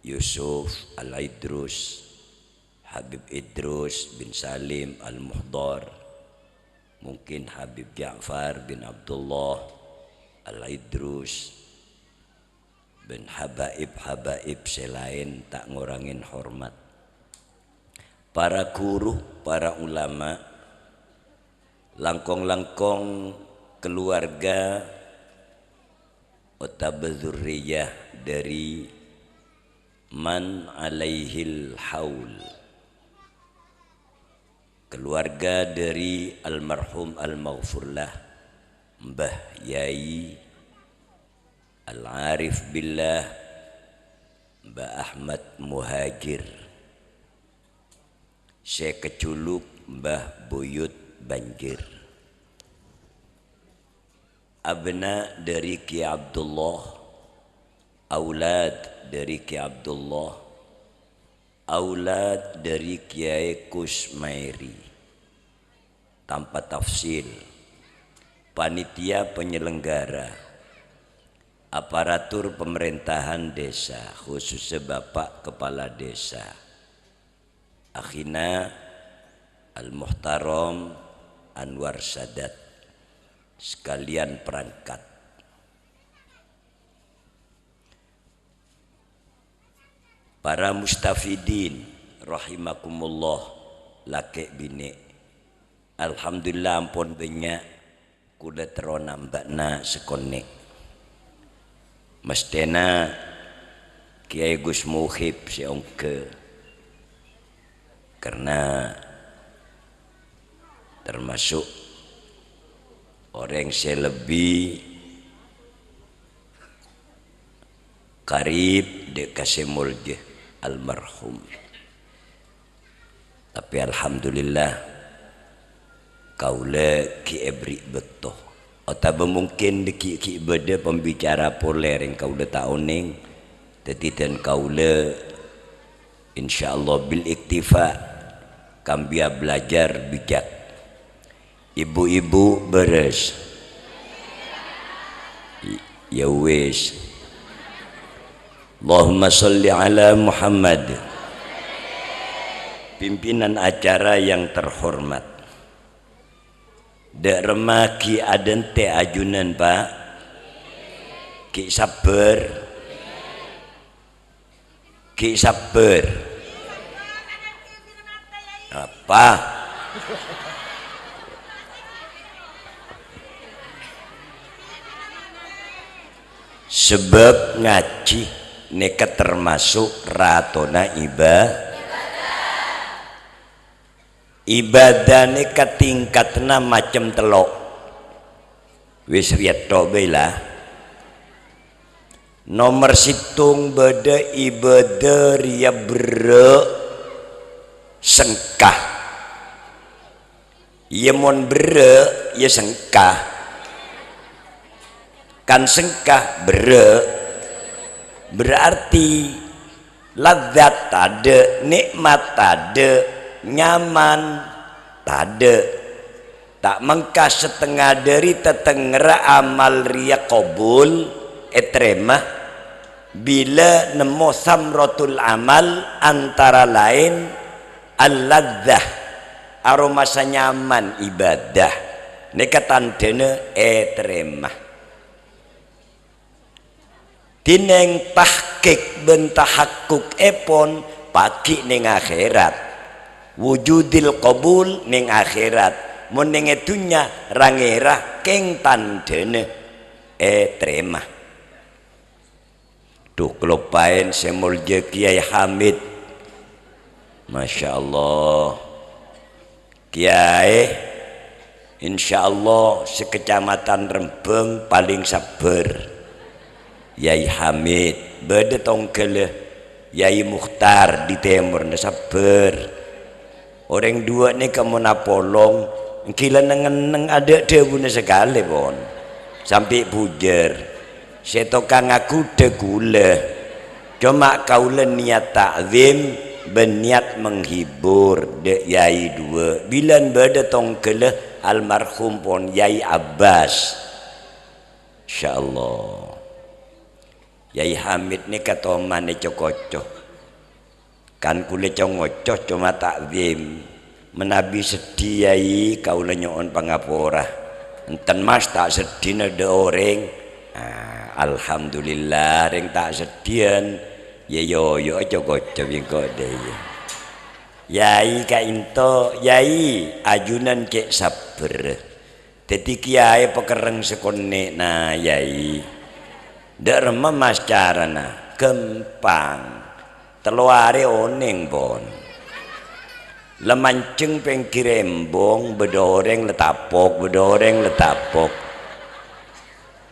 Yusuf Al-Idrus, Habib Idrus bin Salim Al-Muhdhar, mungkin Habib Ja'far bin Abdullah Al-Idrus, bin habaib-habaib selain tak ngurangin hormat. Para guru, para ulama, langkong-langkong keluarga Otabadzurriyah dari man alaihil haul, keluarga dari almarhum al-maghfurlah Mbah Yai Al-Arif Billah Mbah Ahmad Muhajir, Syekh Keculuk Mbah Buyut Banjir, abna dari Ki Abdullah, aulad dari Ki Abdullah, aulad dari Kiai Kusmairi, tanpa tafsil, panitia penyelenggara, aparatur pemerintahan desa, khususnya Bapak Kepala Desa, akhina Al-Muhtaram Anwar Sadat, sekalian perangkat, para mustafidin rahimakumullah, laki bini, alhamdulillah ampun banyak kuda terona mbakna sekonek, mestena Kiai Gus Muhib seongke, karena termasuk orang yang lebih karib de kasemulje almarhum. Tapi alhamdulillah kaula ki ebri beto atau mungkin de ki beda pembicara poler yang kaula taoning tetitan kaula insyaallah bil iktifa kambia belajar bijak. Ibu-ibu beres ya wis, Allahumma sholli ala Muhammad. Pimpinan acara yang terhormat, dek remaki adente ajunan Pak Ki sabar, Ki sabar apa sebab ngaji neka termasuk ratona ibadah neka tingkatna macam telok wis riat bela nomor situng beda ibadah ria bere sengkah ia mon bere ia sengkah kan sengkah berarti lezat tade, nikmat tade, nyaman tade, tak mengkah setengah dari tetengera amal ria qabul etremah bila nemu samratul amal antara lain al-ladzah aroma senyaman ibadah nekatan dene etremah tineng tahkik bentahakuk epon pagi ning akhirat wujudil qabul ning akhirat mun ning etunya rangerah keng tandene terima tuh kelopain semulje Kiai Hamid Masya Allah Kiai Insya Allah sekecamatan Rembeng paling sabar Yai Hamid beda tongkel Yai Mukhtar di timur sabar orang dua ni kamu napolong kila neng ada debuna sekali pon sampai pujer setokang aku degula cuma kaulah niat takzim berniat menghibur de Yai dua bilan beda tongkel almarhum pon Yai Abbas insyaallah Yai Hamid ni kata mana cokocok kan kule congocok cuma takzim menabi sedih Yai kau lenyoon pangapora enten mas tak sedih ada orang alhamdulillah ring tak sedian ya yo cokocok yang kau deh Yai ka into Yai ajunan cek sabar teti Kiai pekereng sekone na Yai derma mas carana kempang teluare oneng pon lemanceng pengkirembong bedoreng letapok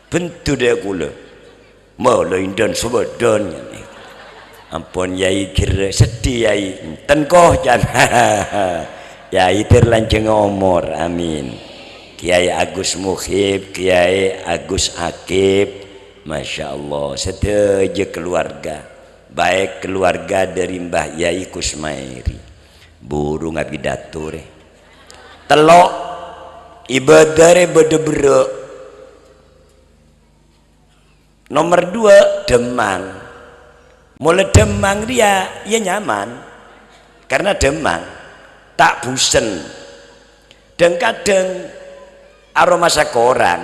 bentu dia kula mulai dan sebedan ampun yai kira sedih yai enten koh jan yai terlanceng umur amin Kiai Agus Mukhib Kiai Agus Akib Masya Allah seteja keluarga baik keluarga dari Mbah Yai Kusmairi burung abidatur telok ibadare bedebere nomor 2 Demang mulai Demang dia ya nyaman karena Demang tak bosen dan kadang aroma sakorang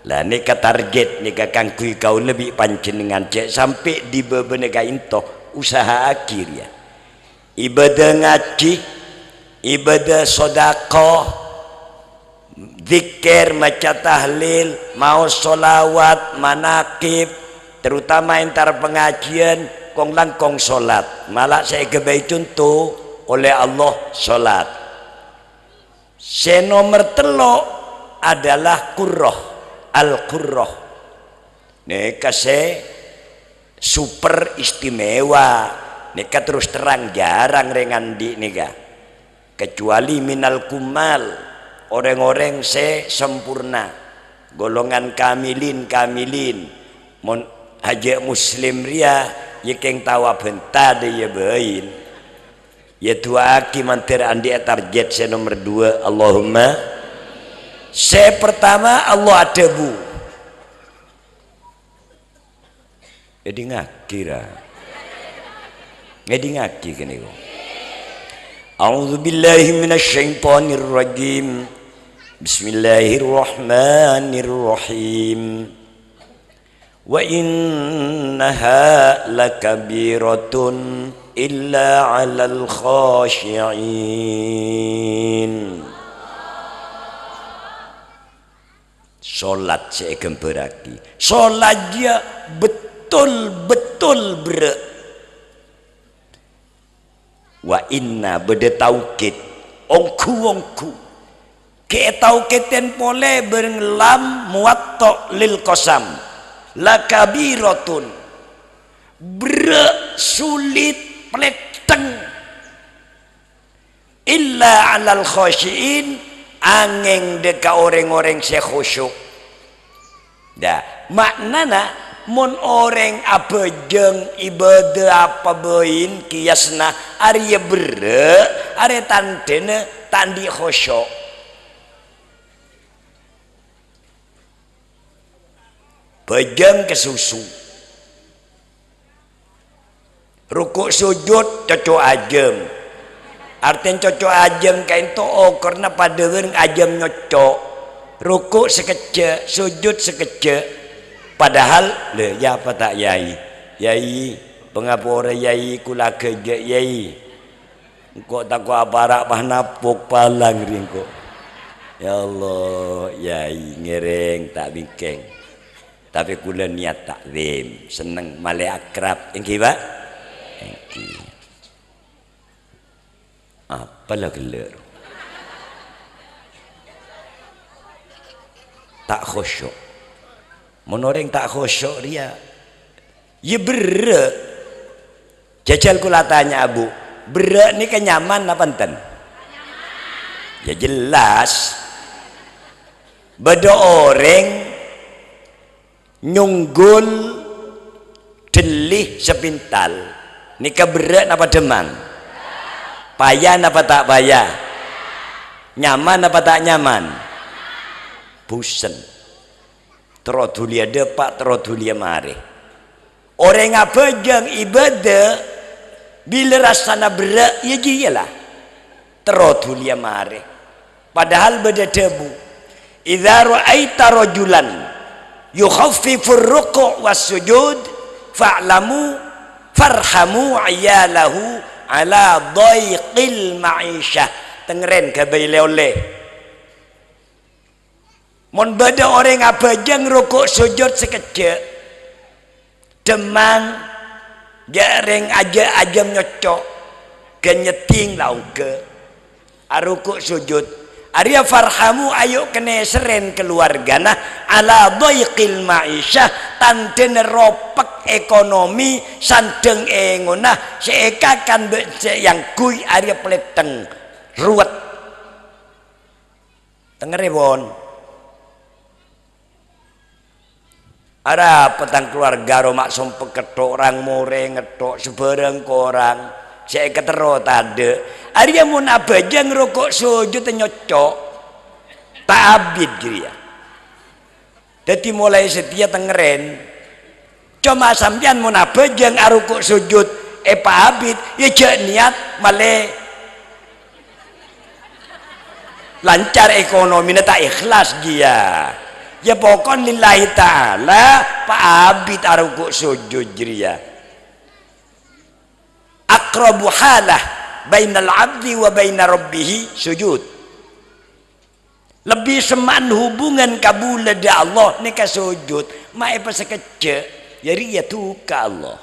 lah nika target nika kangkui kau lebih panjenengan cek sampai di bebenega intoh usaha akhir ya ibadah ngaji ibadah sodakoh zikir maca tahlil mau solawat manakib terutama entar pengajian kong langkong solat malah saya kebaik contoh oleh Allah solat nomor 3 adalah kurroh Al-Qurrah neka se super istimewa neka terus terang jarang rengandi neka kecuali minal kumal orang-orang se sempurna golongan kamilin mon haji muslim ria yekeng tawa benta de ya bain ya tuaki mantir andi target se nomor 2 Allahumma pertama Allah ada bu jadi ngaki kan itu A'udzubillahi minasyaitonir rajim Bismillahirrahmanirrahim wa innaha lakabiratun illa 'alal khashi'in Solat saya gemberaki solat dia betul-betul berat wa inna beda taukid ongku ke taukiden pole berlam muwatta lil qasam lakabiratun berat sulit pleteng illa 'alal khashiin angin deka orang-orang saya khusyuk dah maknana mun orang abejeng ibadah apa bein kiasna arya bere are tandene tandi khusyuk bejeng kesusu rukuk sujud cocok ajem artinya cocok ajem kain to'o karena pada ajem nyocok rukuk sekecek sujud sekecek padahal le ya apa tak yai pengapura yai kula kerja yai kok tak kau aparak napuk palang ringko ya Allah yai ngereng tak bingkeng tapi kula niat takzim seneng male akrab engki Pak engki apalah gelar tak khusyuk menoreng tak khusyuk dia ya berat jajal kula tanya abu berat ni kan nyaman apa enten ya jelas beda orang nyunggul delih sepintal ni berat apa demang payah apa tak payah nyaman apa tak nyaman bosen terodulia depak terodulia mare orang ngabejang ibadah bila rasana berat ya jiyalah terodulia mare padahal beda debu idza ra'aita rajulan yukhaffifur ruku' was sujud fa'lamu farhamu ayalahu ala dhaiqil ma'isyah tengeren gabai oleh mon beda orang abajang rukuk sujud sekejap demang Jareng aja nyocok kenyeting laung ke arukuk sujud Arya farhamu ayo kene seren keluargana ala dhaiqil ma'isyah tanden ropek ekonomi sandeng engonah seekakan yang kui Arya peleteng ruwet tengere bon ada petang keluarga romak sompek ketok orang more ngetok sebereng korang saya ketero tade Arya mun abaja ngerokok sujud nyocok tak abid dia jadi mulai setia tengeren cuma sampean mun abaja ngerokok sujud pak abid ya jak niat male lancar ekonomi tak ikhlas dia ya pokon lillahi ta'ala pak abid arukuk sujud dia akrabu halah bainal abdi wa baina rabbih sujud lebih seman hubungan kabul da Allah ni ka sujud mae pas kecek jadi ya tuka Allah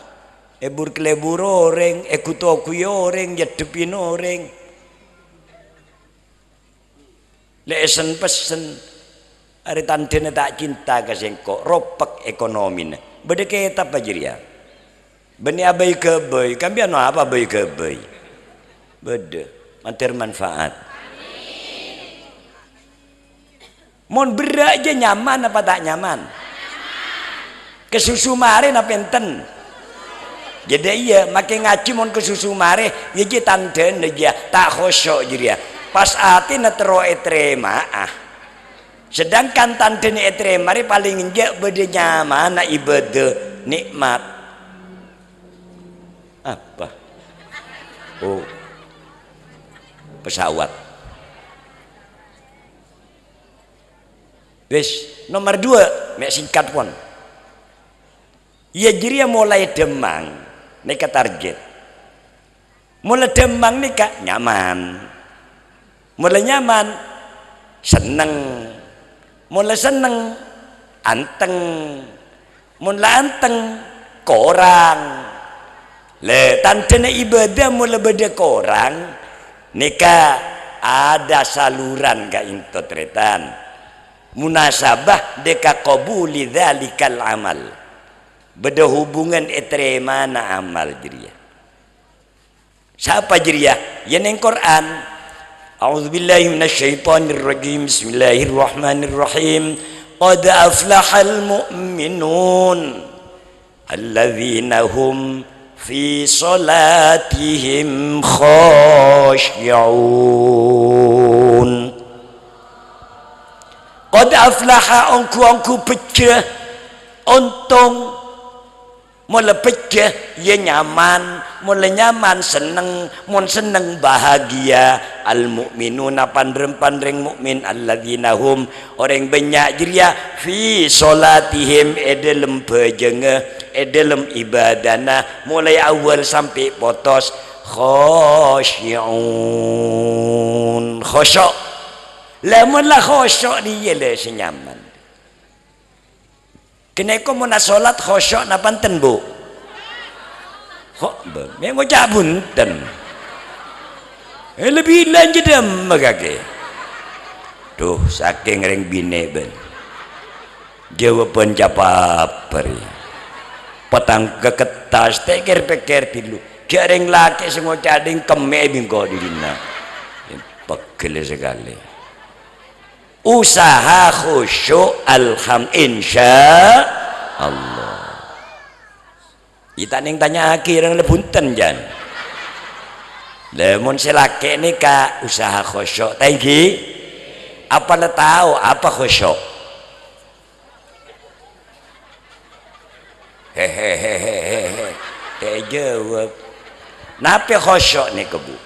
ebur kelebur orang ekutoku orang jadepin orang lesen pesen hari tandene tak cinta ke sengkok ropek ekonomi beda kita apa jadi ya beni abai kebai kambian apa abai kebai beda mantir manfaat mon berak aja nyaman apa tak nyaman kesusu mare apa enten jadi iya makin ngaji mon kesusu mare ya je tandene ya tak khosyok jadi ya pas hati netero etrema sedangkan tandene etrema paling injak beda nyaman ibadah nikmat apa oh pesawat wis nomor 2 mek singkat pun ya jadi mulai demang nek target mulai demang nih kak nyaman mulai nyaman seneng mulai seneng anteng mulai anteng korang le tantene ibadah mulai beda korang nikah ada saluran ka intot retan munasabah deka qabuli dzalikal amal beda hubungan etremana amal jiria siapa jiria ya neng Quran a'udzubillahi minasyaitonir rajim bismillahirrahmanirrahim qad aflahal mu'minun alladzina hum fi salatihim khashi'un qad aflaha angku pecah untung mulai pecah ya nyaman mulai nyaman seneng mun seneng bahagia al mu'minuna pandreng mukmin alladzina hum orang banyak jiria fi salatihim edelem bejenge edelem ibadana mulai awal sampai potos khasyi'un khusyuk lamun la khusyuk dia le senyaman keneko mun salat khusyuk napanten bu kok me ngocak bunten lebih lanjut dem magage duh saking reng bine ben jawaban japapari petang keketas teker peker tilu jareng laki sing ngocak ding keme bingko dina pegel sekali usaha khusyuk insya Allah kita ning tanya akhir yang lebunten jan lemon selake ini ka usaha khusyuk tinggi apa le tahu apa khusyuk hehehehehe teh jawab napa khusyuk nih kebu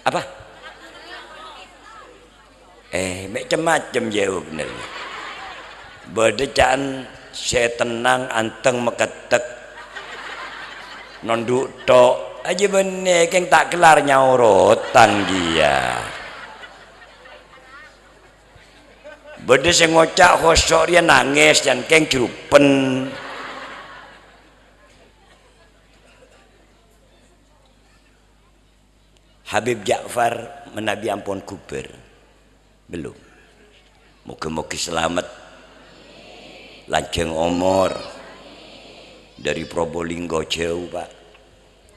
apa macam-macam jauh bener bedecaan saya tenang anteng meketek nonduk tok aja bener keng tak kelar nyaurotang dia bede saya ngocak khusyuk dia nangis dan keng cerupen Habib Ja'far menabi ampun kuber belum? Moga-moga selamat lanjeng umur dari Probolinggo jauh Pak.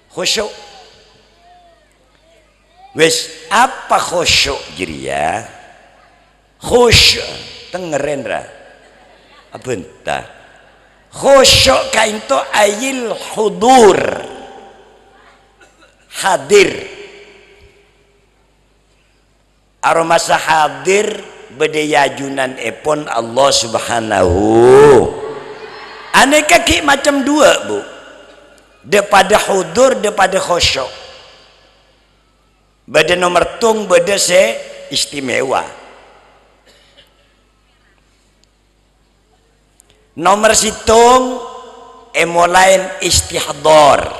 Khusyuk wis apa khusyuk jiria? Khusyuk tengeren ra abentah khusyuk kainto ayil hudur hadir aromasa hadir bedeyajunan epon Allah subhanahu aneka ki macam dua bu daripada hudur daripada khusyuk beda nomor tung beda se istimewa nomor situng emolain istihdar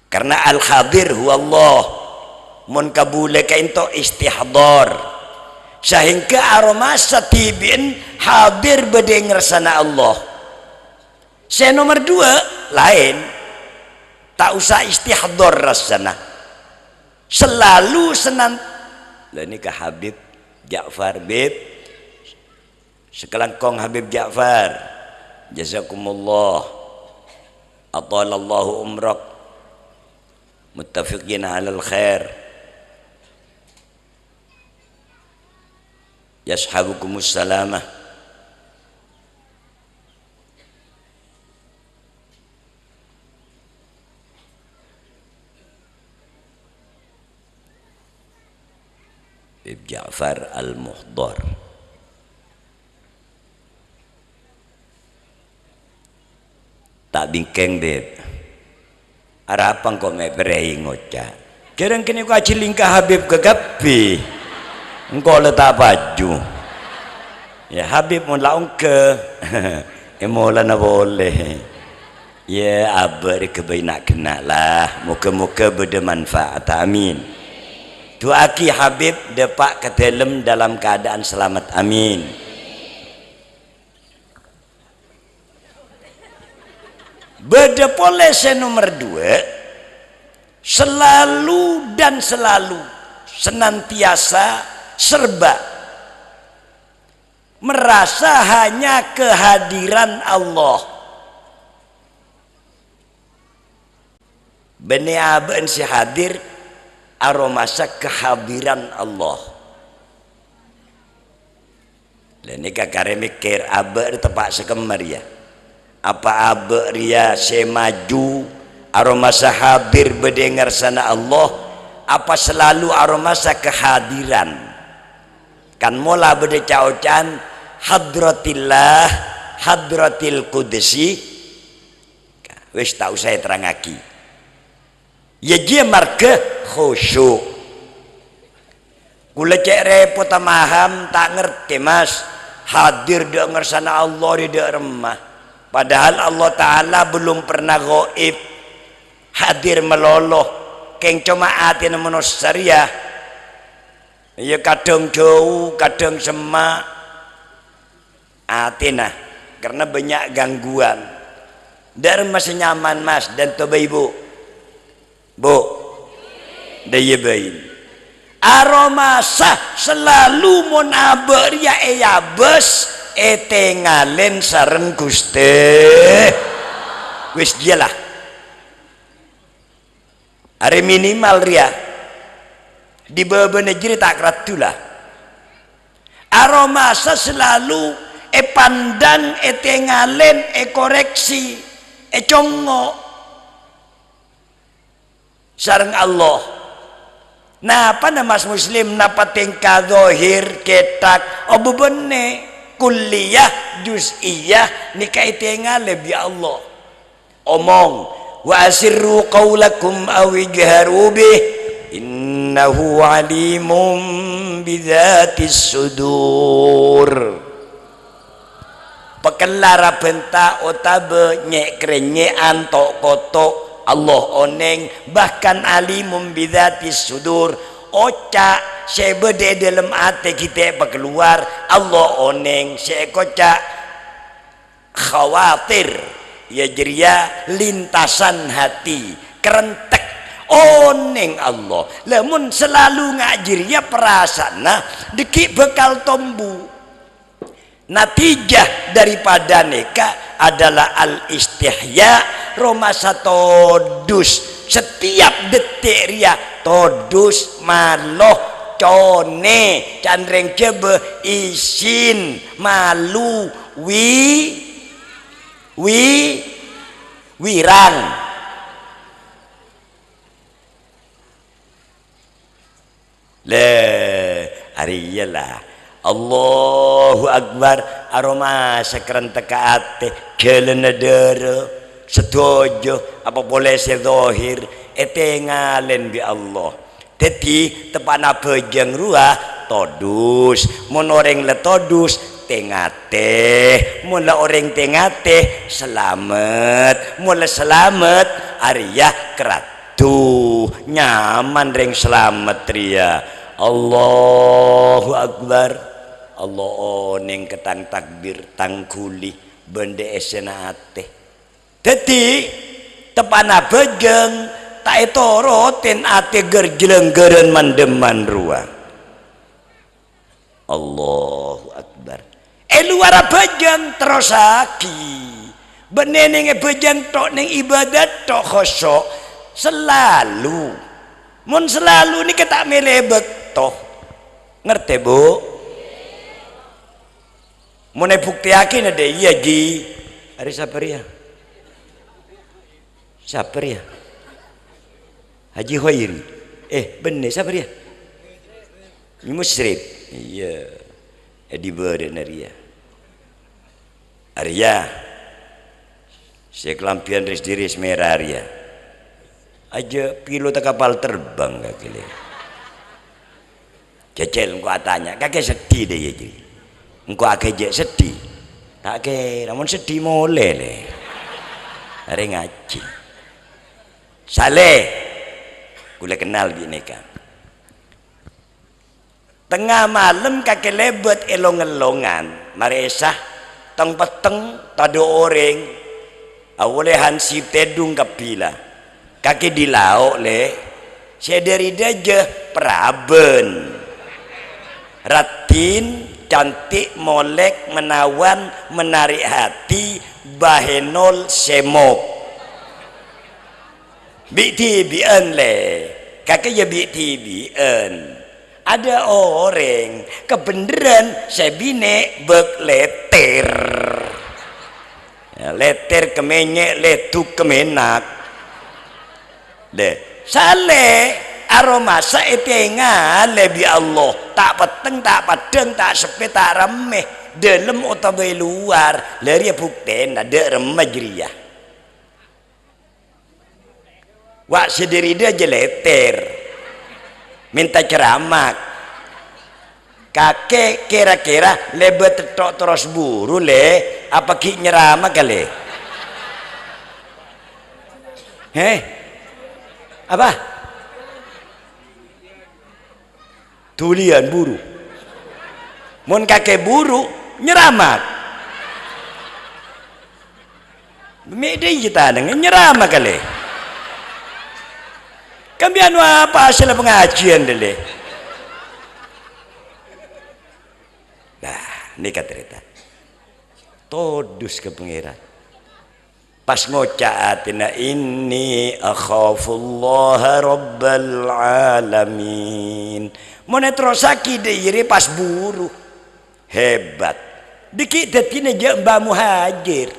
karena al-hadir huwa Allah mun kabule kainto istihdar sehingga aroma satibin hadir bede ngersana Allah. Saya nomor dua lain tak usah istihdar rasana selalu senang lah ini ke Habib Ja'far bib sekelangkong Habib Ja'far jazakumullah atalallahu umrak muttafiqin alal khair yashabukumus salamah Habib Ja'far al-Muhdar tak bingkeng beb arapang kok me berei ngoca kereng kini ku aci lingkah Habib ke gapi engkau letak baju ya Habib mau laung ke emola na boleh ya abar kebenak kena lah muka-muka bermanfaat amin tu aki Habib depak ketelem dalam keadaan selamat amin beda polisi nomor dua selalu dan selalu senantiasa serba merasa hanya kehadiran Allah beni aben si hadir aromasa kehadiran Allah ini kakare mikir abe tepak sekemar ya apa abe ria semaju aromasa hadir bedengar sana Allah apa selalu aromasa kehadiran kan mola bede caucan hadratillah hadratil qudsi wis tak usah terangaki ya dia marke khusyuk kula cek repot maham tak ngerti mas hadir dengar sana Allah di remah padahal Allah Ta'ala belum pernah gaib hadir meloloh keng cuma atin manusia ya kadang jauh kadang semak atina karena banyak gangguan dari masih nyaman mas dan toba ibu bu daya bayin aroma sah selalu mon aber ya bes etengalen sareng Gusti wis dialah hari minimal ria di bawah negeri tak keratulah aroma selalu pandang tengalen koreksi congo sareng Allah nah apa nama muslim napa tingkah dohir ketak obubene kulliyah juz'iyah nikah tengale bi Allah omong wa asirru qawlakum aw ijharu bih innahu alimun bidzatis sudur pekelara benta otabe nyek krenye antok kotok Allah oneng bahkan alimun bidzatis sudur oca sebede dalam hati kita keluar Allah oneng sekoca khawatir ya jeria lintasan hati kerentek oning Allah lamun selalu ngajirnya perasana deki bekal tombu. Natijah daripada nikah adalah al-istihya romasa todus setiap detik ria todus maloh cone candreng cebe isin malu wirang le ariyalah Allahu Akbar aroma sekeren teka ate kelenedere sedojo apa boleh sedohir ete ngalen bi Allah dadi tepana bejeng ruah todus mun orang le todus tengate mun le orang tengate selamat mun le selamat ariyah keratu nyaman ring selamat ria Allahu Akbar Allah oning ketang takbir tangkuli bende esena ate dadi tepana bejeng tak etoroten ate gerjelenggereun mandeman ruang Allahu Akbar luara bejeng terosaki benening bejeng tok ning ibadat tok khosok selalu mun selalu ni ketak melebek toh ngerti bu mun bukti yakin ada iya ji hari sabar ya Haji Khairi bener sabar ya ini musyrif iya di badan Arya saya kelampian ris merah Arya aja pilot kapal terbang kaki cecel engkau tanya kakek sedih deh ya jadi engkau akeh sedih tak ke namun sedih mulai le hari ngaji Saleh kula kenal bini kan tengah malam kakek lebet elong-elongan maresah teng peteng tado oreng awale hansip tedung kapila kakek di lauk le saya dari daja praben ratin cantik molek menawan menarik hati bahenol semok bikti-bian le kakek ya bikti-bian ada orang kebenaran saya bine bek leter ya, leter kemenyek letuk kemenak deh Saleh aroma saetenga lebih Allah tak peteng tak padeng tak sepe tak remeh dalam utawa luar lari bukten ada remeh jeriah wak sendiri dia jeleter minta ceramah kakek kira-kira lebet tetok terus buru le apa ki nyerama kali apa tulian buru mun kakek buru nyeramak bemede kita dengan nyeramak kali kambian apa hasil pengajian dele nah ini kata cerita todus ke pengiran pas ngocaatina inni akhafullaha rabbal alamin monetrosaki deiri pas buru hebat dikit detina je Mbah Muhajir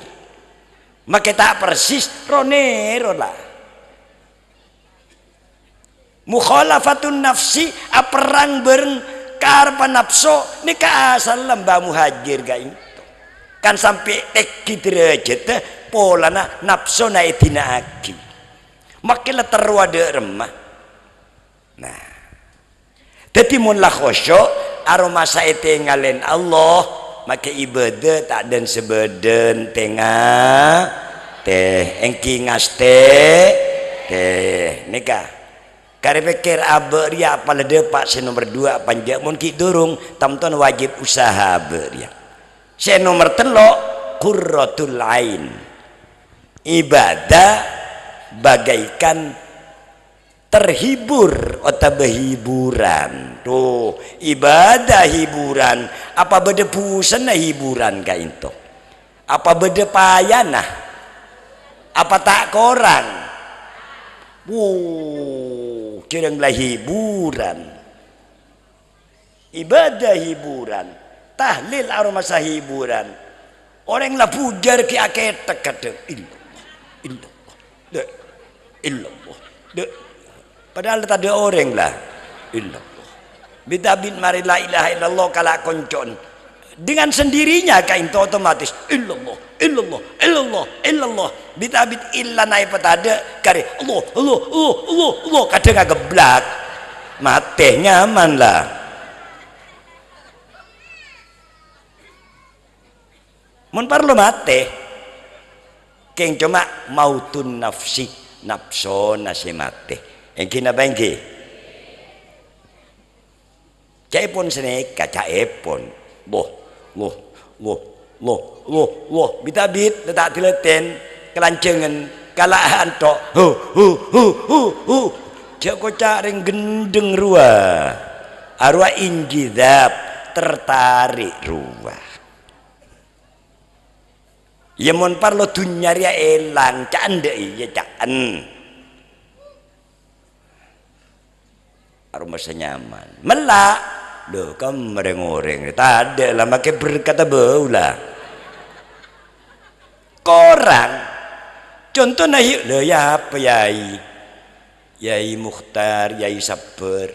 make tak persis ronero lah mukhalafatun nafsi perang bareng karpa nafsu ni ka asal Mbah Muhajir ga itu kan sampai eki derajat polana nafsu na itina aki makilah terwada remah nah jadi mun lah khusyuk aroma saete ngalen Allah make ibadah tak dan sebeden tengah teh engki ngaste teh nikah kare pikir aberia palede pak se nomor 2 panjak mun ki durung tamton wajib usaha beria se nomor 3 qurratul ain ibadah bagaikan terhibur atau berhiburan. Tuh ibadah hiburan. Apa beda pusana hiburan ka itu? Apa beda payana? Apa tak korang? Kiranglah hiburan. Ibadah hiburan. Tahlil aromasa hiburan. Orang lah pujar ki aketek kata illallah. Illallah. Padahal tak ada orang lah. Illallah. Bitabit mari la ilaha illallah kala koncon. Dengan sendirinya kain itu otomatis illallah, illallah, illallah, illallah. Bitabit illa naik petada kari Allah, Allah, Allah, Allah, Allah. Kadang agak geblak. Mate nyaman lah. Mun parlo mate. Keng cuma mautun nafsi, nafso nasi mate. Engki na bangki. Cai pun seneka cai pun. Loh. Bitabit tak tileten kelancengan kalaan tok. Cak kocak ring gendeng ruah. Arwah injidab tertarik ruah. Ya mon parlo dunya ria elang cande ya caan. Aroma senyaman. Melak. Duh, kamu mereng-oreng. Tak ada lah makai berkata bau lah. Korang. Contoh nah ya apa yai? Yai Mukhtar, Yai Sabar.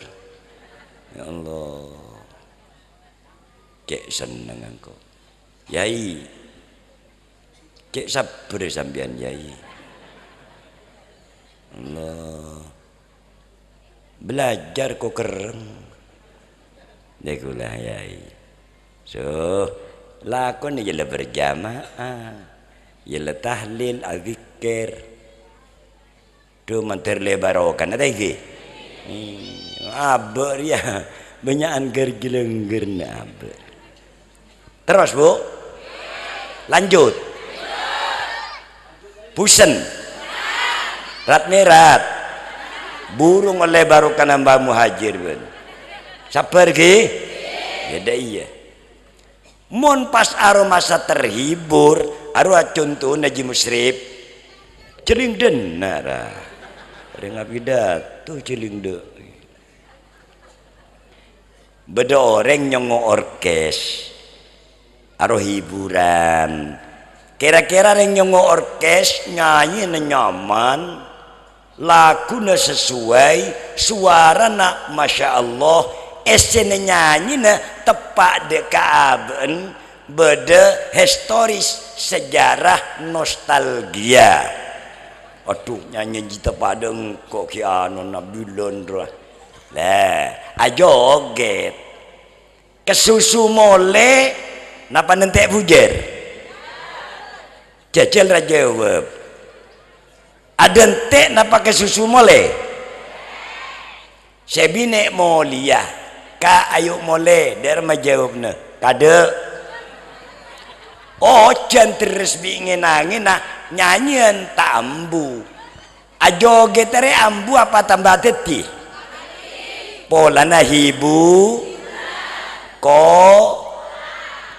Ya Allah. Cek seneng engkau. Yai. Cek sabar sambian yai. Allah. Belajar kok kereng. Dekulah yai. So, lakon ialah berjamaah. Ialah tahlil, azikir. Tu mantir lebarokan ada iki. Aber ya. Banyakan gergelengger aber. Terus, Bu. Lanjut. Pusen. Rat merat. Burung oleh barokan hamba muhajir ben. Sabar ki? Ya iya. Mon pas aromasa terhibur, arwah contoh Naji Musrif. Celing denara. Ring pidato celing de. Beda orang nyongo orkes. Aro hiburan. Kira-kira ring nyongo orkes nyanyi nyaman. Lakuna sesuai, suara nak masya Allah. Esen nyanyi na tepak dekaaben beda historis sejarah nostalgia. Aduh nyanyi jita padeng kok kiano nabilon roh. Lah ajoget kesusu mole napa nentek pujer. Jajal ra jawab. Ada entek napa kesusu mole? Sebine molia. Ka ayo mole der majawabna kade jan terus bingenangin nah nyanyian tak ambu ajo getere ambu apa tambah teti polana hibu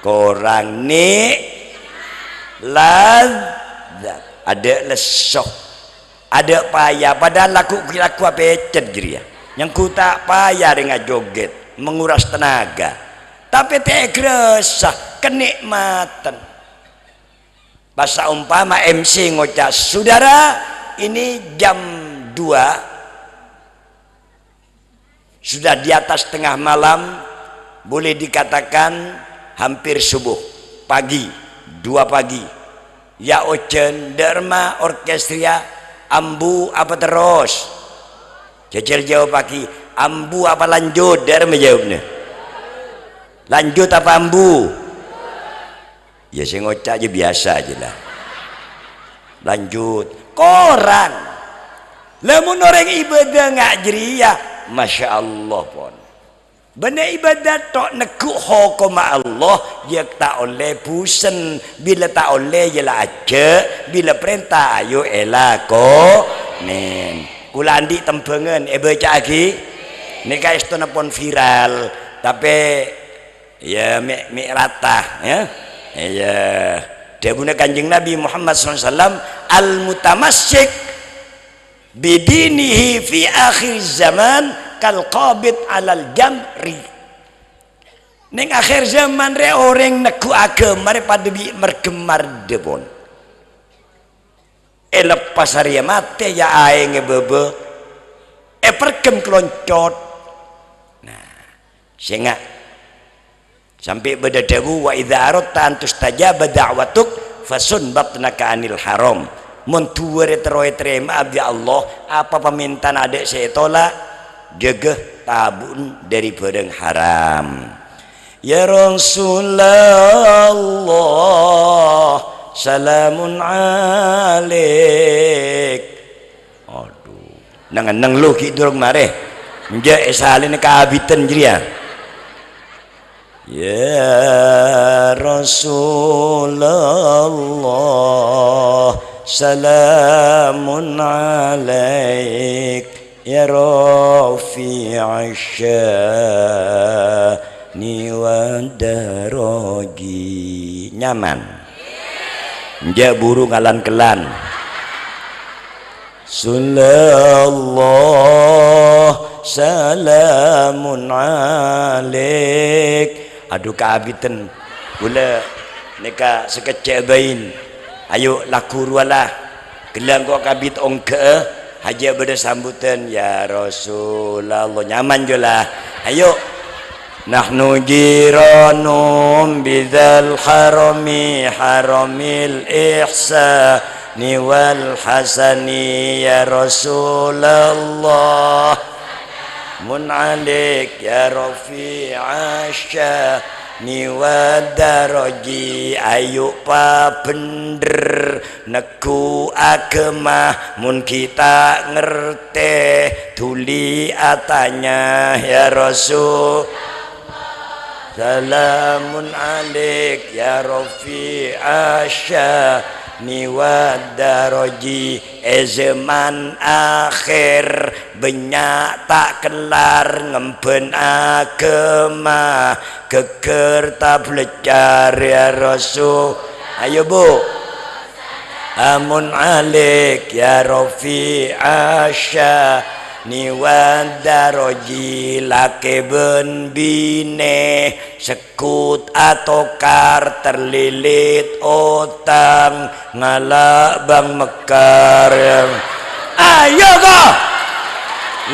korang ni ladzat ada lesok ada payah padahal laku apa ecet jeria yang ku tak payah dengan joget menguras tenaga tapi tegresah kenikmatan bahasa umpama MC ngocak saudara ini jam 2 sudah di atas tengah malam boleh dikatakan hampir subuh pagi 2 pagi ya ocen derma orkestria ambu apa terus jajal jawab pagi ambu apa lanjut der menjawabnya lanjut apa ambu ya saya ngocak aja biasa aja lah lanjut korang lamun orang ibadah ngak jeria masya Allah pon benar ibadah tok nekuk hokoma Allah ya tak oleh pusen bila tak oleh jelah aja bila perintah ayo elako nen kula andi tembengen baca lagi nika istana pun viral tapi ya mik rata ya iya dawuhna Kanjeng Nabi Muhammad SAW al-mutamassik bidinihi fi akhir zaman kal qabid alal jamri ning akhir zaman re orang neku agama re pada bi mergemar debon lepas hari mate ya ae ngebebe pergem kloncot nah sehingga sampai beda dawu wa idza aradta an tustajaba da'watuk fasun batnaka anil haram mun tuwere teroe terima abdi Allah apa permintaan adek saya tolak jaga tabun dari barang haram ya Rasulullah salamun alaik aduh nang lu ki durung mareh nja esalene kaabiten jria ya Rasulullah salamun alaik ya rafi'ash sya'ni wa daraji nyaman nja buru ngalan kelan sallallahu salamun alaik aduh kaabiten gula nika sekecek bain ayo laku rualah gelang kok kabit ongke haja beda sambutan ya Rasulullah nyaman jolah ayo nahnu jiranum bidzal harami haramil ihsani wal hasani ya Rasulullah mun alik ya rafi'asya ni wadaraji ayo pa bener neku agama mun kita ngerti tuli atanya ya Rasul salamun alik ya rafi'asya ni wadaraji zaman akhir banyak tak kelar ngemben agama keker tak belajar ya Rasul ayo bu amun alik ya rafi'asya ni wadaroji lake ben bine sekut atau kar terlilit otang ngalak bang mekar ayo kok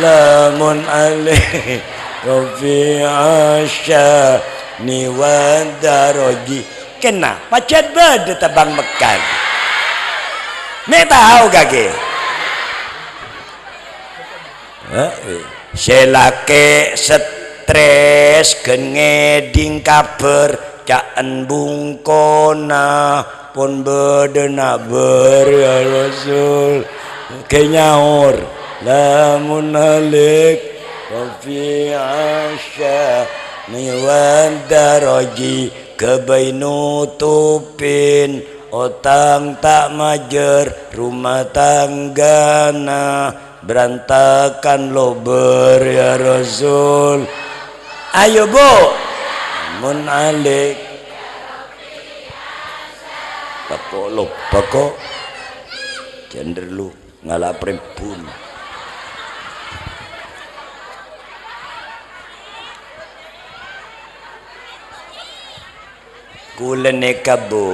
lamun alih rafi'asya ni wadaroji kena pacet bade tabang mekar me tahu kage selake stres kengeding kabar caan bungkona pun bedena ber ya Rasul kenyaur lamun alik rafi'asya ni wandaraji kebainutupin otang tak majer rumah tanggana berantakan lober ya Rasul ayo bu mun alik pako lo pako jender lu ngalah prempun kula neka bu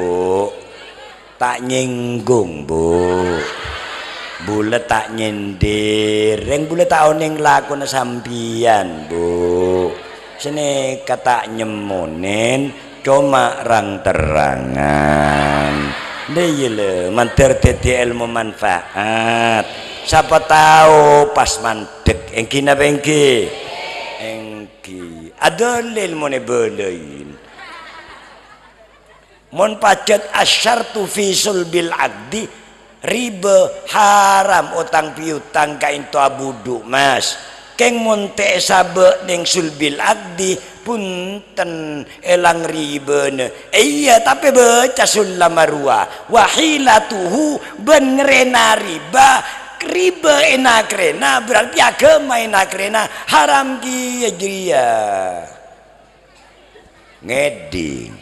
tak nyinggung bu bule tak nyindir yang bule tak oning laku na sampian bu sini kata nyemonin cuma rang terangan deh manter teti ilmu manfaat siapa tahu pas mandek engki na bengki engki ada ilmu ne belain mon pacet asyartu fi sulbil aqdi riba haram utang piutang kain to abudu mas keng monte sabe ning sulbil aqdi punten elang ribene iya tapi baca sulam marwa wahilatuhu ben ngrena riba riba enak rena berarti agama enak rena haram ki ajria ngeding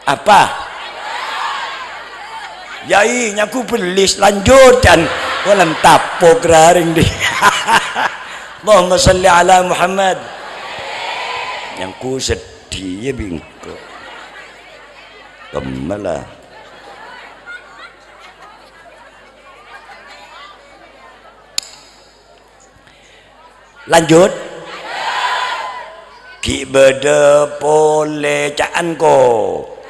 apa yai nyaku belis lanjutan walam tapok raring di Allahumma salli ala Muhammad yang ku sedih ya bingko kemala lanjut ki bede pole caan ko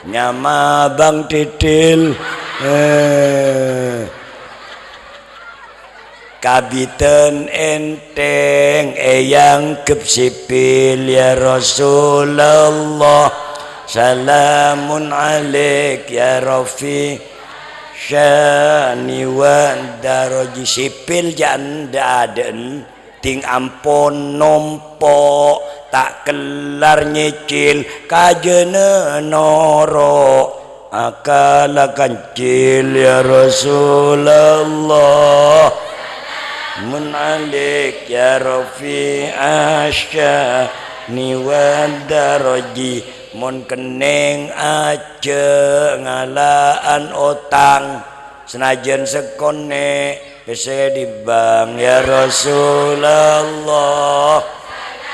nyama bang titil kabiten enteng eyang kepsipil ya Rasulullah salamun alaik ya Rafi syani wa daraji sipil janda aden ting ampun nompo tak kelar nyicil kajene noro akala kancil ya Rasulullah mun alik ya Rafi asya ni wadaraji mun keneng aja ngalaan otang senajan sekone bisa dibang ya Rasulullah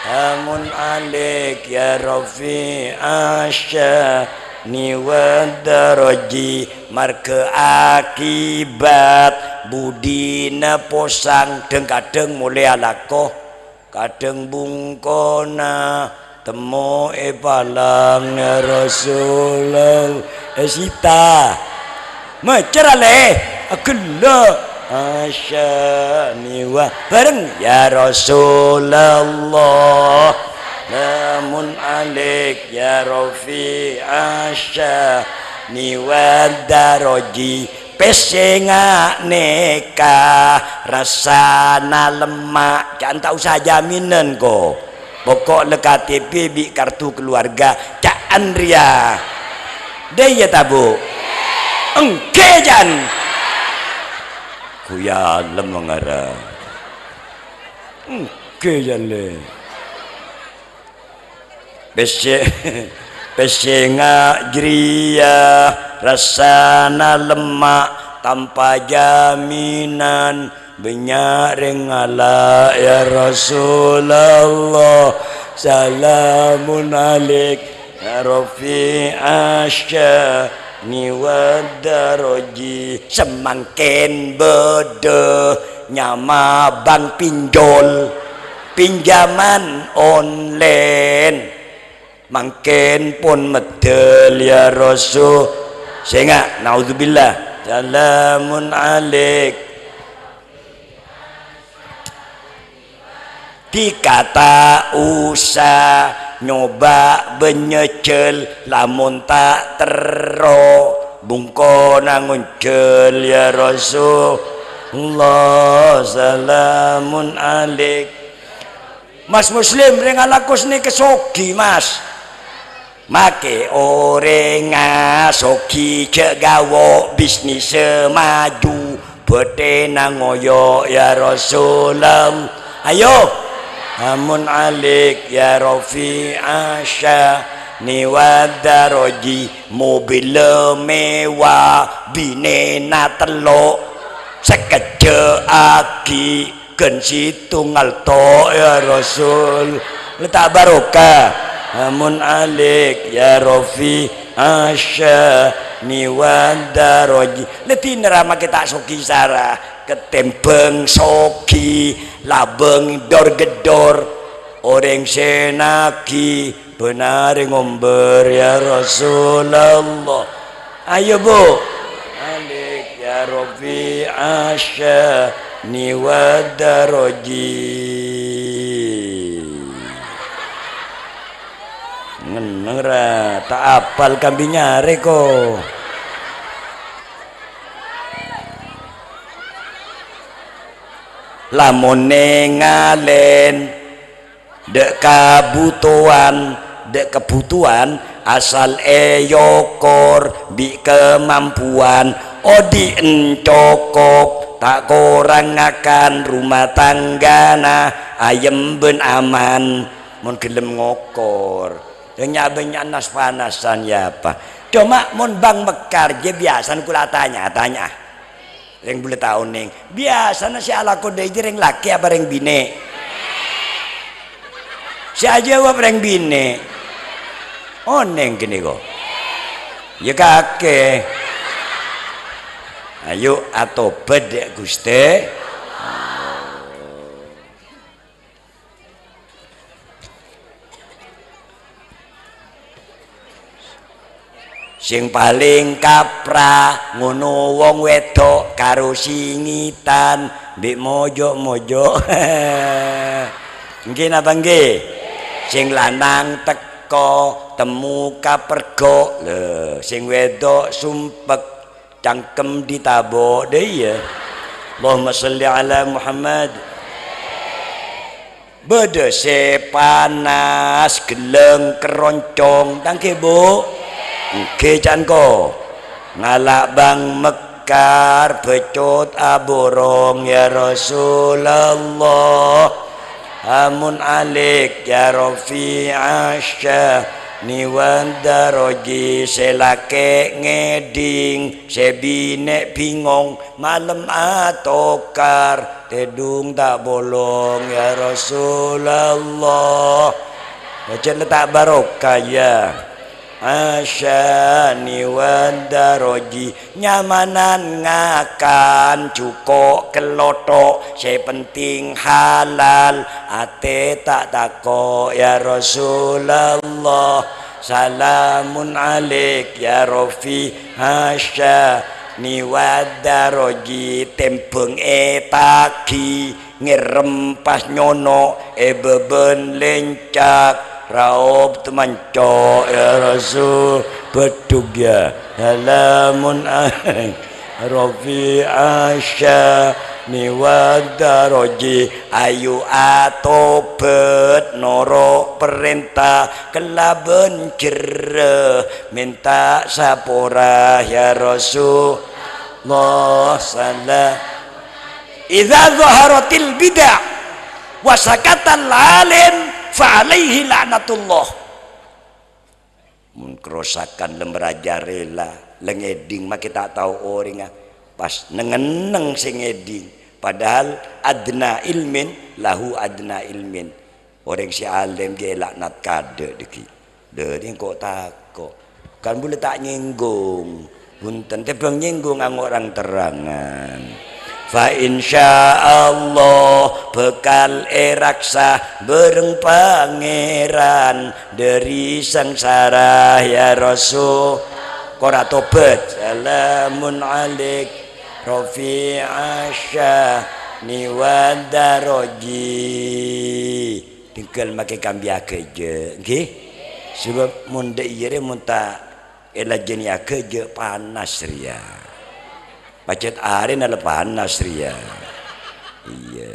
amun alik ya Rafi asya ni wadaraji marke akibat budina posang deng kadeng mulai alakoh kadeng bungkona temo palang ya Rasulullah esita mecerale akella asyani wa bareng ya Rasulullah namun alik ya Rafi asya ni wadaraji pesenga neka rasana lemak jangan tak usah jaminan ko pokok le KTP bi kartu keluarga Cak Andria dia tabu engke jan kuya lem mengara engke jan le pesenga jria rasana lemak tanpa jaminan banyak rengala ya Rasulullah salamun alaik ya Rafi asya ni wadaraji semangken bede nyama bang pinjol pinjaman online mangken pun medel ya Rasul sehingga naudzubillah salamun alaik dikata usah nyoba benyecel lamun tak tero bungko nanguncel ya Rasulullah salamun alaik Mas Muslim rengalakus ni kesogi mas make orenga soki cegawo bisnis maju betena ngoyo ya Rasulullah ayo amun alik ya Rafi asya ni wadaraji mobil mewah binena telo sekeje aki kensi tunggal to ya Rasul letak barokah amun alik ya Rafi asya ni wadaraji leti nerama kita soki sarah ketempeng soki labeng dor gedor orang senaki benar ngomber ya Rasulullah ayo bu alik ya Rafi asya ni wadaraji ngenera tak apal kambing nyare ko lamone ngalen dek kebutuhan asal yokor bi kemampuan odi encokop tak kurang akan rumah tanggana ayam ben aman mun gelem ngokor banyak nas panasan ya apa cuma mun bang mekar je biasa kula tanya yang boleh tahu neng biasa si ala kode reng laki apa reng bine si aja apa reng bine oh neng gini kok ya kakek ayo atau bedek guste sing paling kaprah ngono wong wedok karo singitan mbek mojo-mojo nggih napa nggih sing lanang teko temu kapergo lho sing wedok sumpek cangkem ditabok deh ya Allahumma sholli ala Muhammad bedese panas geleng keroncong tangke bu oke canko ngalak bang mekar becut aborong ya Rasulullah amun alik ya Rafi asya niwan daroji selake ngeding sebine bingong malam atokar tedung tak bolong ya Rasulullah baca letak barokah ya asyani wadaroji nyamanan ngakan cuko kelotok sepenting halal ate tak tako ya Rasulullah salamun alaik ya Rafi asyani wadaroji tempeng etaki ngerempas nyono beben lencak raub temanco ya Rasul bedug ya halamun Rafi asya niwadaroji ayu atobet noro perintah kelaben jere minta sapora ya Rasulullah sallallahu idza zaharatil bid'ah wa sakatal alim fa'alaihi la'natullah mun kerosakan lemraja rela lengeding mah kita tahu orang pas nengeneng sing ngeding padahal adna ilmin lahu adna ilmin orang si alim ge laknat kade deki dari kok takok kan boleh tak nyinggung punten tebang nyinggung ang orang terangan fa insyaallah bekal raksa bereng pangeran dari sengsara ya Rasul kora tobat salamun alaik Rafi asya niwadaroji tinggal make kambiake je nggih sebab mun de ire mun ta elajen ya keje panas ria pacet are na panas ria iya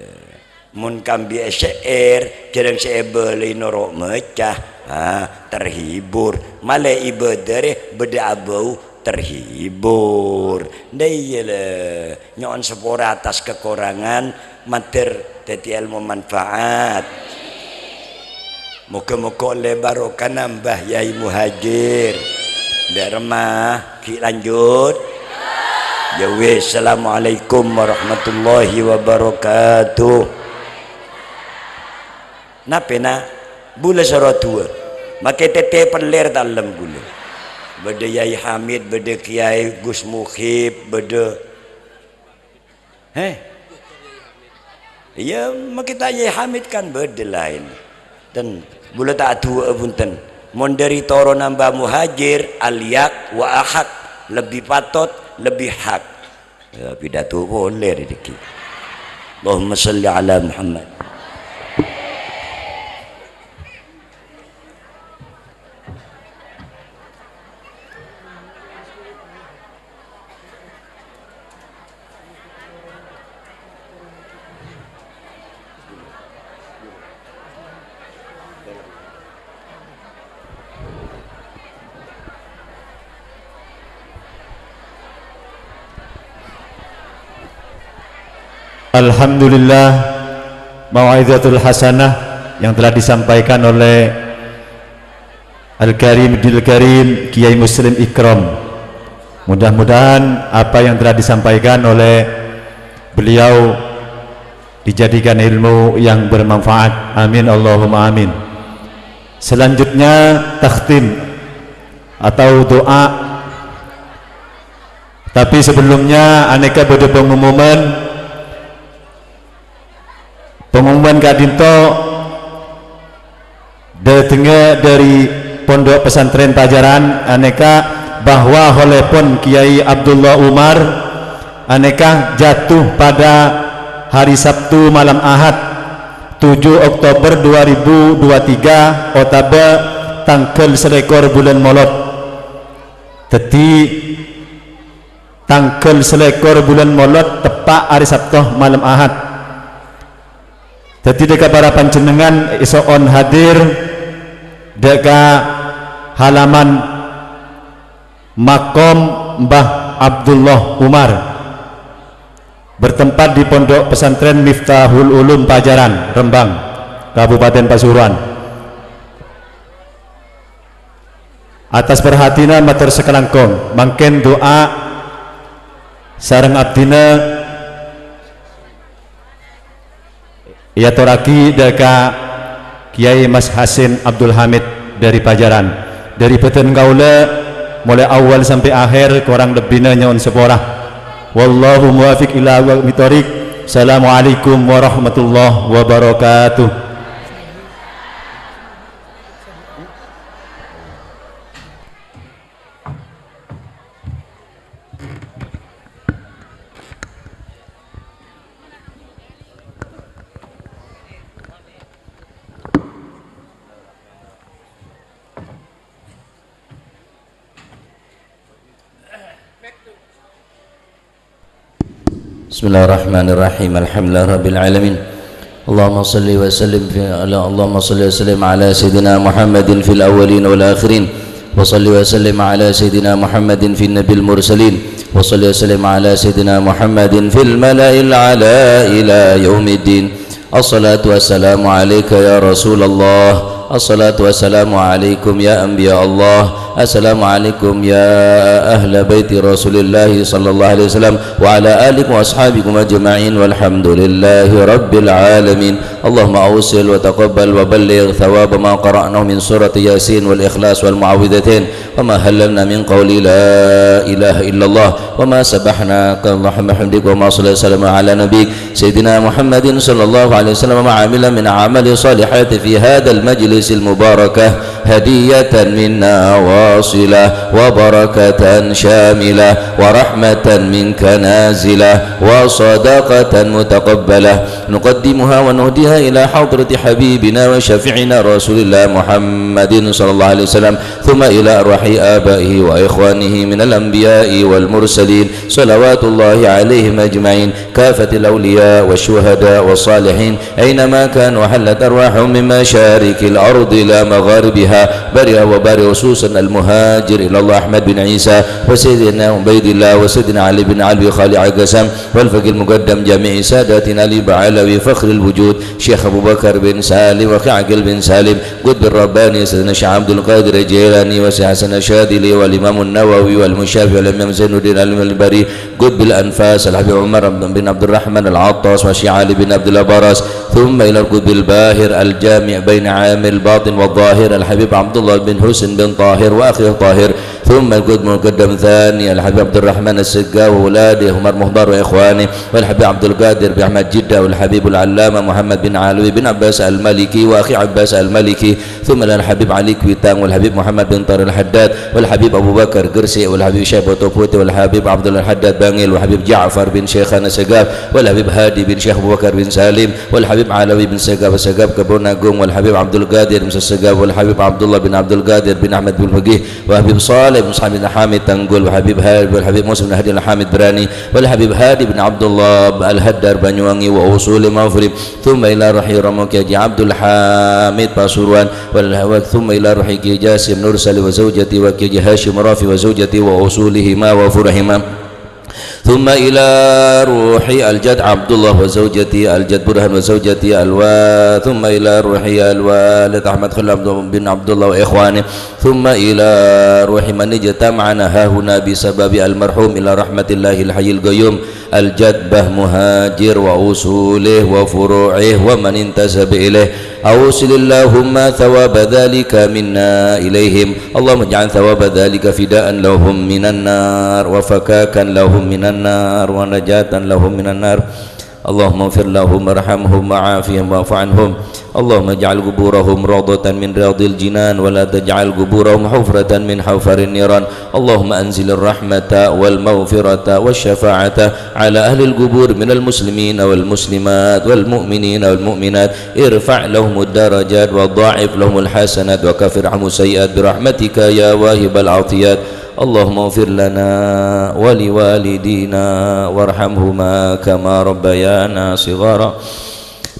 mun kambi SR jarang saya beli norok mecah terhibur malah ibadare beda abau terhibur dayele nyon sepora atas kekurangan mater teti ilmu manfaat muka-muka lebarokah nambah yai muhajir dermah ki lanjut ya wis assalamualaikum warahmatullahi wabarakatuh napena bula saratua make tete peler dalam gula beda Yai Hamid beda Kiai Gus Mukhib beda iya make kita Yai Hamid kan beda lain dan bula tak tua punten mon dari toro nambah muhajir aliyak wa ahak lebih patot lebih hak ya pidato boleh dikit Allahumma sholli ala Muhammad Alhamdulillah mau'izatul hasanah yang telah disampaikan oleh Al-Karim Abdul Karim Kiai Muslim Ikram. Mudah-mudahan apa yang telah disampaikan oleh beliau dijadikan ilmu yang bermanfaat. Amin Allahumma amin. Selanjutnya takhtim atau doa. Tapi sebelumnya aneka pada pengumuman kadinto datangnya dari Pondok Pesantren Pajaran aneka bahwa holepon Kiai Abdullah Umar aneka jatuh pada hari Sabtu malam Ahad 7 Oktober 2023 otaba tangkel selekor bulan Molot. Teti tangkel selekor bulan Molot tepak hari Sabtu malam Ahad. Teti deka para panjenengan isoon hadir deka halaman makom Mbah Abdullah Umar bertempat di Pondok Pesantren Miftahul Ulum Pajaran, Rembang, Kabupaten Pasuruan. Atas perhatian matur sekelangkong mangken doa sareng abdina ya toraki deka Kiai Mas Hasin Abdul Hamid dari Pajaran, dari beten kaula mulai awal sampai akhir kurang lebihnya nyon seporah. Wallahu muwafiq ila aqwamit thoriq. Assalamualaikum warahmatullahi wabarakatuh. Bismillahirrahmanirrahim. Alhamdulillah rabbil alamin. Allahumma salli wa sallim ala sayyidina Muhammadin fil awwalin wal akhirin wa salli wa sallim ala sayyidina Muhammadin fil nabil mursalin wa salli wa sallim ala sayyidina Muhammadin fil mala'il ala ila yaumiddin. Assalatu wassalamu alayka ya Rasulullah. Assalatu wassalamu alaikum ya anbiya Allah. Assalamualaikum ya ahla baiti Rasulillah sallallahu alaihi wasallam wa ala alikum wa ashabikum ajma'in walhamdulillahi rabbil alamin. Allahumma awsil wa taqabbal wa balligh thawab ma qara'nahu min surati Yasin wal Ikhlas wal Mu'awwidhatain wa ma halalna min qawli la ilaha illallah wa ma sabahna ka Allahumma hamdik wa ma sallallahu ala nabiyyik sayyidina Muhammadin sallallahu alaihi wasallam wa amila min amali salihati fi hadzal majlis المباركة هدية منا واصلة وبركة شاملة ورحمة منك نازلة وصدقة متقبلة نقدمها ونهديها إلى حضرة حبيبنا وشفيعنا رسول الله محمد صلى الله عليه وسلم ثم إلى أرواح آبائه وإخوانه من الأنبياء والمرسلين صلوات الله عليهم أجمعين كافة الأولياء والشهداء والصالحين أينما كانوا حلت أرواحهم من مشارق الأرض إلى مغاربها برئ وبارئ خصوصا المهاجر إلى الله أحمد بن عيسى وسيدنا عبيد الله وسيدنا علي بن علي خالع قسم والفقيه المقدم جميع ساداتنا علي بعلوي فخر الوجود شيخ أبو بكر بن سالم وخعقل بن سالم قطب الرباني سيدنا شيخ عبد القادر الجيلاني وسيدنا حسن الشاذلي والإمام النووي والمشافعي والإمام زين الدين البري قطب الأنفاس الحبيب عمر بن عبد الرحمن العطاس وشيخ علي بن عبد الأبرس ثم إلى القطب الباهر الجامع بين عامل الباطن والظاهر الحبيب عبد الله بن حسن بن طاهر وأخيه طاهر ثم القطب المقدم ثاني الحبيب عبد الرحمن السقا وأولاده عمر مهضر وإخوانه والحبيب عبد القادر بن أحمد جدة والحبيب العلامة محمد بن علوي بن عباس المالكي وأخي عباس المالكي ثم الحبيب علي كويتان والحبيب محمد بن طارق الحداد والحبيب أبو بكر قرسي والحبيب شيخ بوتوبوتي والحبيب عبد الله الحداد بانيل والحبيب جعفر بن شيخنا سقاف والحبيب هادي بن شيخ أبو بكر بن سالم والحبيب علوي بن سقاف سقاف كبرنا قوم والحبيب عبد القادر بن سقاف والحبيب عبد الله بن عبد القادر بن أحمد بن فقيه والحبيب صالح بن صالح بن حامد تنقل والحبيب هادي والحبيب موسى بن هادي الحامد براني والحبيب هادي بن عبد الله الهدار بنيواني وأصول مغفرب ثم إلى روحي رموك يا عبد الحامد باسوروان ثم إلى روحي جاسم نرسل وزوجتي وكي هاشم رافي وزوجتي وأصولهما وفرهما ثم إلى روحي الجد عبد الله وزوجتي الجد برهان وزوجتي ثم إلى روحي الوالد أحمد خليل بن عبد الله وإخوانه ثم إلى روح من اجتمعنا هاهنا بسبب المرحوم إلى رحمة الله الحي القيوم الجد به مهاجر وأصوله وفروعه ومن انتسب إليه أوصل اللهم ثواب ذلك منا إليهم اللهم اجعل ثواب ذلك فداء لهم من النار وفكاكا لهم من النار ونجاة لهم من النار اللهم اغفر لهم وارحمهم وعافهم واعف عنهم اللهم اجعل قبورهم روضة من رياض الجنان ولا تجعل قبورهم حفرة من حفر النيران اللهم أنزل الرحمة والمغفرة والشفاعة على أهل القبور من المسلمين والمسلمات والمؤمنين والمؤمنات ارفع لهم الدرجات وضاعف لهم الحسنات وكفر عنهم السيئات برحمتك يا واهب العطيات اللهم اغفر لنا ولوالدينا وارحمهما كما ربيانا صغارا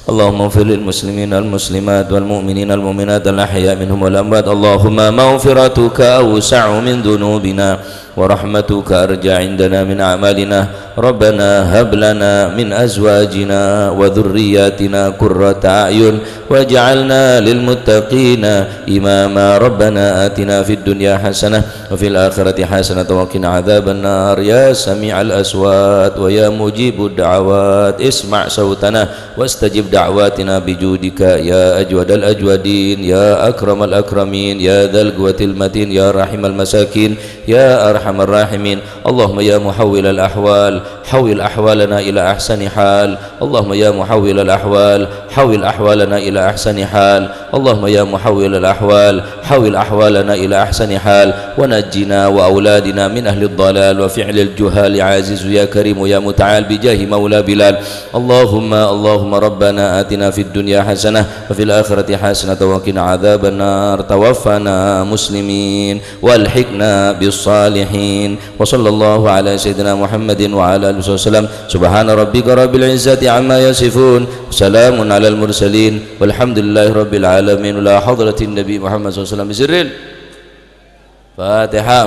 اللهم اغفر للمسلمين والمسلمات والمؤمنين والمؤمنات الأحياء منهم والأموات اللهم مغفرتك أوسع من ذنوبنا ورحمتك أرجى عندنا من أعمالنا ربنا هب لنا من أزواجنا وذرياتنا قرة أعين واجعلنا للمتقين إماما ربنا آتنا في الدنيا حسنة وفي الآخرة حسنة وقنا عذاب النار يا سميع الأصوات ويا مجيب الدعوات اسمع صوتنا واستجب دعواتنا بجودك يا أجود الأجودين يا أكرم الأكرمين يا ذا القوة المتين يا رحم المساكين يا أرحم الراحمين اللهم يا محول الأحوال حول أحوالنا إلى أحسن حال اللهم يا محول الأحوال حول أحوالنا إلى أحسن حال اللهم يا محول الأحوال حول أحوالنا إلى أحسن حال ونجنا وأولادنا من أهل الضلال وفعل الجهال عزيز يا كريم يا متعال بجاه مولى بلال اللهم ربنا آتنا في الدنيا حسنة وفي الآخرة حسنة وقنا عذاب النار توفنا مسلمين والحقنا بالصالحين وصلى الله على سيدنا محمد وعلى آله وسلم سبحان ربك رب العزة عما يصفون سلام على المرسلين والحمد لله رب العالمين ولا حضرة النبي محمد صلى الله عليه وسلم بسر الفاتحة.